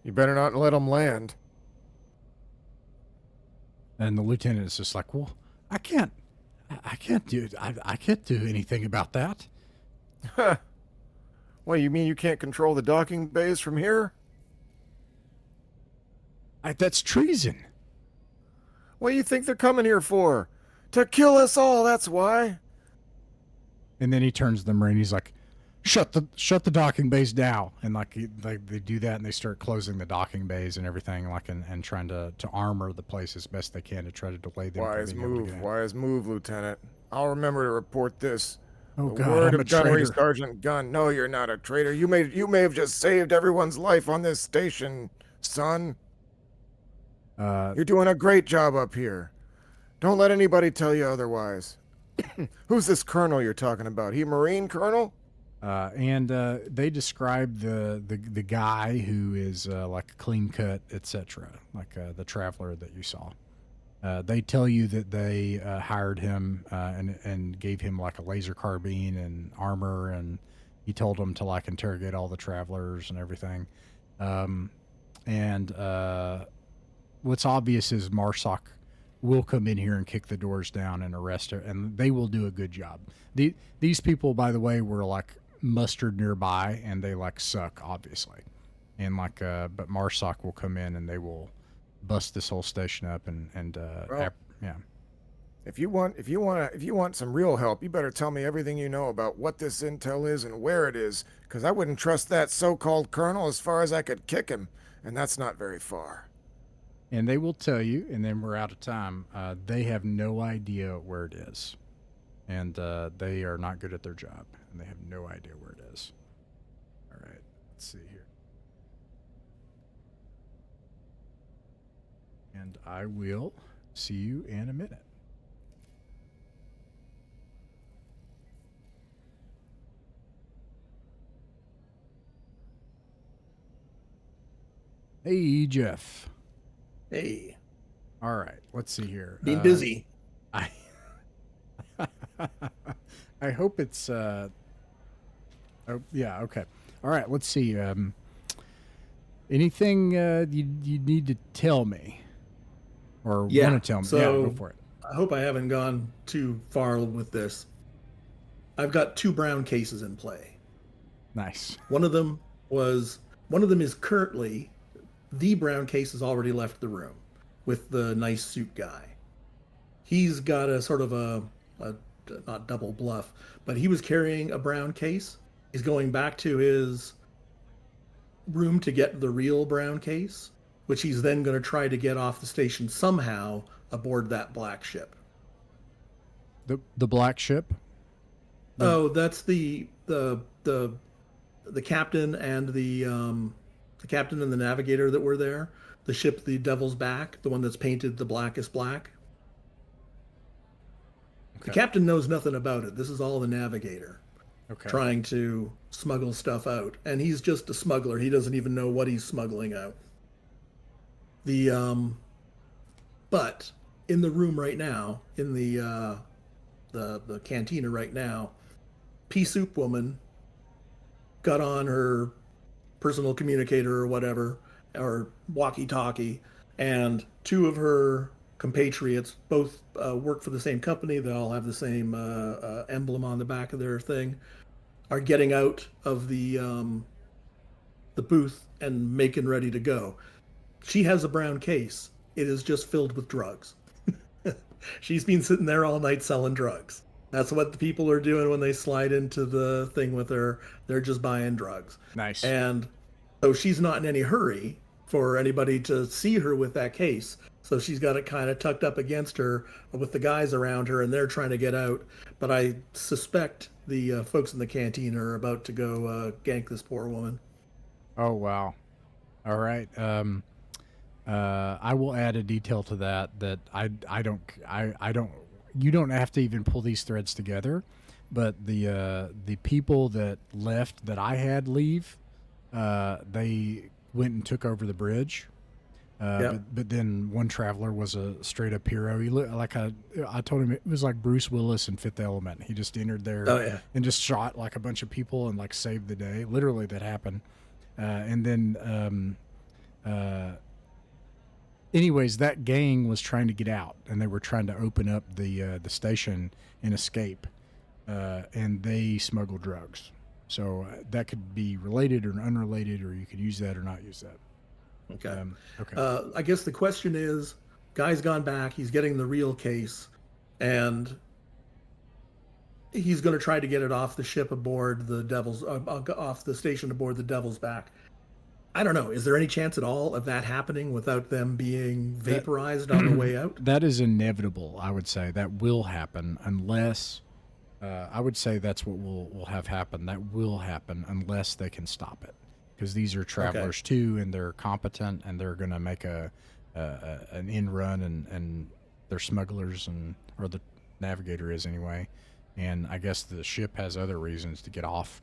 You better not let them land. And the lieutenant is just like, "Well, I can't do anything about that." What, you mean you can't control the docking bays from here? That's treason. What do you think they're coming here for? To kill us all, that's why. And then he turns to the Marine. He's like, shut the docking bays now. And they do that, and they start closing the docking bays and everything, and trying to armor the place as best they can to try to delay them. Wise move, Lieutenant. I'll remember to report this. Oh the God, word I'm of a Gunnery traitor. Sergeant Gunn. No, you're not a traitor. You may have just saved everyone's life on this station, son. You're doing a great job up here. Don't let anybody tell you otherwise. Who's this colonel you're talking about? He a Marine colonel? And they describe the guy who is like clean cut, etc., like the traveler that you saw. They tell you that they hired him and gave him like a laser carbine and armor, and he told them to like interrogate all the travelers and everything. What's obvious is MARSOC will come in here and kick the doors down and arrest her, and they will do a good job. These people, by the way, were like mustered nearby, and they like suck, obviously. And like, but MARSOC will come in and they will bust this whole station up yeah. If you want some real help, you better tell me everything you know about what this intel is and where it is, because I wouldn't trust that so-called colonel as far as I could kick him, and that's not very far. And they will tell you, and then we're out of time. They have no idea where it is, and they are not good at their job, and they have no idea where it is. All right, let's see here. And I will see you in a minute. Hey, Jeff. Hey, All right, let's see here. being busy. I I hope it's oh, yeah, okay. All right, let's see. Anything you need to tell me or Yeah, want to tell me? so Yeah, go for it. I hope I haven't gone too far with this. I've got 2 brown cases in play. Nice. One of them is currently, the brown case has already left the room with the nice suit guy. He's got a sort of a not double bluff, but he was carrying a brown case. He's going back to his room to get the real brown case, which he's then going to try to get off the station somehow aboard that black ship. The black ship? Oh, that's the captain and the the captain and the navigator that were there, the ship, the Devil's Back, the one that's painted the blackest black. The captain knows nothing about it. This is all the navigator trying to smuggle stuff out. And he's just a smuggler. He doesn't even know what he's smuggling out. But in the room right now, in the cantina right now, Pea Soup Woman got on her personal communicator or whatever, or walkie-talkie, and two of her compatriots both work for the same company. They all have the same emblem on the back of their thing, are getting out of the booth and making ready to go. She has a brown case. It is just filled with drugs. She's been sitting there all night selling drugs. That's what the people are doing when they slide into the thing with her. They're just buying drugs. Nice. And so she's not in any hurry for anybody to see her with that case. So she's got it kind of tucked up against her with the guys around her, and they're trying to get out. But I suspect the folks in the canteen are about to go gank this poor woman. Oh, wow. All right. I will add a detail to that I don't you don't have to even pull these threads together, but the people that left that I had leave, they went and took over the bridge. But then one traveler was a straight up hero. He looked like I told him it was like Bruce Willis in Fifth Element. He just entered there and just shot like a bunch of people and like saved the day. Literally that happened. And then anyways, that gang was trying to get out, and they were trying to open up the station and escape, and they smuggled drugs. So that could be related or unrelated, or you could use that or not use that. Okay. I guess the question is, guy's gone back. He's getting the real case, and he's going to try to get it off the ship aboard the Devil's, off the station aboard the Devil's Back. I don't know. Is there any chance at all of that happening without them being vaporized on the way out? That is inevitable, I would say. That will happen unless... I would say that's what will have happen. That will happen unless they can stop it. Because these are travelers too, and they're competent, and they're going to make an in run, and they're smugglers, or the navigator is anyway. And I guess the ship has other reasons to get off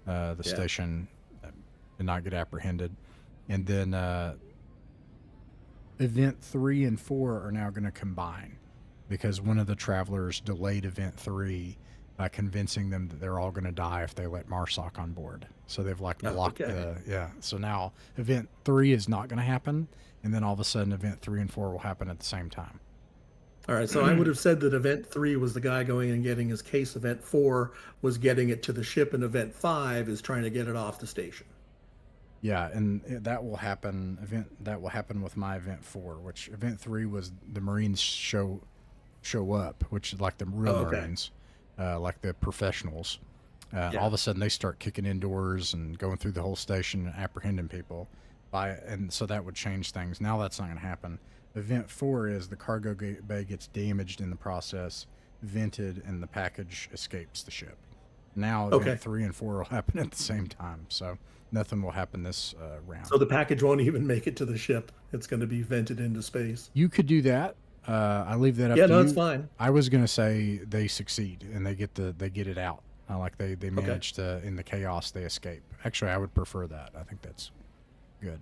the station and not get apprehended. And then event 3 and 4 are now going to combine, because one of the travelers delayed event 3 by convincing them that they're all going to die if they let Marsoc on board. So they've like blocked so now event 3 is not going to happen, and then all of a sudden event 3 and 4 will happen at the same time. All right, so I would have said that event 3 was the guy going and getting his case. Event 4 was getting it to the ship, and event 5 is trying to get it off the station. Yeah, and that will happen. That will happen with my event 4, which event 3 was the Marines show up, which is like the real Marines, like the professionals. All of a sudden, they start kicking indoors and going through the whole station and apprehending people. And so that would change things. Now that's not going to happen. Event 4 is the cargo bay gets damaged in the process, vented, and the package escapes the ship. Now event 3 and 4 will happen at the same time, so nothing will happen this round. So the package won't even make it to the ship. It's going to be vented into space. You could do that. I leave that up to you. Yeah, no, it's fine. I was going to say they succeed and they get it out. Like they manage to, in the chaos, they escape. Actually, I would prefer that. I think that's good.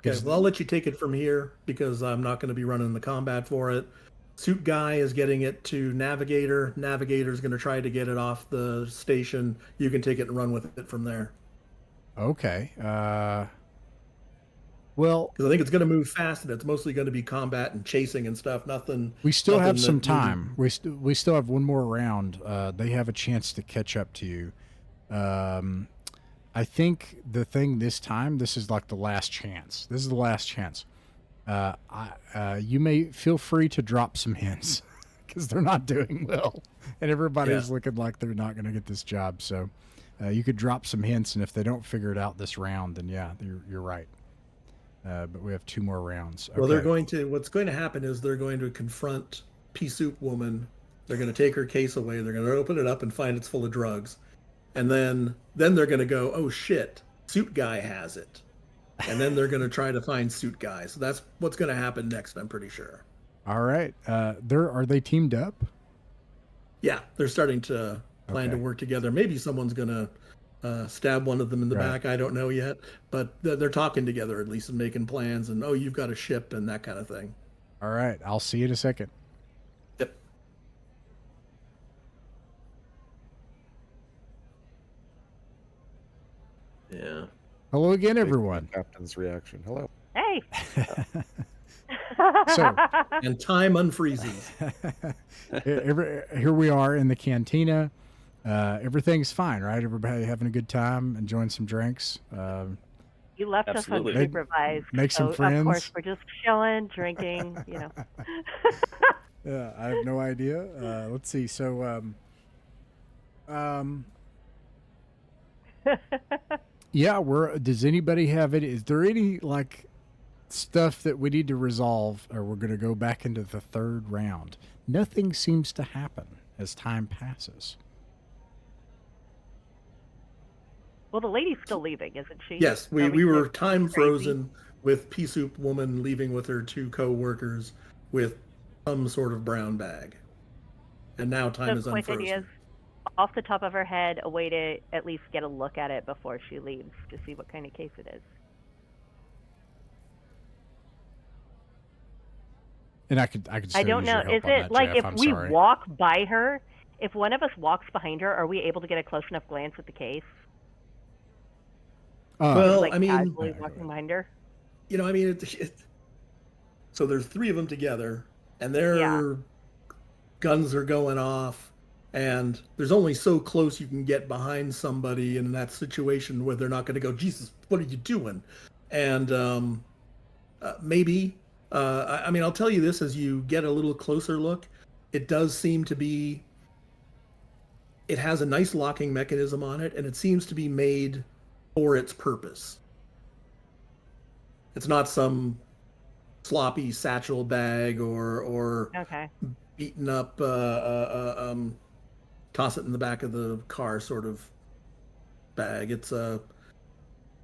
Okay, well, I'll let you take it from here because I'm not going to be running the combat for it. Suit guy is getting it to navigator. Navigator's going to try to get it off the station. You can take it and run with it from there. Okay. Well, because I think it's going to move fast, and it's mostly going to be combat and chasing and stuff. We still have some time. We still have one more round. They have a chance to catch up to you. I think the thing this time, this is like the last chance. This is the last chance. You may feel free to drop some hints because they're not doing well, and everybody's looking like they're not going to get this job. So you could drop some hints, and if they don't figure it out this round, then you're right. But we have 2 more rounds. Okay. Well, what's going to happen is they're going to confront Pea Soup Woman. They're going to take her case away. They're going to open it up and find it's full of drugs. And then they're going to go, oh shit, Suit Guy has it. and then they're going to try to find suit guys. So that's what's going to happen next, I'm pretty sure. All right. Are they teamed up? Yeah, they're starting to plan to Okay. work together. Maybe someone's going to stab one of them in the Right. back. I don't know yet, but they're talking together at least and making plans. And oh, you've got a ship and that kind of thing. All right. I'll see you in a second. Yep. Yeah. Hello again, everyone. Captain's reaction. Hello. Hey. So- And time unfreezes. Here we are in the cantina. Everything's fine, right? Everybody having a good time, enjoying some drinks. You left Absolutely. us unsupervised. Make some so friends. Of course, we're just chilling, drinking, you know. Yeah, I have no idea. Let's see. So, yeah, does anybody have it? Is there any like stuff that we need to resolve, or we're going to go back into the third round? Nothing seems to happen as time passes. Well, the lady's still leaving, isn't she? Yes, Are we were just time crazy? frozen with Pea Soup Woman leaving with her 2 co-workers with some sort of brown bag. And now time is So quick unfrozen. ideas, off the top of her head, a way to at least get a look at it before she leaves to see what kind of case it is. And I could. I still don't use your know. help Is on it that, like Jeff. if I'm we sorry. walk by her, if one of us walks behind her, are we able to get a close enough glance at the case? Well, Like I mean, casually Yeah, go walking ahead. behind her? you know, I mean, so there's 3 of them together, and their Yeah. guns are going off, and there's only so close you can get behind somebody in that situation where they're not going to go, Jesus, what are you doing? And maybe, I mean, I'll tell you this, as you get a little closer look, it does seem to be, it has a nice locking mechanism on it, and it seems to be made for its purpose. It's not some sloppy satchel bag or Okay. beaten up, toss it in the back of the car sort of bag. It's So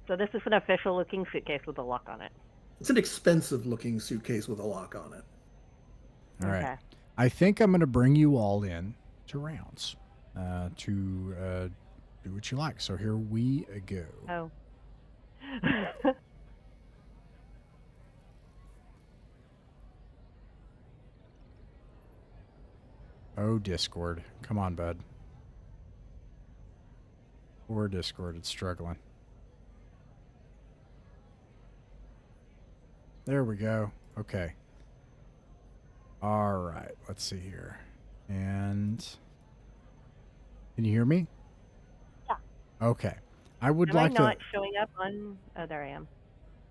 this is an official looking suitcase with a lock on it. an expensive looking suitcase with a lock on it. All right. Okay. I think I'm going to bring you all in to rounds to do what you like. So here we go. Oh. Oh, Discord. Come on, bud. Poor Discord. It's struggling. There we go. Okay. All right. Let's see here. And can you hear me? Yeah. Okay. I would Am like I to. not showing up on? Oh, there I am.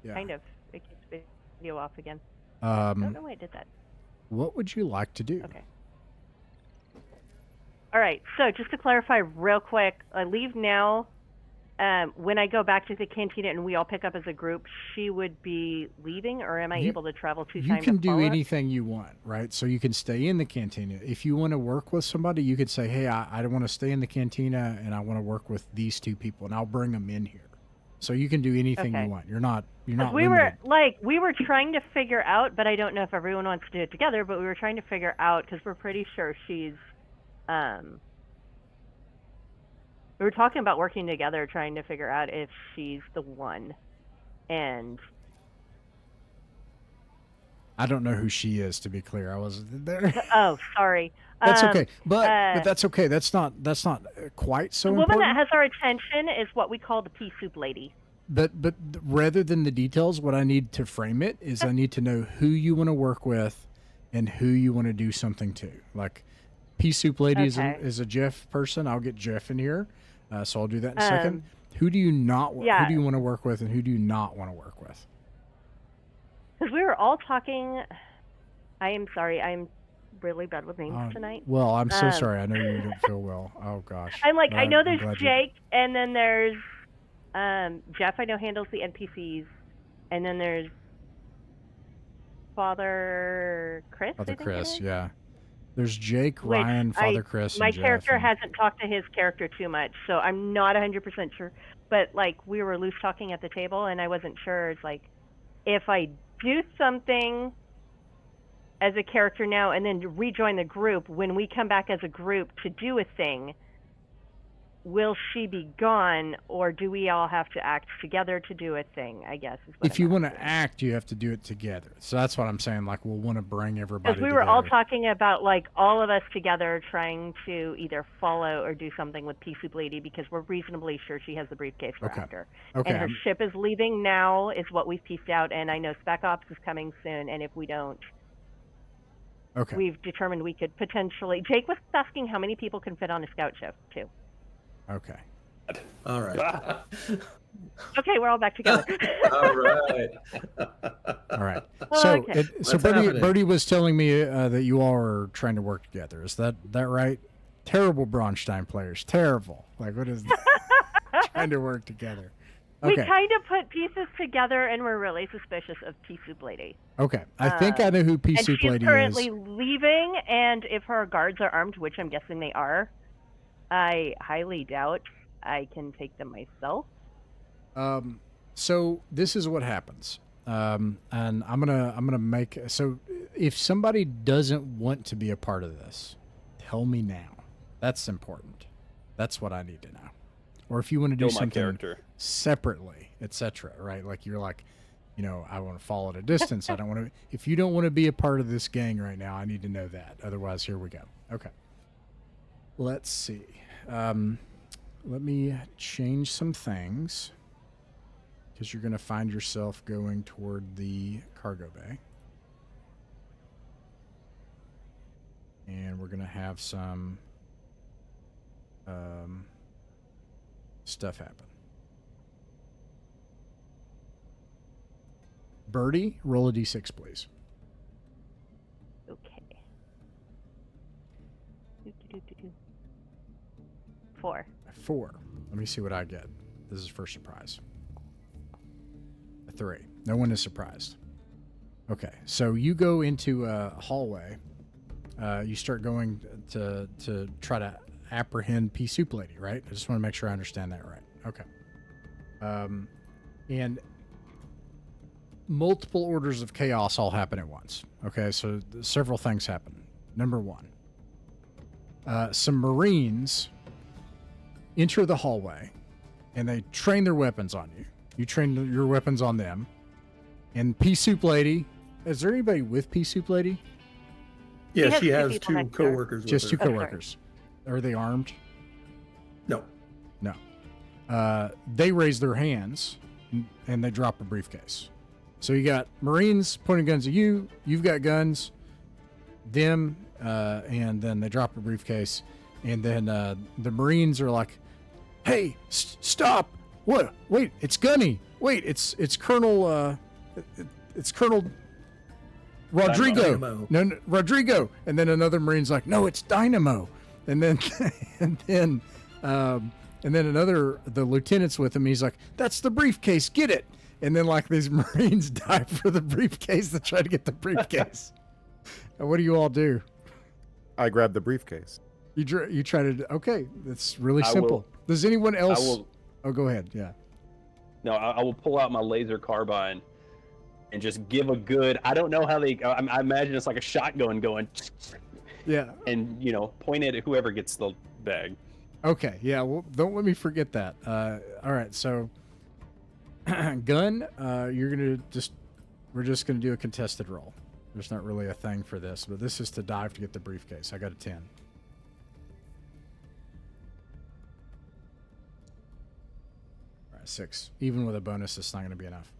Yeah. Kind of. It keeps video off again. I don't know why I did that. What would you like to do? Okay. All right. So just to clarify real quick, I leave now. When I go back to the cantina and we all pick up as a group, she would be leaving, or am I able to travel 2 You times? can do anything you want, right? So you can stay in the cantina. If you want to work with somebody, you could say, hey, I want to stay in the cantina and I want to work with these 2 people and I'll bring them in here. So you can do anything Okay. you want. You're not We limited. we were trying to figure out, but I don't know if everyone wants to do it together, but we were trying to figure out, because we're pretty sure she's, we were talking about working together, trying to figure out if she's the one. And I don't know who she is, to be clear. I wasn't there. oh, sorry. That's okay. But uh, that's okay. That's not quite so the woman important. that has our attention is what we call the pea soup lady. But rather than the details, what I need to frame it is I need to know who you want to work with and who you want to do something to. Like Pea Soup Lady Okay. is a Jeff person. I'll get Jeff in here. So I'll do that in a second. Who do you not yeah. who do you want to work with and who do you not want to work with? Because we were all talking. I am sorry. I'm really bad with names tonight. Well, I'm so sorry. I know you don't feel well. Oh gosh. I'm like, But I know I'm there's glad Jake, and then there's Jeff. I know handles the NPCs, and then there's Father Chris. Father I think it Chris, is. yeah. There's Jake, Which Ryan, Father Chris, My and Jeff. character and- hasn't talked to his character too much, so I'm not 100% sure but like we were loose talking at the table, and I wasn't sure. It's like if I do something as a character now and then rejoin the group, when we come back as a group to do a thing, will she be gone, or do we all have to act together to do a thing, I guess is what If you want to asking. act, you have to do it together. So that's what I'm saying. Like, we'll want to bring everybody Because we were all together. talking about like all of us together trying to either follow or do something with Pea Soup Lady, because we're reasonably sure she has the briefcase for Okay. after. Okay. And her ship is leaving now is what we've pieced out, and I know Spec Ops is coming soon, and if we don't, Okay. we've determined we could potentially... Jake was asking how many people can fit on a scout ship, too. Okay. All right. Okay, we're all back together. All right. All right. So, Okay. so What's Birdie, happening? Birdie was telling me that you all are trying to work together. Is that right? Terrible Braunstein players. Terrible. Like, what is that? Trying to work together. We Okay. kind of put pieces together, and we're really suspicious of Pea Soup Lady. Okay. I think I know who Pea And Soup she's Lady currently is. leaving, and if her guards are armed, which I'm guessing they are, I highly doubt I can take them myself. So this is what happens. And I'm gonna make, so if somebody doesn't want to be a part of this, tell me now. That's important. That's what I need to know. Or if you want to do Kill my something character. separately, etc. Right? Like you're like, I want to fall at a distance. I don't want to. If you don't want to be a part of this gang right now, I need to know that. Otherwise, here we go. Okay. Let's see. Let me change some things, because you're going to find yourself going toward the cargo bay. And we're going to have some stuff happen. Birdie, roll a d6, please. Okay. 4. 4. Let me see what I get. This is for surprise. A 3. No one is surprised. Okay, so you go into a hallway. You start going to try to apprehend Pea Soup Lady, right? I just want to make sure I understand that right. Okay. And multiple orders of chaos all happen at once. Okay, so several things happen. Number 1, some Marines enter the hallway, and they train their weapons on you. You train your weapons on them. And Pea Soup Lady, is there anybody with Pea Soup Lady? Yeah, has she two has people 2 next to her. coworkers with Just 2 her. sorry. coworkers. Are they armed? No. No. They raise their hands and they drop a briefcase. So you got Marines pointing guns at you. You've got guns. Them, and then they drop a briefcase. And then the Marines are like, "Hey, stop! What? Wait, it's Gunny. Wait, it's Colonel. It's Colonel Rodrigo. Dynamo. No, Rodrigo." And then another Marine's like, "No, it's Dynamo." And then and then another, the lieutenant's with him. He's like, "That's the briefcase. Get it." And then like these Marines dive for the briefcase to try to get the briefcase. And what do you all do? I grabbed the briefcase. You try to, okay, that's really I simple. will- Does anyone I else? will. Oh, go ahead. Yeah. No, I will pull out my laser carbine and just give a good. I don't know how they. I imagine it's like a shotgun going, Yeah. and point it at whoever gets the bag. Okay. Yeah. Well, don't let me forget that. All right. So, Gun, we're just gonna do a contested roll. There's not really a thing for this, but this is to dive to get the briefcase. I got a 10. All right, 6. Even with a bonus, it's not going to be enough.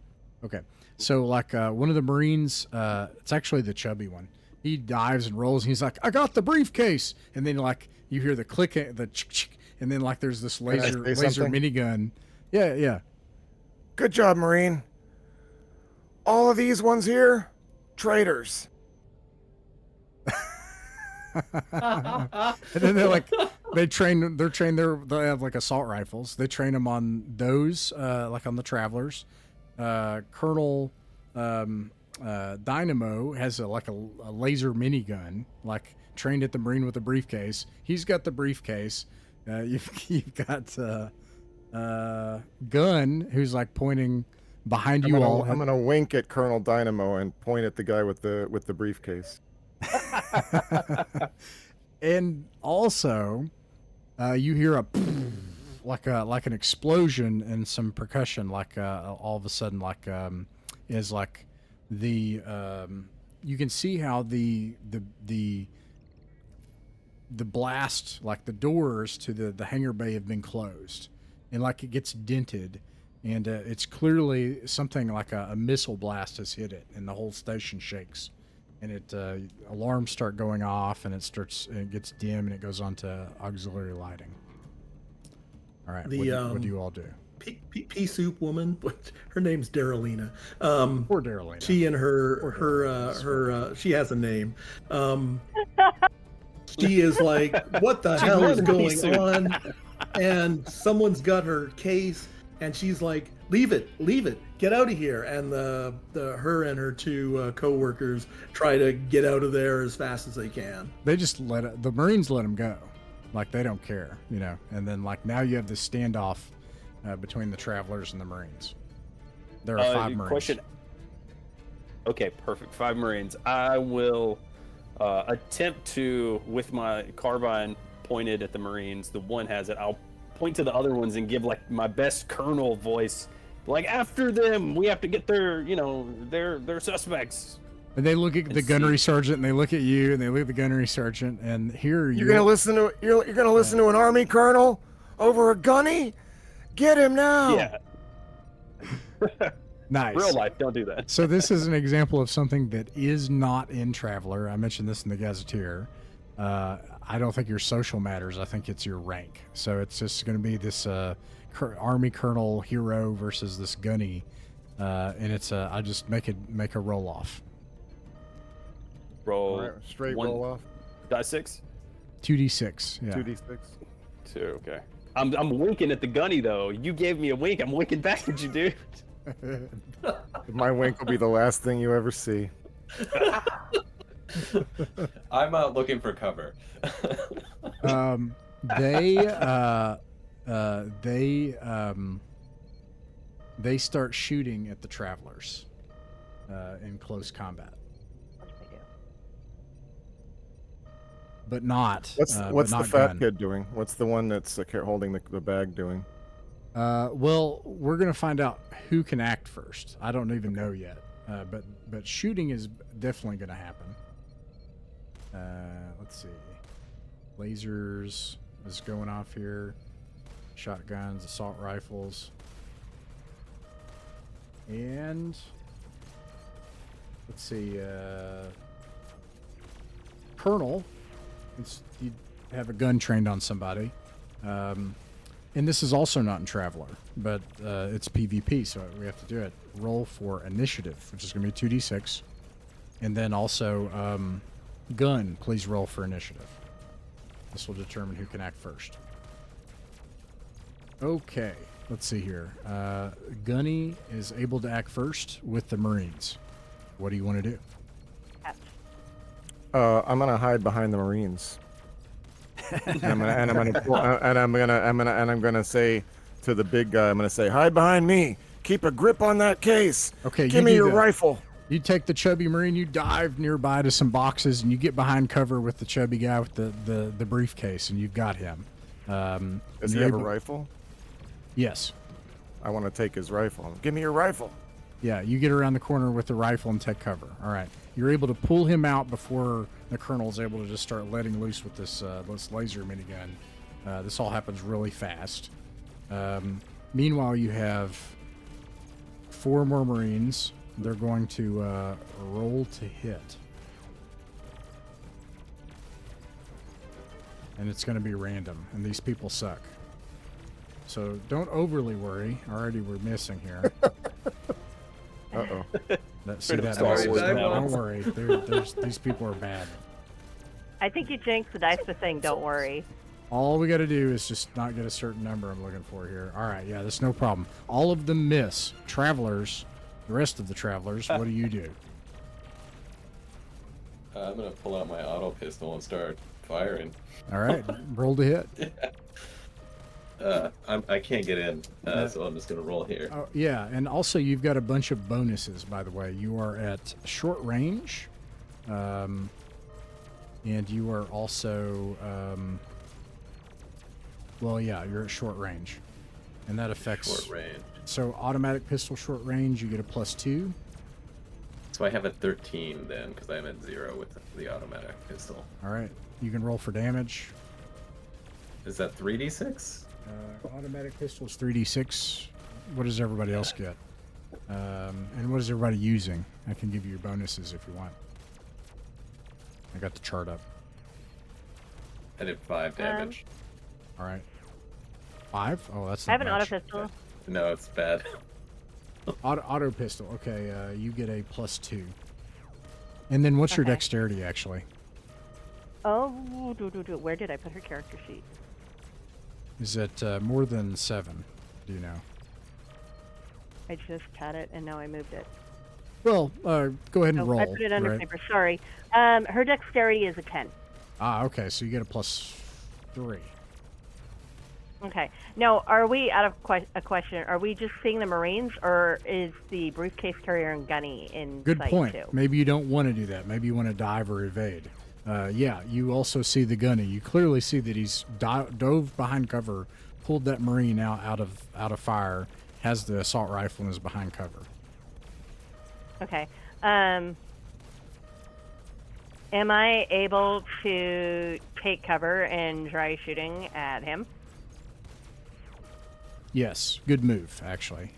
Okay. So, like, one of the Marines, it's actually the chubby one. He dives and rolls, and he's like, "I got the briefcase!" And then, like, you hear the click, the chick, and then, like, there's this I say laser something? minigun. Yeah, yeah. Good job, Marine. All of these ones here, traitors. And then they have like assault rifles. They train them on those, like on the travelers. Colonel Dynamo has a laser minigun, like trained at the Marine with a briefcase. He's got the briefcase. You've got Gun, who's like pointing behind you all. I'm gonna wink at Colonel Dynamo and point at the guy with the briefcase. And also, you hear a like an explosion and some percussion, like all of a sudden, like is like the you can see how the blast, like the doors to the hangar bay have been closed, and like it gets dented, and it's clearly something like a missile blast has hit it, and the whole station shakes, and it alarms start going off, and it gets dim, and it goes on to auxiliary lighting. All right, what do you all do? Pea soup woman, her name's Darylina. Poor Darylina. She and her she has a name. She is like, what the hell is going on? And someone's got her case, and she's like, leave it, get out of here. And her and her two co-workers try to get out of there as fast as they can. They just the Marines let them go, like they don't care, you know. And then like now you have this standoff between the Travelers and the Marines. There are 5 Marines. Question. Okay, perfect. 5 Marines. I will attempt to, with my carbine pointed at the Marines, the one has it, I'll point to the other ones and give like my best colonel voice, like, after them, we have to get their, you know, their suspects. And they look at the gunnery sergeant, and they look at you, and they look at the gunnery sergeant, and here you're gonna listen to an army colonel over a gunny? Get him now! Yeah. Nice. Real life, don't do that. So this is an example of something that is not in Traveler. I mentioned this in the Gazetteer. I don't think your social matters. I think it's your rank. So it's just going to be this army colonel hero versus this gunny, and it's I just make a roll off. Roll right, straight roll off. Die 6. 2d6. Yeah. 2d6. 2. Okay. I'm winking at the gunny though. You gave me a wink. I'm winking back at you, dude. My wink will be the last thing you ever see. I'm out looking for cover. They start shooting at the Travelers in close combat. But not. What's not the fat gun. kid doing? What's the one that's holding the bag doing? Well, we're gonna find out who can act first. I don't even know yet. But shooting is definitely gonna happen. Let's see. Lasers is going off here. Shotguns, assault rifles, and let's see. Colonel, you have a gun trained on somebody. And this is also not in Traveler, but it's PvP, so we have to do it. Roll for initiative, which is going to be 2d6. And then also, gun, please roll for initiative. This will determine who can act first. Okay, let's see here. Gunny is able to act first with the Marines. What do you want to do? I'm gonna hide behind the Marines. and I'm gonna say to the big guy, I'm gonna say, hide behind me. Keep a grip on that case. Okay, give me your rifle. You take the chubby Marine, you dive nearby to some boxes, and you get behind cover with the chubby guy with the briefcase, and you've got him. Does he have a rifle? Yes. I want to take his rifle. Give me your rifle. Yeah, you get around the corner with the rifle and take cover. All right. You're able to pull him out before the colonel's able to just start letting loose with this laser minigun. This all happens really fast. Meanwhile, you have 4 more Marines. They're going to roll to hit. And it's going to be random, and these people suck. So don't overly worry. Already we're missing here. Uh-oh. See that? Don't worry. These people are bad. I think you jinxed the dice by saying don't worry. All we got to do is just not get a certain number I'm looking for here. All right, yeah, that's no problem. All of them miss. Travelers, the rest of the Travelers, what do you do? I'm going to pull out my auto pistol and start firing. All right, roll to hit. I can't get in, so I'm just gonna roll here. Oh, yeah, and also you've got a bunch of bonuses, by the way. You are at short range, and you are also, well, yeah, you're at short range, and that affects. Short range. So automatic pistol short range, you get a +2. So I have a 13 then, because I'm at 0 with the automatic pistol. All right, you can roll for damage. Is that 3d6? Automatic pistol is 3d6. What does everybody else get? And what is everybody using? I can give you your bonuses if you want. I got the chart up. I did 5 damage. All right. 5? Oh, that's I not have an auto much. pistol. No, it's bad. Auto pistol. Okay, you get a +2. And then what's your Okay. dexterity, actually? Oh, where did I put her character sheet? Is it more than 7? Do you know? I just had it and now I moved it. Well, go ahead and Oh, roll. I put it under right? paper. Sorry. Her dexterity is a 10. Ah, okay, so you get a +3. Okay. Now, are we out of a question? Are we just seeing the Marines, or is the briefcase carrier and gunny in Good sight point. too? Maybe you don't want to do that. Maybe you want to dive or evade. Yeah, you also see the gunny. You clearly see that he's dove behind cover, pulled that Marine out of fire, has the assault rifle and is behind cover. Okay. Am I able to take cover and try shooting at him? Yes, good move, actually.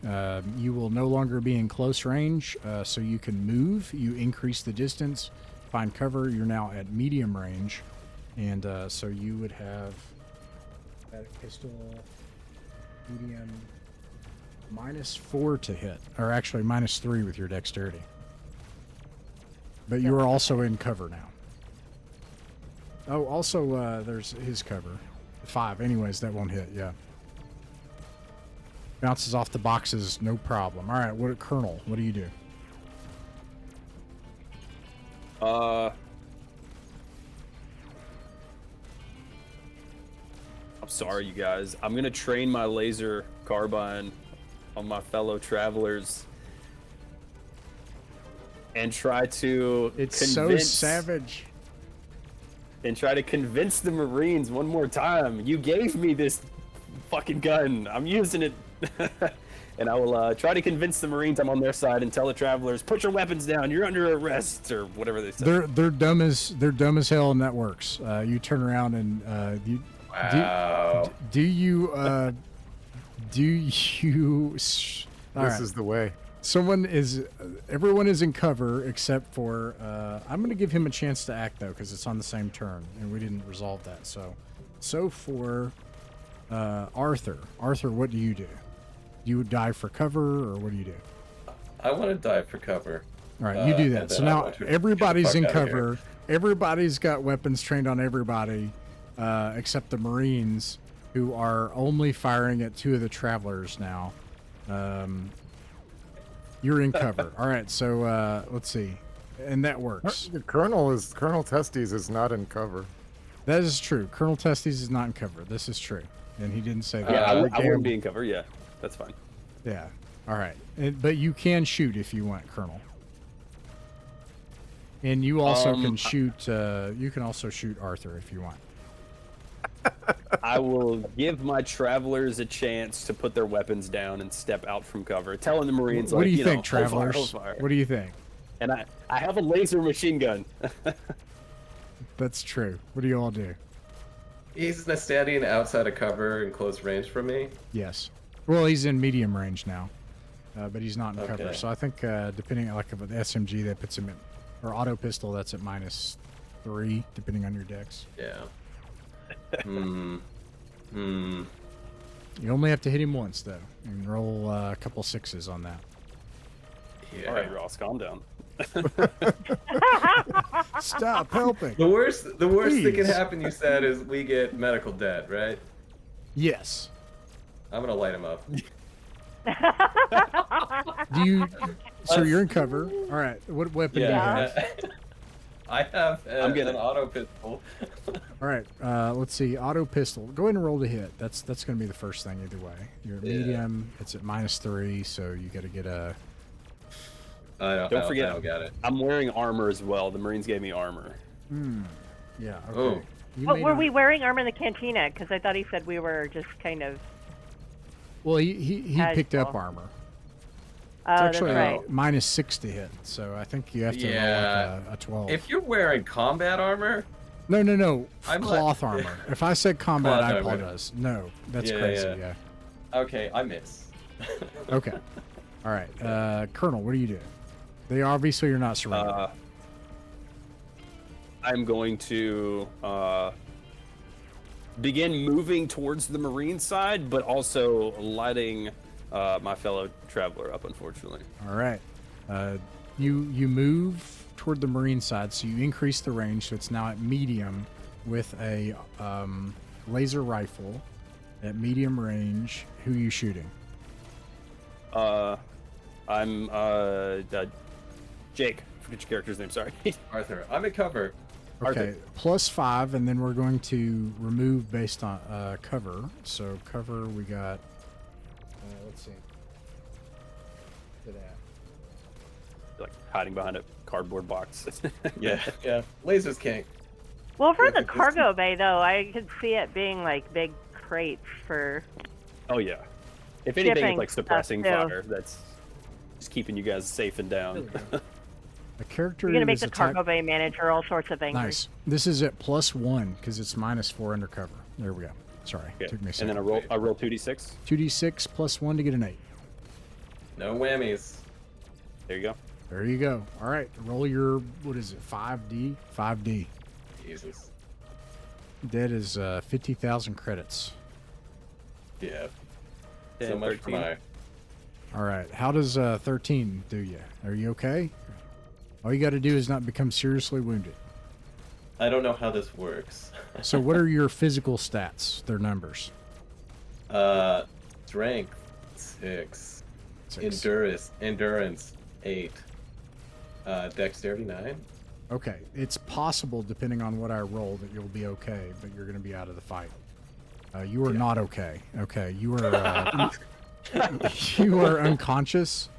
You will no longer be in close range, so you can move. You increase the distance, find cover. You're now at medium range, and so you would have that pistol medium -4 to hit, or actually -3 with your dexterity. But you are also in cover now. Oh, also, there's his cover. 5. Anyways, that won't hit, yeah. Bounces off the boxes, no problem. All right, Colonel, what do you do? I'm sorry, you guys. I'm gonna train my laser carbine on my fellow travelers and try to It's convince, so savage. and try to convince the Marines one more time. You gave me this fucking gun. I'm using it. And I will try to convince the Marines I'm on their side and tell the travelers, put your weapons down. You're under arrest, or whatever they say. They're dumb as hell, and that works. You turn around and Wow. do you all This right. is the way. Everyone is in cover except for I'm going to give him a chance to act though, because it's on the same turn and we didn't resolve that. So for Arthur, what do you do? Do you dive for cover, or what do you do? I want to dive for cover. All right, you do and that. then So I now want to get the everybody's in fuck outta here. cover. Everybody's got weapons trained on everybody, except the Marines, who are only firing at 2 of the travelers now. You're in cover. All right, so let's see, and that works. Colonel Testes is not in cover. That is true. Colonel Testes is not in cover. This is true, and he didn't say that. Yeah, I Gamble. wouldn't be in cover. Yeah, that's fine. Yeah. All right, but you can shoot if you want, Colonel. And you also can shoot. You can also shoot Arthur if you want. I will give my travelers a chance to put their weapons down and step out from cover, telling the Marines, What like, do you think, know, hold fire, travelers? hold fire. What do you think? And I have a laser machine gun. That's true. What do you all do? He's standing outside of cover in close range from me. Yes. Well, he's in medium range now, but he's not in cover. Okay. So I think depending on like the SMG, that puts him at, or auto pistol, that's at -3, depending on your dex. Yeah. Hmm. You only have to hit him once though, and roll a couple 6s on that. Yeah. All right, Ross, calm down. Stop helping. The worst that Please. can happen, you said, is we get medical debt, right? Yes. I'm gonna light him up. Do you? So you're in cover. All right. What weapon do you have? I have I'm getting an auto pistol. All right, let's see. Auto pistol. Go ahead and roll to hit. That's going to be the first thing either way. You're at medium. It's at -3, so you got to get a. Don't forget, I don't got it. I'm wearing armor as well. The Marines gave me armor. Yeah. Okay. Oh. But were we wearing armor in the cantina? Because I thought he said we were just kind of. Well, he picked up Casual. armor. Oh, It's that's actually right. -6 to hit, so I think you have to roll like a 12. If you're wearing combat armor, No. I'm Cloth armor. If I said combat, Cloth I armor. apologize. No, that's Yeah, crazy. yeah. Yeah. okay, I miss. Okay. All right. Colonel, what are you doing? They obviously you're not surrounded. I'm going to begin moving towards the Marine side, but also lighting my fellow traveler up, unfortunately. All right. You move toward the Marine side, so you increase the range, so it's now at medium with a laser rifle at medium range. Who are you shooting? I'm Jake. Forget your character's name. Sorry. Arthur, I'm in cover. Okay, +5, and then we're going to remove based on cover. So cover, we got. Let's see. Like hiding behind a cardboard box. Yeah. Lasers can't. Well, for Yeah, the this- cargo bay, though, I could see it being like big crates for. Oh yeah. If anything, it's Shipping like suppressing stuff, too. fire. That's just keeping you guys safe and down. A character You're gonna make is the attack- cargo bay manager all sorts of angry. Nice. This is at +1 because it's -4 undercover. There we go. Sorry, Okay. took me a And second. then I roll 2d6. 2d6 +1 to get an 8. No whammies. There you go. There you go. All right, roll your, what is it, 5D? 5D. Jesus. That is 50,000 credits. Yeah. 10, So much for 13. my. All right, how does 13 do you? Are you okay? All you got to do is not become seriously wounded. I don't know how this works. So what are your physical stats, their numbers? Strength 6. 6. Endurance 8. Dexterity 9. Okay, it's possible, depending on what I roll, that you'll be okay, but you're going to be out of the fight. You are not okay. Okay, you are you are unconscious,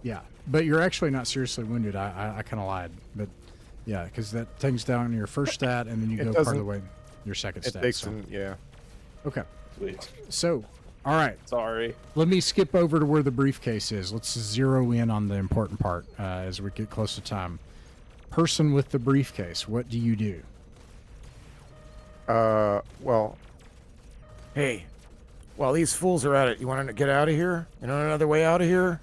yeah, but you're actually not seriously wounded. I kind of lied, but yeah, because that takes down your first stat, and then you It go part of the doesn't- way your second It stat. takes So. an, yeah. Okay, Sweet. so all right. Sorry. Let me skip over to where the briefcase is. Let's zero in on the important part as we get close to time. Person with the briefcase, what do you do? Well, hey, while these fools are at it, you want to get out of here? You know another way out of here?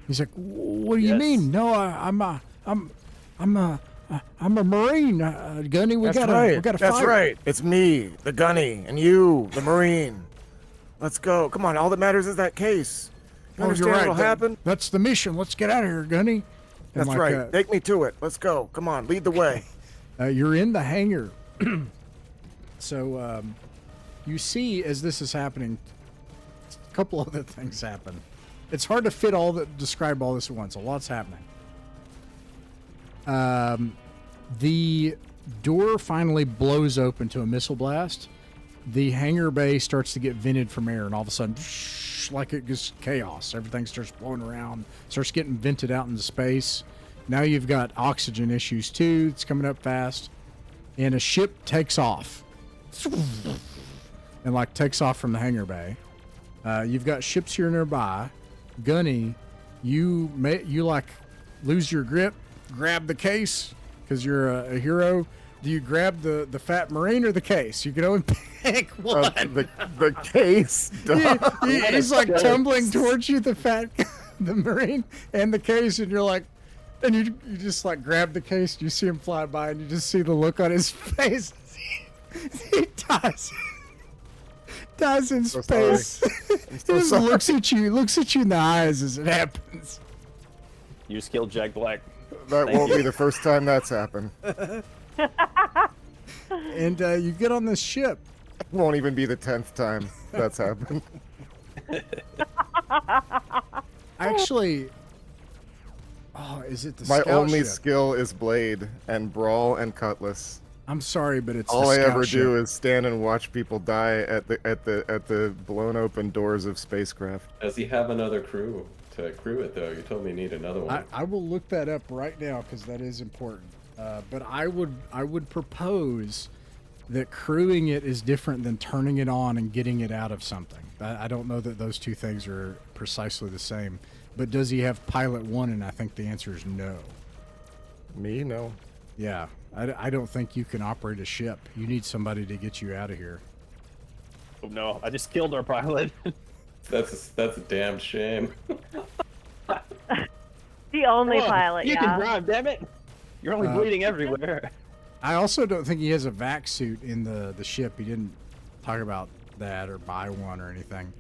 He's like, "What do you Yes. mean? No, I'm a Marine, Gunny. We That's gotta right. fight." That's right. It's me, the gunny, and you, the Marine. Let's go. Come on. All that matters is that case. You Oh, understand you're right. what'll happen? That's the mission. Let's get out of here, Gunny. And That's like, right. Take me to it. Let's go. Come on. Lead the way. You're in the hangar. So you see, as this is happening, a couple other things happen. It's hard to describe all this at once. A lot's happening. The door finally blows open to a missile blast. The hangar bay starts to get vented from air, and all of a sudden, like it just chaos. Everything starts blowing around, starts getting vented out into space. Now you've got oxygen issues too. It's coming up fast, and a ship takes off, and like takes off from the hangar bay. You've got ships here nearby. Gunny, you like lose your grip, grab the case because you're a hero. Do you grab the fat Marine or the case? You can only pick one. The case. He's like tumbling towards you, the Marine, and the case, and you're like, and you just like grab the case. You see him fly by, and you just see the look on his face. He dies in So space. He so just sorry. looks at you in the eyes as it happens. You just killed Jack Black. That won't be the first time that's happened. And you get on this ship. Won't even be the 10th time that's happened. Actually, Oh, is it the My scout only ship? skill is blade and brawl and cutlass. I'm sorry, but it's All the I scout ever ship. do is stand and watch people die at the blown open doors of spacecraft. Does he have another crew to crew it though? You told me you need another one. I will look that up right now because that is important. But I would propose that crewing it is different than turning it on and getting it out of something. I don't know that those two things are precisely the same. But does he have pilot one? And I think the answer is no. Me? No. Yeah, I don't think you can operate a ship. You need somebody to get you out of here. Oh no, I just killed our pilot. That's a damn shame. The only Come on, pilot, you yeah. can drive, damn it. You're only bleeding everywhere. I also don't think he has a vac suit in the ship. He didn't talk about that or buy one or anything.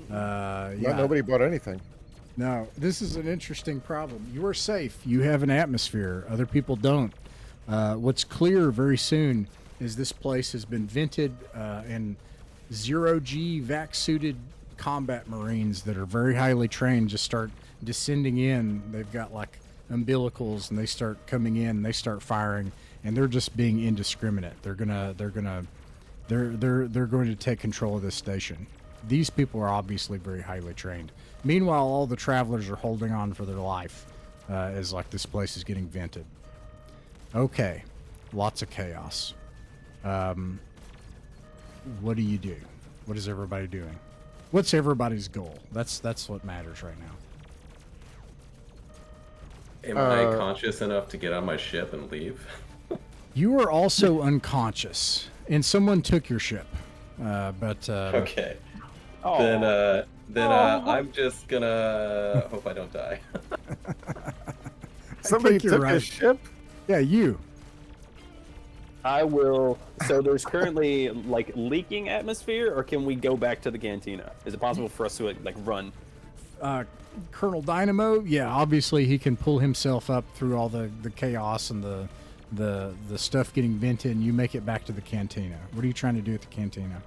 Yeah. Nobody bought anything. No, this is an interesting problem. You are safe. You have an atmosphere. Other people don't. What's clear very soon is this place has been vented and zero-G vac-suited combat marines that are very highly trained just start descending in. They've got like umbilicals and they start coming in and they start firing and they're just being indiscriminate. They're going to take control of this station. These people are obviously very highly trained. Meanwhile, all the travelers are holding on for their life as like this place is getting vented. Okay, lots of chaos. What do you do? What is everybody doing? What's everybody's goal? That's what matters right now. Am I conscious enough to get on my ship and leave? You are also unconscious, and someone took your ship. Okay. Oh, Then I'm just gonna hope I don't die. Somebody think you're took right. a ship? Yeah, you. I will. So there's currently like leaking atmosphere, or can we go back to the cantina? Is it possible for us to like run? Colonel Dynamo, yeah, obviously he can pull himself up through all the chaos and the stuff getting vented, and you make it back to the cantina. What are you trying to do at the cantina?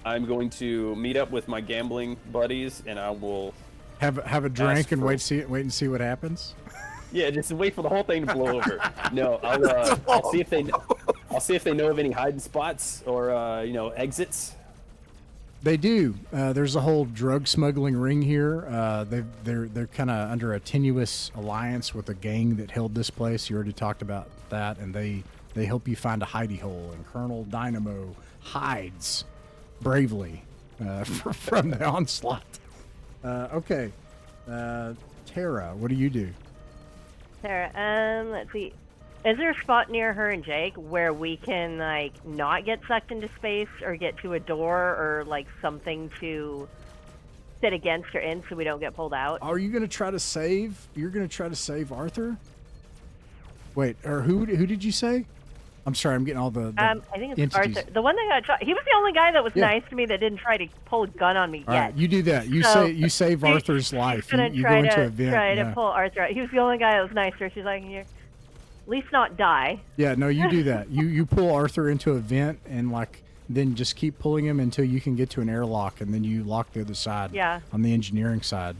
I'm going to meet up with my gambling buddies, and I will. Have a drink Ask and for- wait and see what happens. Yeah, just wait for the whole thing to blow over. No, I'll see if they know of any hiding spots or exits. They do. There's a whole drug smuggling ring here. They're kind of under a tenuous alliance with a gang that held this place. You already talked about that, and they help you find a hidey hole. And Colonel Dynamo hides bravely from the onslaught. Okay, Tara, what do you do? Sarah, let's see. Is there a spot near her and Jake where we can like not get sucked into space or get to a door or like something to sit against or in so we don't get pulled out? Are you gonna try to save? You're gonna try to save Arthur? Wait, or who did you say? I'm sorry, I'm getting all the I think it's entities. Arthur. The one that got shot. He was the only guy that was Yeah. nice to me that didn't try to pull a gun on me All yet. right, you do that. You So, save Arthur's life. She's gonna You go try into to a vent. try yeah. to pull Arthur out. He was the only guy that was nice to her. She's like, "Here, at least not die." Yeah, no, you do that. You pull Arthur into a vent and like then just keep pulling him until you can get to an airlock, and then you lock the other side. Yeah. On the engineering side,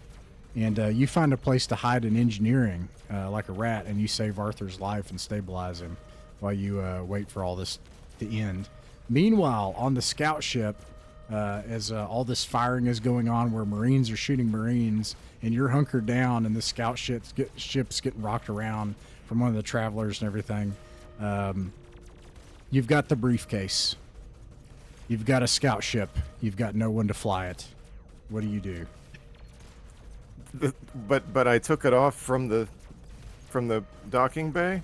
and you find a place to hide in engineering like a rat, and you save Arthur's life and stabilize him while you wait for all this to end. Meanwhile, on the scout ship, as all this firing is going on, where Marines are shooting Marines, and you're hunkered down, and the scout ship's getting rocked around from one of the travelers and everything. You've got the briefcase. You've got a scout ship. You've got no one to fly it. What do you do? But I took it off from the docking bay.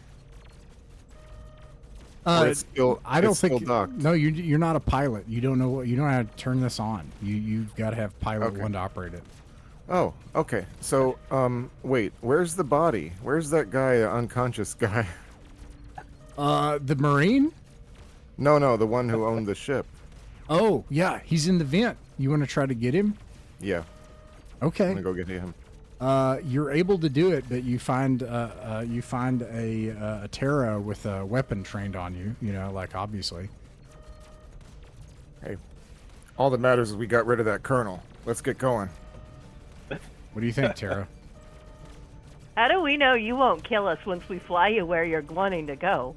Or it's still, I don't it's think. still docked. No, you're not a pilot. You don't know. You don't know how to turn this on. You've got to have pilot Okay. one to operate it. Oh, okay. So, wait. Where's the body? Where's that guy, the unconscious guy? The Marine. No, the one who owned the ship. Oh yeah, he's in the vent. You want to try to get him? Yeah, I'm Okay. gonna go get him. You're able to do it, but you find a Terra with a weapon trained on you. You know, like obviously. Hey, all that matters is we got rid of that colonel. Let's get going. What do you think, Tara? How do we know you won't kill us once we fly you where you're wanting to go?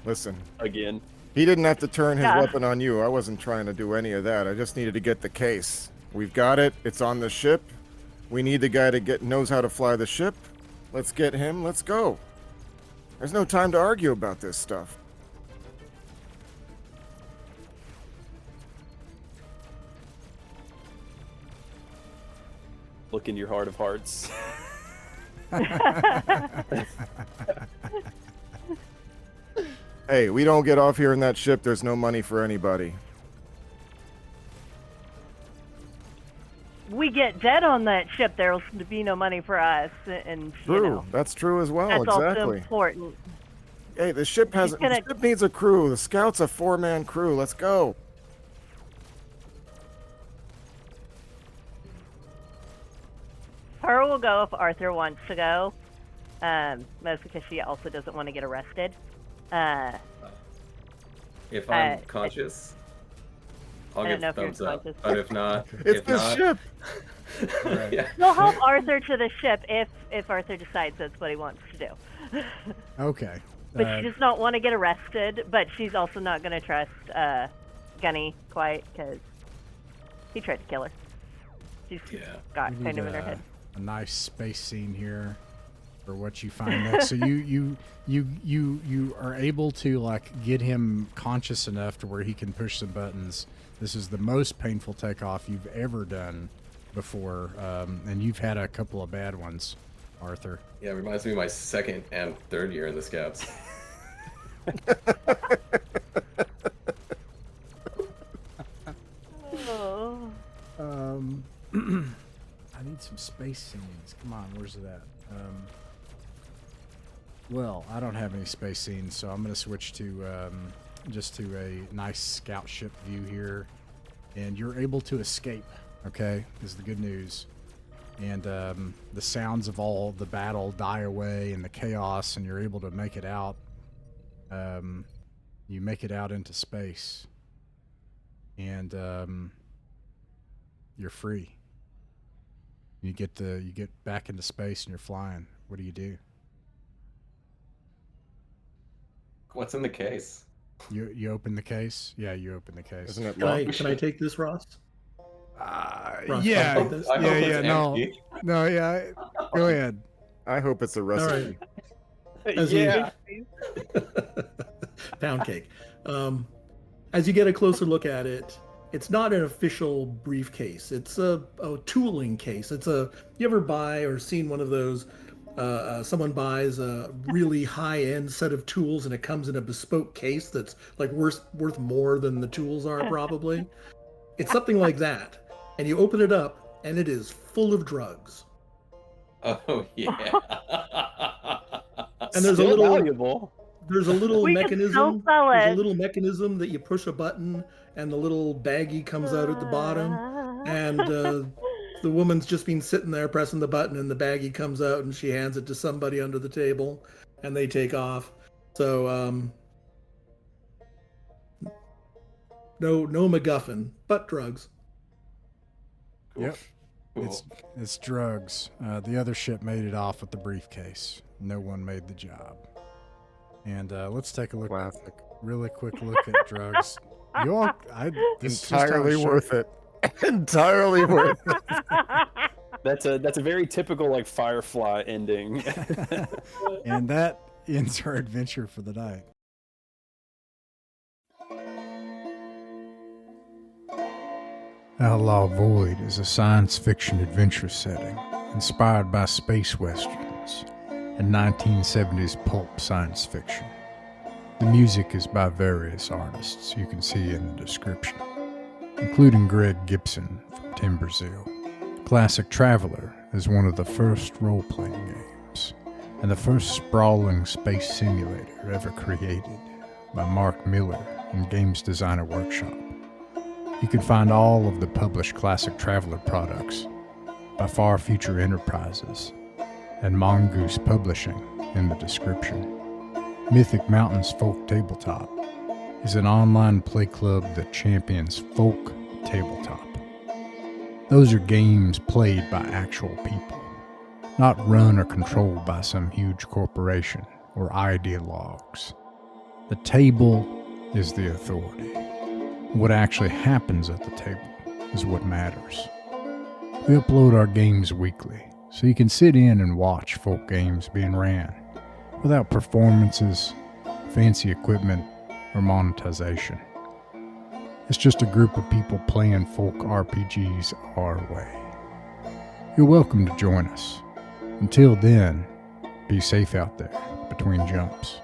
Listen, Again. he didn't have to turn his Yeah. weapon on you. I wasn't trying to do any of that. I just needed to get the case. We've got it. It's on the ship. We need the guy to knows how to fly the ship. Let's get him. Let's go. There's no time to argue about this stuff. Look in your heart of hearts. Hey, we don't get off here in that ship. There's no money for anybody. We get dead on that ship, there'll be no money for us, and you True. know, That's true as well. that's also Exactly. important. Hey, the ship has He's gonna- the ship needs a crew. The scout's a 4-man crew. Let's go. Her will go if Arthur wants to go, mostly because she also doesn't want to get arrested. If I'm conscious, I'll I give don't know if you're thumbs up. conscious. But if not, It's if the not, ship. yeah. We'll help Arthur to the ship if Arthur decides that's what he wants to do. Okay. But she does not want to get arrested, but she's also not going to trust Gunny quite, because he tried to kill her. She's Yeah. got we kind need of in her head. a nice space scene here for what you find next. So you are able to like get him conscious enough to where he can push some buttons. This is the most painful takeoff you've ever done before, and you've had a couple of bad ones, Arthur. Yeah, it reminds me of my second and third year in the Scouts. Oh. I need some space scenes. Come on, where's it at? Well, I don't have any space scenes, so I'm going to switch to just to a nice scout ship view here. And you're able to escape, okay, is the good news. And the sounds of all the battle die away and the chaos, and you're able to make it out. You make it out into space. And you're free. You get back into space and you're flying. What do you do? What's in the case? You open the case? Yeah, you open the case. Isn't it Can I, locked? can I take this, Ross? Ross, yeah, can I take this? I hope yeah, it's no, empty. no, yeah. Go ahead. I hope it's a All recipe. right. As Yeah. Pound cake. As you get a closer look at it, it's not an official briefcase. It's a tooling case. You ever buy or seen one of those? Someone buys a really high-end set of tools and it comes in a bespoke case that's like worth more than the tools are probably. It's something like that. And you open it up and it is full of drugs. Oh yeah. And there's a Still little valuable. There's a little We can mechanism. still sell There's a it. little mechanism that you push a button, and the little baggie comes out at the bottom. And the woman's just been sitting there pressing the button, and the baggie comes out, and she hands it to somebody under the table, and they take off. So no MacGuffin, but drugs. Yep. Cool. It's drugs. The other ship made it off with the briefcase. No one made the job. And let's take a look. Classic. Really quick look at drugs. You all, this is just how Entirely it should- worth it. Entirely worth it. That's a very typical like Firefly ending. And that ends our adventure for the night. Outlaw Void is a science fiction adventure setting inspired by space westerns and 1970s pulp science fiction. The music is by various artists you can see in the description, including Greg Gibson from Timberzeel. Classic Traveler is one of the first role-playing games and the first sprawling space simulator ever created by Mark Miller in Games Designer Workshop. You can find all of the published Classic Traveler products by Far Future Enterprises and Mongoose Publishing in the description. Mythic Mountains Folk Tabletop is an online play club that champions folk tabletop. Those are games played by actual people. not run or controlled by some huge corporation or ideologues. The table is the authority. What actually happens at the table is what matters. We upload our games weekly, so you can sit in and watch folk games being ran without performances, fancy equipment, or monetization. It's just a group of people playing folk RPGs our way. You're welcome to join us. Until then, be safe out there between jumps.